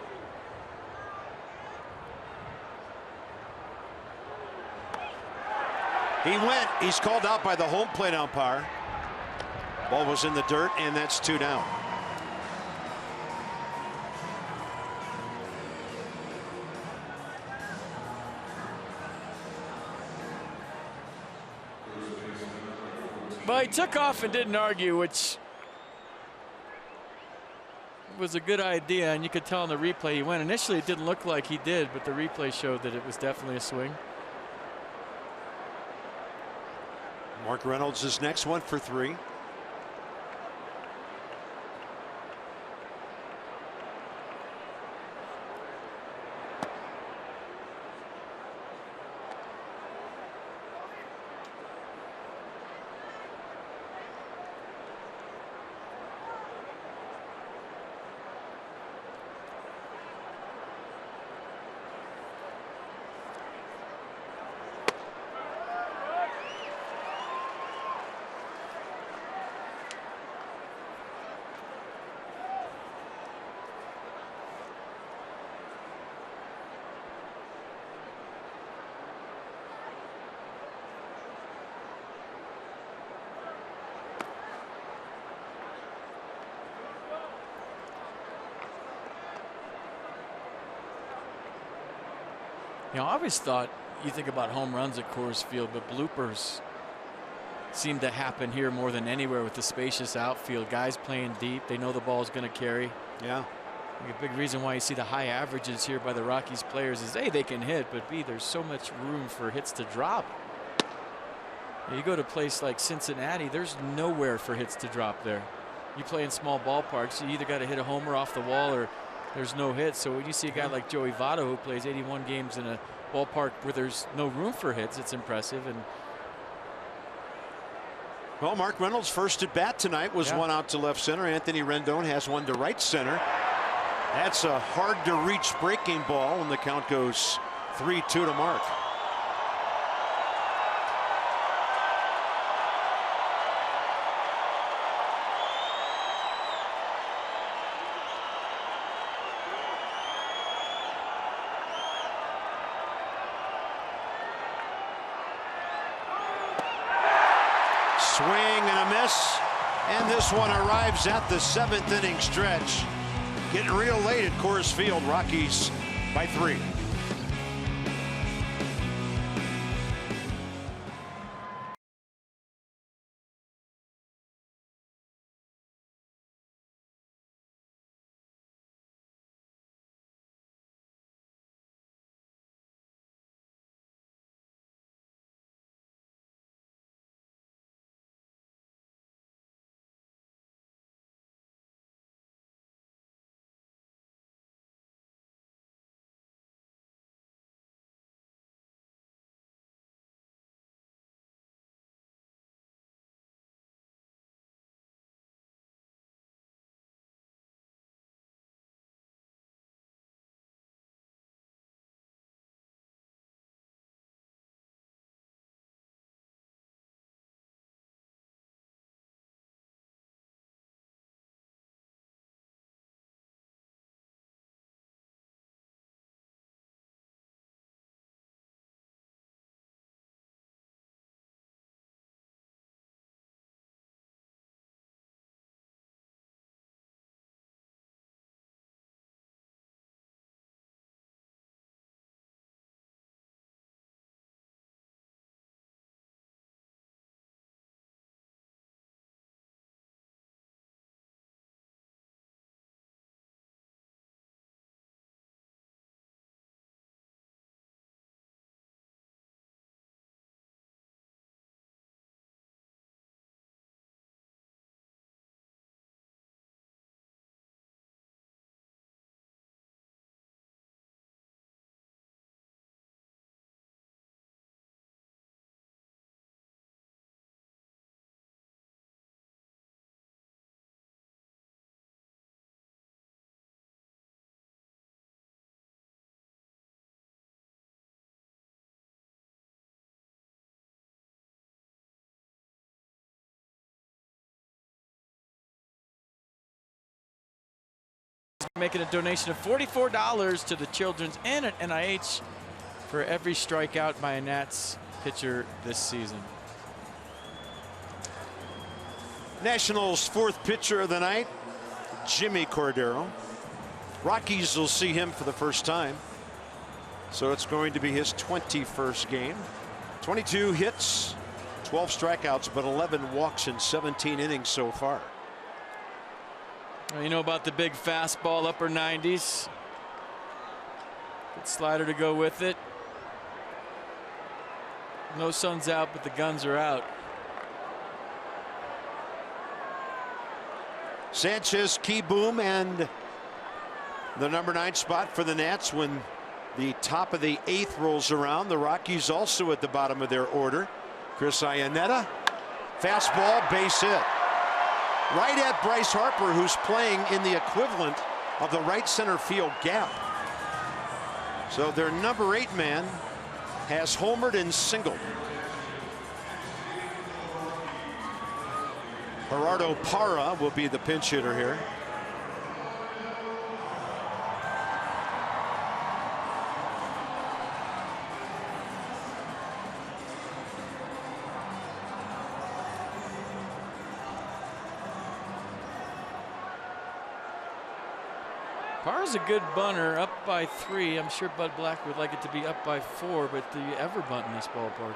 S1: He went. He's called out by the home plate umpire. Ball was in the dirt, and that's 2 down.
S2: But he took off and didn't argue, which was a good idea. And you could tell in the replay he went. Initially, it didn't look like he did, but the replay showed that it was definitely a swing.
S1: Mark Reynolds is next, 1 for 3.
S2: You know, I always thought you think about home runs at Coors Field, but bloopers seem to happen here more than anywhere with the spacious outfield. Guys playing deep. They know the ball is going to carry.
S1: Yeah.
S2: A big reason why you see the high averages here by the Rockies players is A, they can hit, but B, there's so much room for hits to drop. You go to a place like Cincinnati, there's nowhere for hits to drop there. You play in small ballparks, you either got to hit a homer off the wall or there's no hits. So when you see a guy like Joey Votto who plays 81 games in a ballpark where there's no room for hits, it's impressive. And
S1: well, Mark Reynolds' first at bat tonight was one out to left center. Anthony Rendon has one to right center. That's a hard to reach breaking ball, and the count goes 3-2 to Mark. Swing and a miss, and this one arrives at the 7th inning stretch. Getting real late at Coors Field. Rockies by 3.
S2: making a donation of $44 to the Children's and an NIH for every strikeout by a Nats pitcher this season.
S1: Nationals' fourth pitcher of the night, Jimmy Cordero. Rockies will see him for the first time. So it's going to be his 21st game. 22 hits, 12 strikeouts, but 11 walks in 17 innings so far.
S2: Well, you know about the big fastball, upper 90s. Good slider to go with it. No sun's out, but the guns are out.
S1: Sanchez, key boom, and the number 9 spot for the Nats when the top of the 8th rolls around. The Rockies also at the bottom of their order. Chris Iannetta, fastball, base hit. Right at Bryce Harper, who's playing in the equivalent of the right center field gap. So their number 8 man has homered and singled. Gerardo Parra will be the pinch hitter here.
S2: Parra's a good bunter, up by 3. I'm sure Bud Black would like it to be up by 4, but do you ever bunt in this ballpark?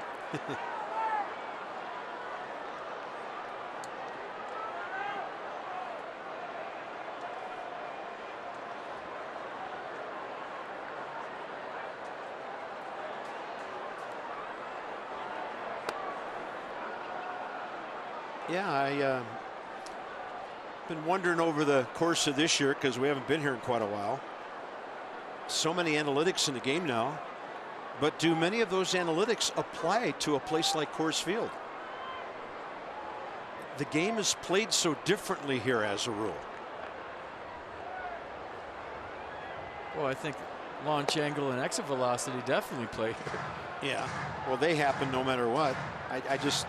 S1: Yeah, been wondering over the course of this year, because we haven't been here in quite a while. So many analytics in the game now, but do many of those analytics apply to a place like Coors Field? The game is played so differently here as a rule.
S2: Well, I think launch angle and exit velocity definitely play here.
S1: Yeah, well, they happen no matter what. I just,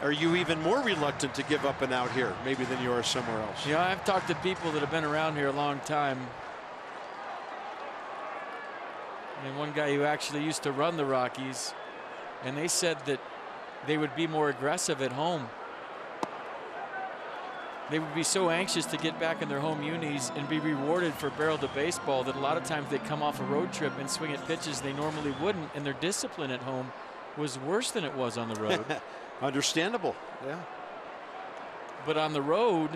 S1: are you even more reluctant to give up and out here maybe than you are somewhere else?
S2: You know, I've talked to people that have been around here a long time. And one guy who actually used to run the Rockies, and they said that they would be more aggressive at home. They would be so anxious to get back in their home unis and be rewarded for barrel to baseball that a lot of times they come off a road trip and swing at pitches they normally wouldn't, and their discipline at home was worse than it was on the road.
S1: Understandable. Yeah.
S2: But on the road,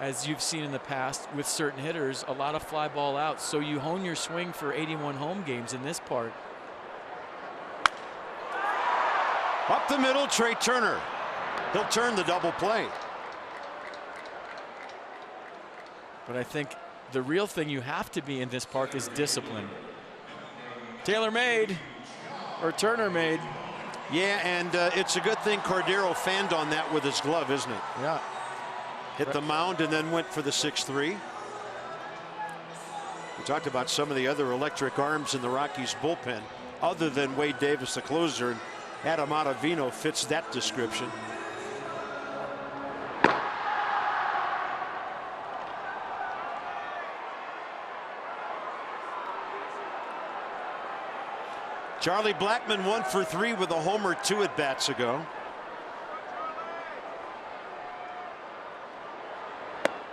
S2: as you've seen in the past with certain hitters, a lot of fly ball outs. So you hone your swing for 81 home games in this park.
S1: Up the middle, Trey Turner. He'll turn the double play.
S2: But I think the real thing you have to be in this park is discipline. Taylor made, or Turner made.
S1: Yeah, and it's a good thing Cordero fanned on that with his glove, isn't it?
S2: Yeah.
S1: Hit the mound and then went for the 6-3. We talked about some of the other electric arms in the Rockies bullpen, other than Wade Davis, the closer, and Adam Ottavino fits that description. Charlie Blackmon 1 for 3 with a homer 2 at bats ago.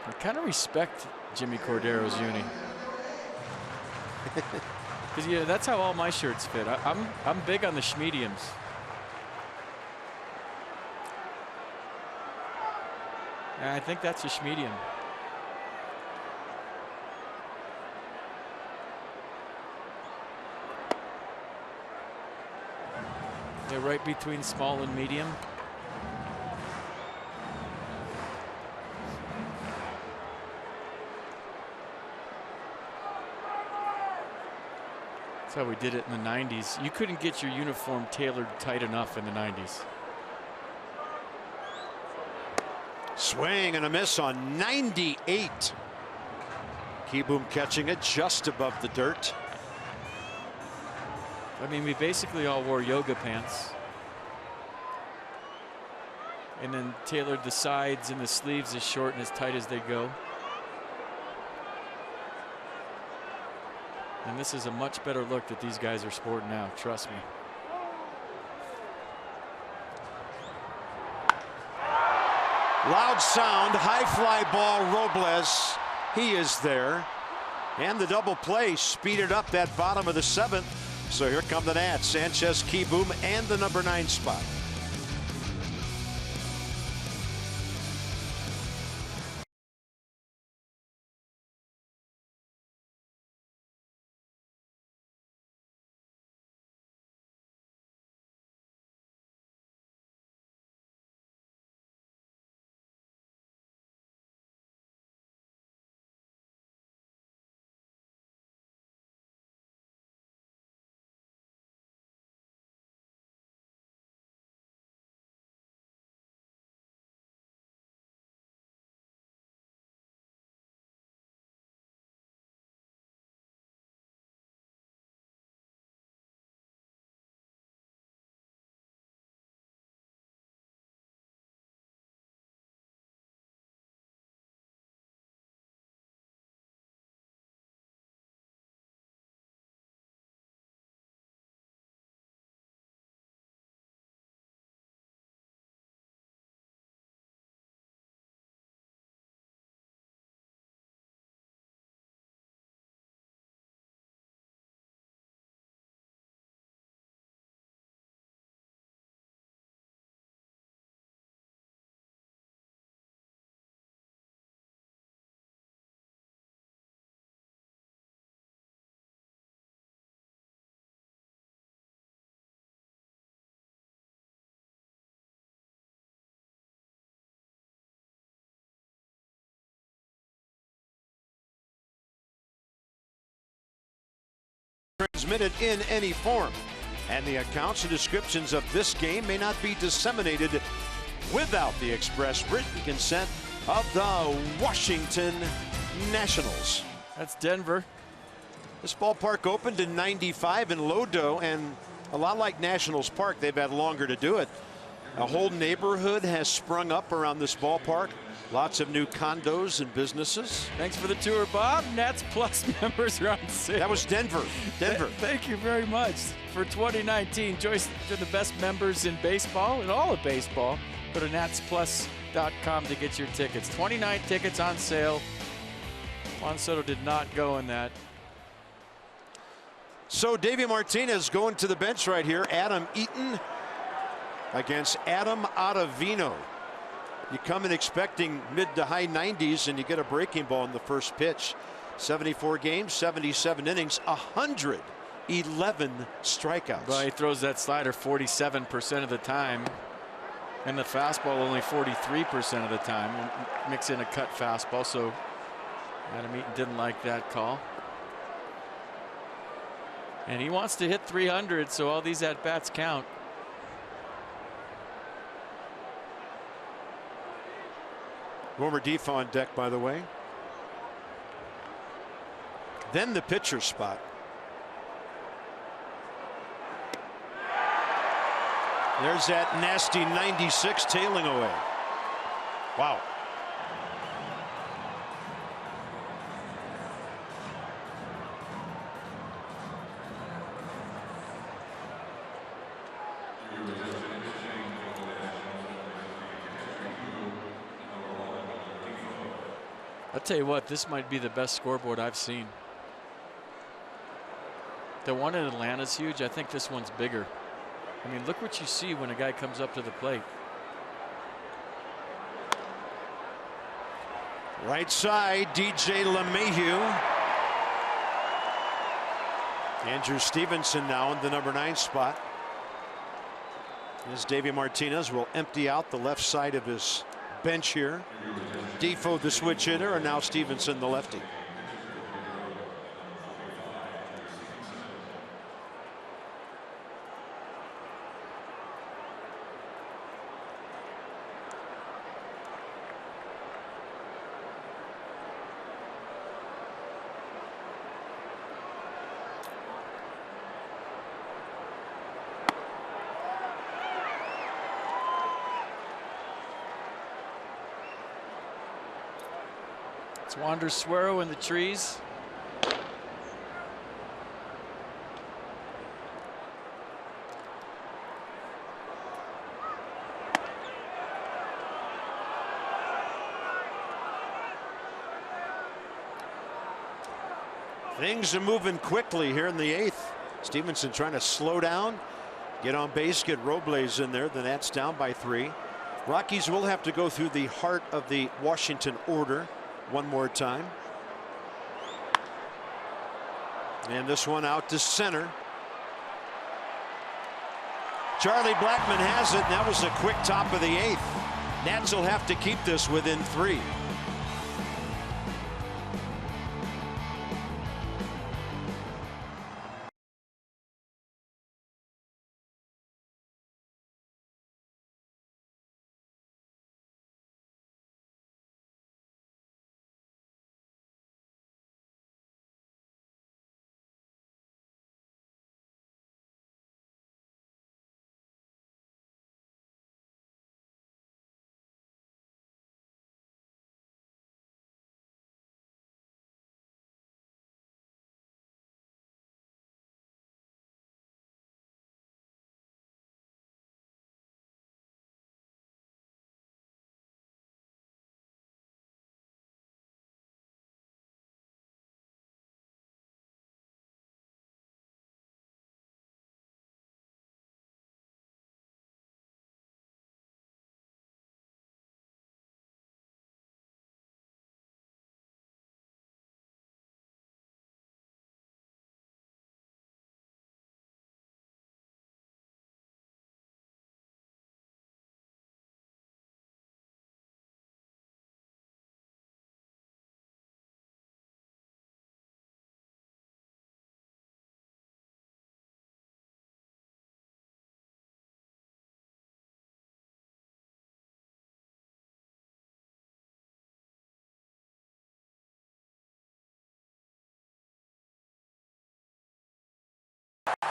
S2: I kind of respect Jimmy Cordero's uni. Because yeah, that's how all my shirts fit. I'm big on the schmediums. And I think that's a schmedium. They're right between small and medium. That's how we did it in the 90s. You couldn't get your uniform tailored tight enough in the 90s.
S1: Swing and a miss on 98. Keyboom catching it just above the dirt.
S2: I mean, we basically all wore yoga pants. And then tailored the sides and the sleeves as short and as tight as they go. And this is a much better look that these guys are sporting now, trust me.
S1: Loud sound, high fly ball, Robles. He is there. And the double play speeded up that bottom of the 7th. So here come the Nats, Sanchez, Kieboom, and the number 9 spot. Transmitted in any form, and the accounts and descriptions of this game may not be disseminated without the express written consent of the Washington Nationals.
S2: That's Denver.
S1: This ballpark opened in '95 in Lodo, and a lot like Nationals Park, they've had longer to do it. A whole neighborhood has sprung up around this ballpark. Lots of new condos and businesses.
S2: Thanks for the tour, Bob. Nats Plus members are on sale.
S1: That was Denver. Denver.
S2: Thank you very much for 2019. Joyce, you're the best members in baseball and all of baseball. Go to natsplus.com to get your tickets. 29 tickets on sale. Juan Soto did not go in that.
S1: So Davey Martinez going to the bench right here. Adam Eaton against Adam Ottavino. You come in expecting mid to high 90s, and you get a breaking ball in the first pitch. 74 games, 77 innings, 111 strikeouts.
S2: Well, he throws that slider 47% of the time, and the fastball only 43% of the time. Mix in a cut fastball, so Adam Eaton didn't like that call. And he wants to hit 300, so all these at-bats count.
S1: Wilmer Defoe on deck, by the way. Then the pitcher spot. There's that nasty 96 tailing away. Wow.
S2: I'll tell you what, this might be the best scoreboard I've seen. The one in Atlanta's huge. I think this one's bigger. I mean, look what you see when a guy comes up to the plate.
S1: Right side, DJ LeMahieu. Andrew Stevenson now in the number 9 spot. As Davey Martinez will empty out the left side of his bench here. Defoe the switch hitter, and now Stevenson the lefty.
S2: It's Wander Suero in the trees.
S1: Things are moving quickly here in the 8th. Stevenson trying to slow down, get on base, get Robles in there. The Nats down by 3. Rockies will have to go through the heart of the Washington order one more time. And this one out to center. Charlie Blackmon has it, and that was a quick top of the 8th. Nats will have to keep this within 3.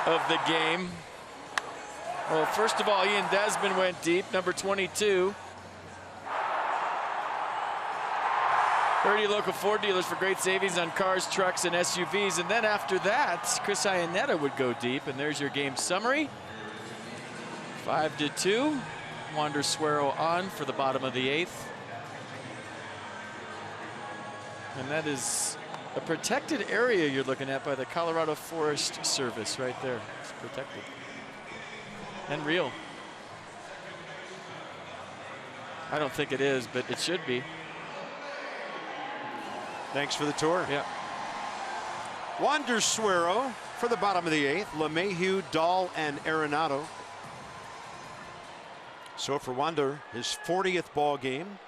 S2: Of the game. Well, first of all, Ian Desmond went deep, number 22. 30 local Ford dealers for great savings on cars, trucks, and SUVs. And then after that, Chris Iannetta would go deep. And there's your game summary. 5-2. Wander Suero on for the bottom of the 8th. And that is a protected area you're looking at by the Colorado Forest Service right there. It's protected. And real. I don't think it is, but it should be.
S1: Thanks for the tour.
S2: Yeah.
S1: Wander Suero for the bottom of the 8th. LeMahieu, Dahl, and Arenado. So for Wander, his 40th ball game.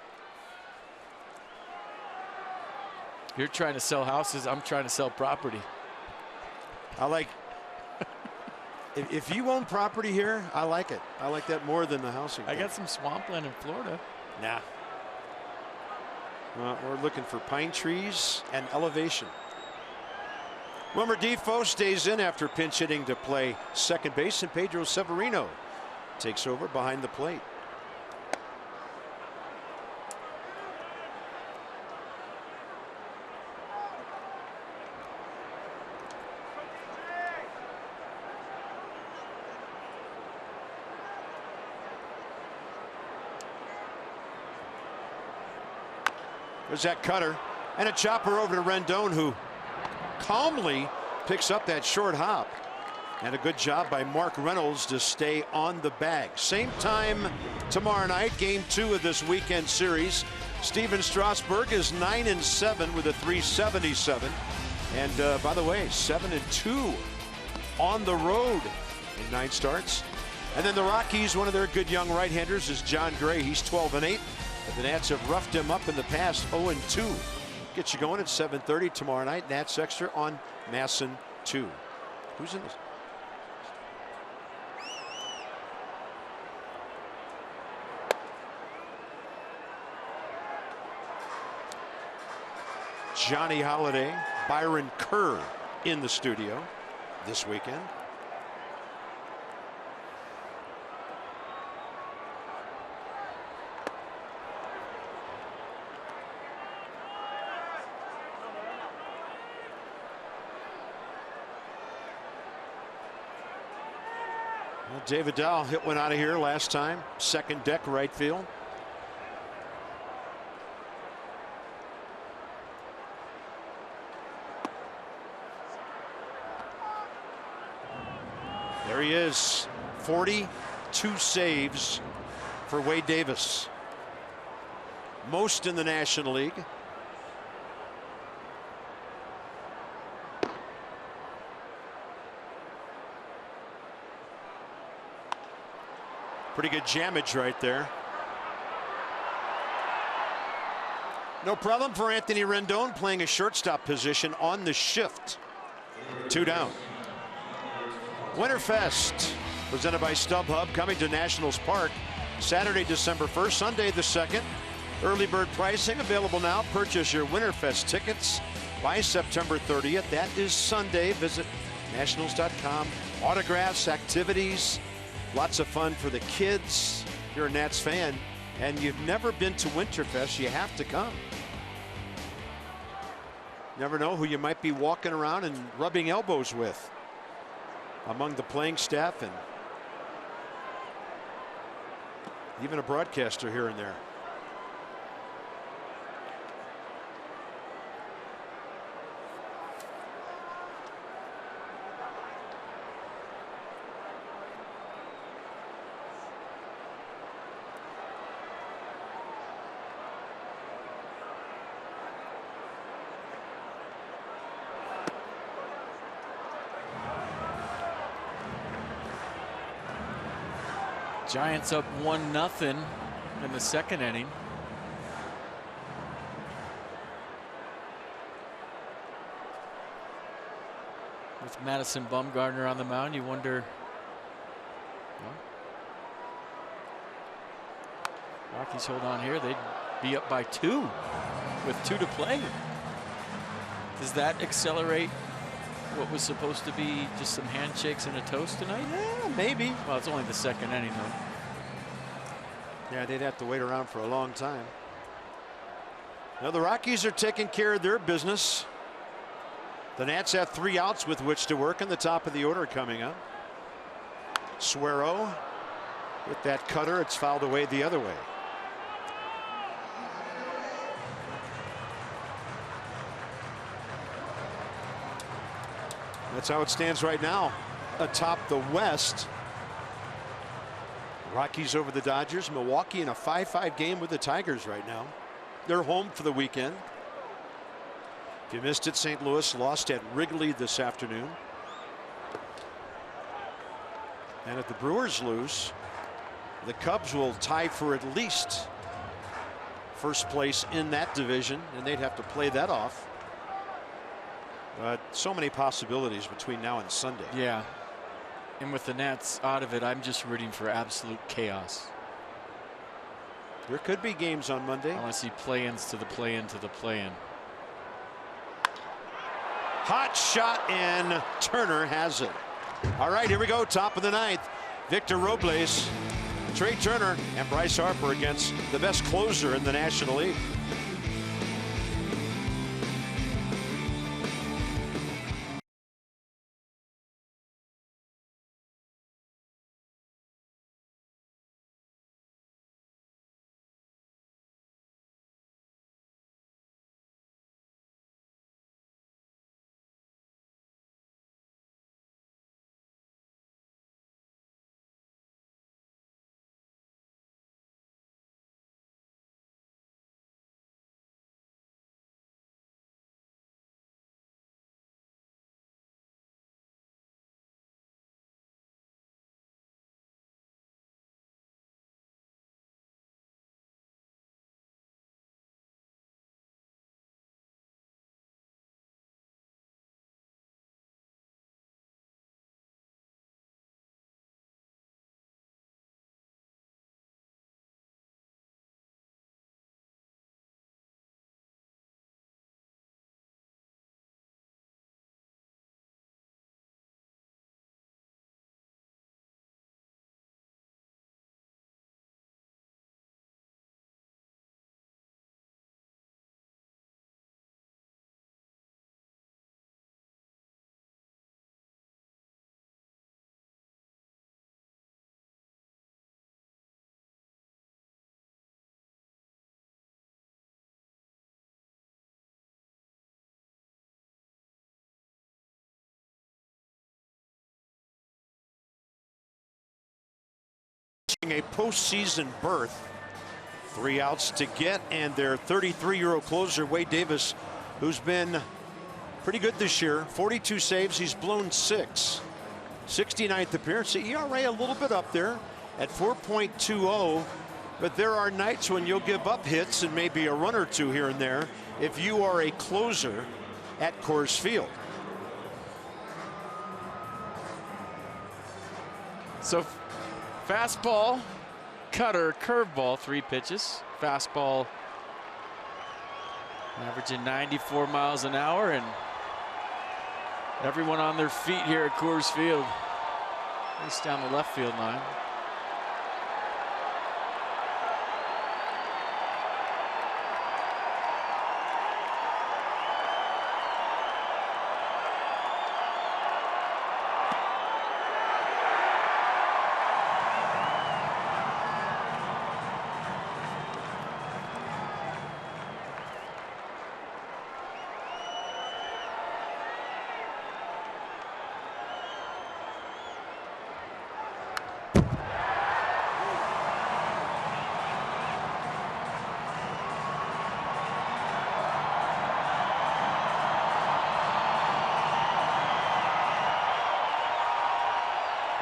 S2: You're trying to sell houses. I'm trying to sell property.
S1: I like, if you own property here, I like it. I like that more than the housing.
S2: I got some swampland in Florida.
S1: Nah. Well, we're looking for pine trees and elevation. Wilmer Defoe stays in after pinch hitting to play second base, and Pedro Severino takes over behind the plate. There's that cutter and a chopper over to Rendon, who calmly picks up that short hop. And a good job by Mark Reynolds to stay on the bag. Same time tomorrow night, game 2 of this weekend series. Steven Strasburg is 9-7 with a 377. And by the way, 7-2 on the road in 9 starts. And then the Rockies, one of their good young right-handers is John Gray. He's 12-8. But the Nats have roughed him up in the past, 0-2. Get you going at 7:30 tomorrow night. Nats Extra on Masson 2. Who's in this? Johnny Holiday, Byron Kerr in the studio this weekend. Well, David Dahl hit one out of here last time. Second deck right field. he is. 42 saves for Wade Davis. Most in the National League. Pretty good jammage right there. No problem for Anthony Rendon, playing a shortstop position on the shift. 2 down. Winterfest, presented by StubHub, coming to Nationals Park Saturday, December 1st, Sunday the 2nd. Early bird pricing available now. Purchase your Winterfest tickets by September 30th. That is Sunday. Visit nationals.com. Autographs, activities, lots of fun for the kids. If you're a Nats fan and you've never been to Winterfest, you have to come. Never know who you might be walking around and rubbing elbows with among the playing staff and even a broadcaster here and there.
S2: Giants up 1-0 in the second inning. With Madison Bumgarner on the mound, you wonder, well, Rockies hold on here. They'd be up by 2 with 2 to play. Does that accelerate what was supposed to be just some handshakes and a toast tonight?
S1: Yeah, maybe.
S2: Well, it's only the second inning, though.
S1: Yeah, they'd have to wait around for a long time. Now the Rockies are taking care of their business. The Nats have 3 outs with which to work in the top of the order coming up. Suero with that cutter. It's fouled away the other way. That's how it stands right now atop the West. Rockies over the Dodgers. Milwaukee in a 5-5 game with the Tigers right now. They're home for the weekend. If you missed it, St. Louis lost at Wrigley this afternoon. And if the Brewers lose, the Cubs will tie for at least first place in that division, and they'd have to play that off. But so many possibilities between now and Sunday.
S2: Yeah. And with the Nats out of it, I'm just rooting for absolute chaos.
S1: There could be games on Monday.
S2: I want to see play-ins to the play-in to the play-in.
S1: Hot shot, and Turner has it. All right, here we go. Top of the 9th. Victor Robles, Trey Turner, and Bryce Harper against the best closer in the National League. a postseason berth. 3 outs to get, and their 33-year-old closer, Wade Davis, who's been pretty good this year. 42 saves, he's blown 6. 69th appearance, the ERA a little bit up there at 4.20, but there are nights when you'll give up hits and maybe a run or two here and there if you are a closer at Coors Field.
S2: So fastball, cutter, curveball, 3 pitches. Fastball averaging 94 miles an hour, and everyone on their feet here at Coors Field, at least down the left field line.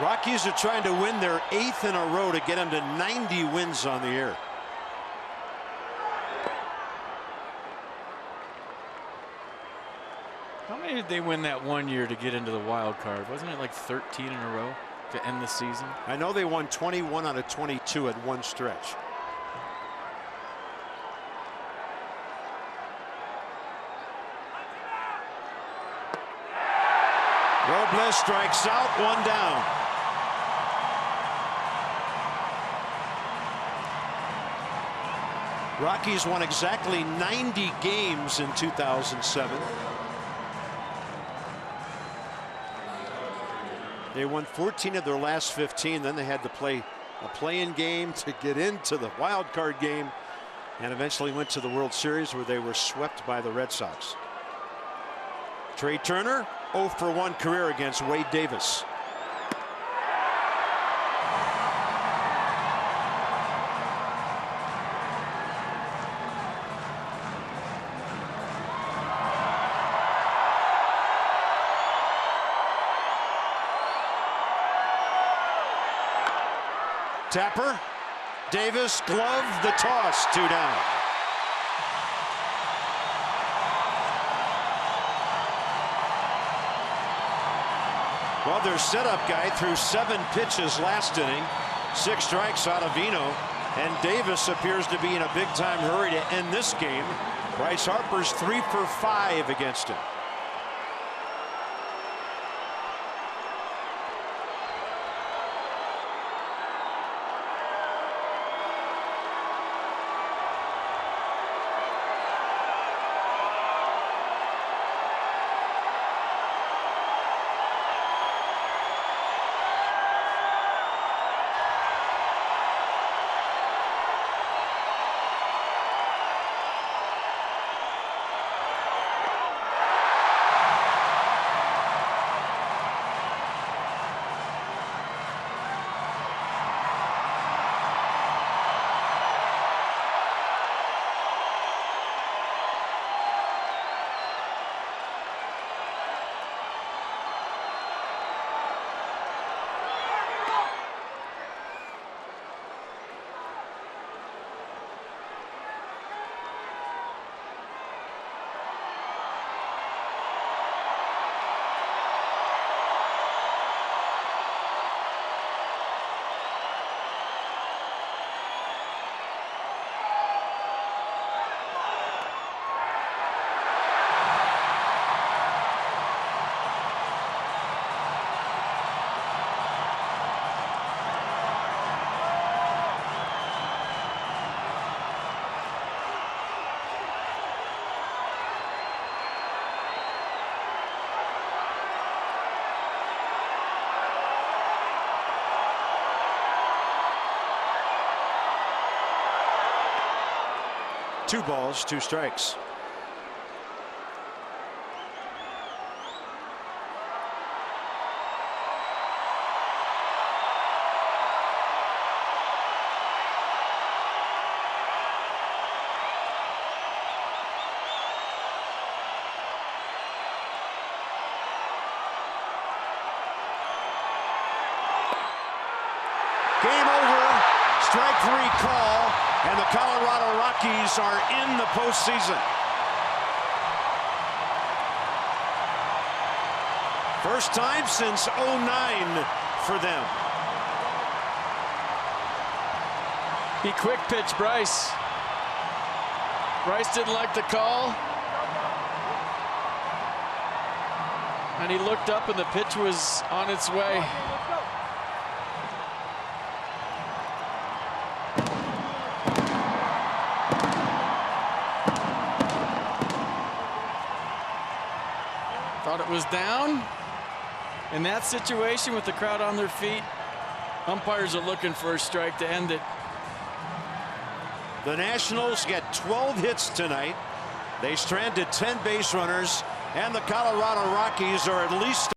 S1: Rockies are trying to win their 8th in a row to get them to 90 wins on the year.
S2: How many did they win that one year to get into the wild card? Wasn't it like 13 in a row to end the season?
S1: I know they won 21 out of 22 at one stretch. Robles strikes out, 1 down. Rockies won exactly 90 games in 2007. They won 14 of their last 15. Then they had to play a play-in game to get into the wild card game, and eventually went to the World Series where they were swept by the Red Sox. Trey Turner, 0 for 1 career against Wade Davis. Tapper, Davis, glove, the toss, 2 down. Well, their setup guy threw 7 pitches last inning, 6 strikes out of Vino, and Davis appears to be in a big-time hurry to end this game. Bryce Harper's 3 for 5 against him. Two balls, 2 strikes. Game over. Strike 3 call, and the Colorado Rockies are in the postseason. First time since '09 for them.
S2: He quick pitched Bryce. Bryce didn't like the call. And he looked up and the pitch was on its way. Thought it was down. In that situation with the crowd on their feet, umpires are looking for a strike to end it.
S1: The Nationals get 12 hits tonight. They stranded 10 base runners, and the Colorado Rockies are at least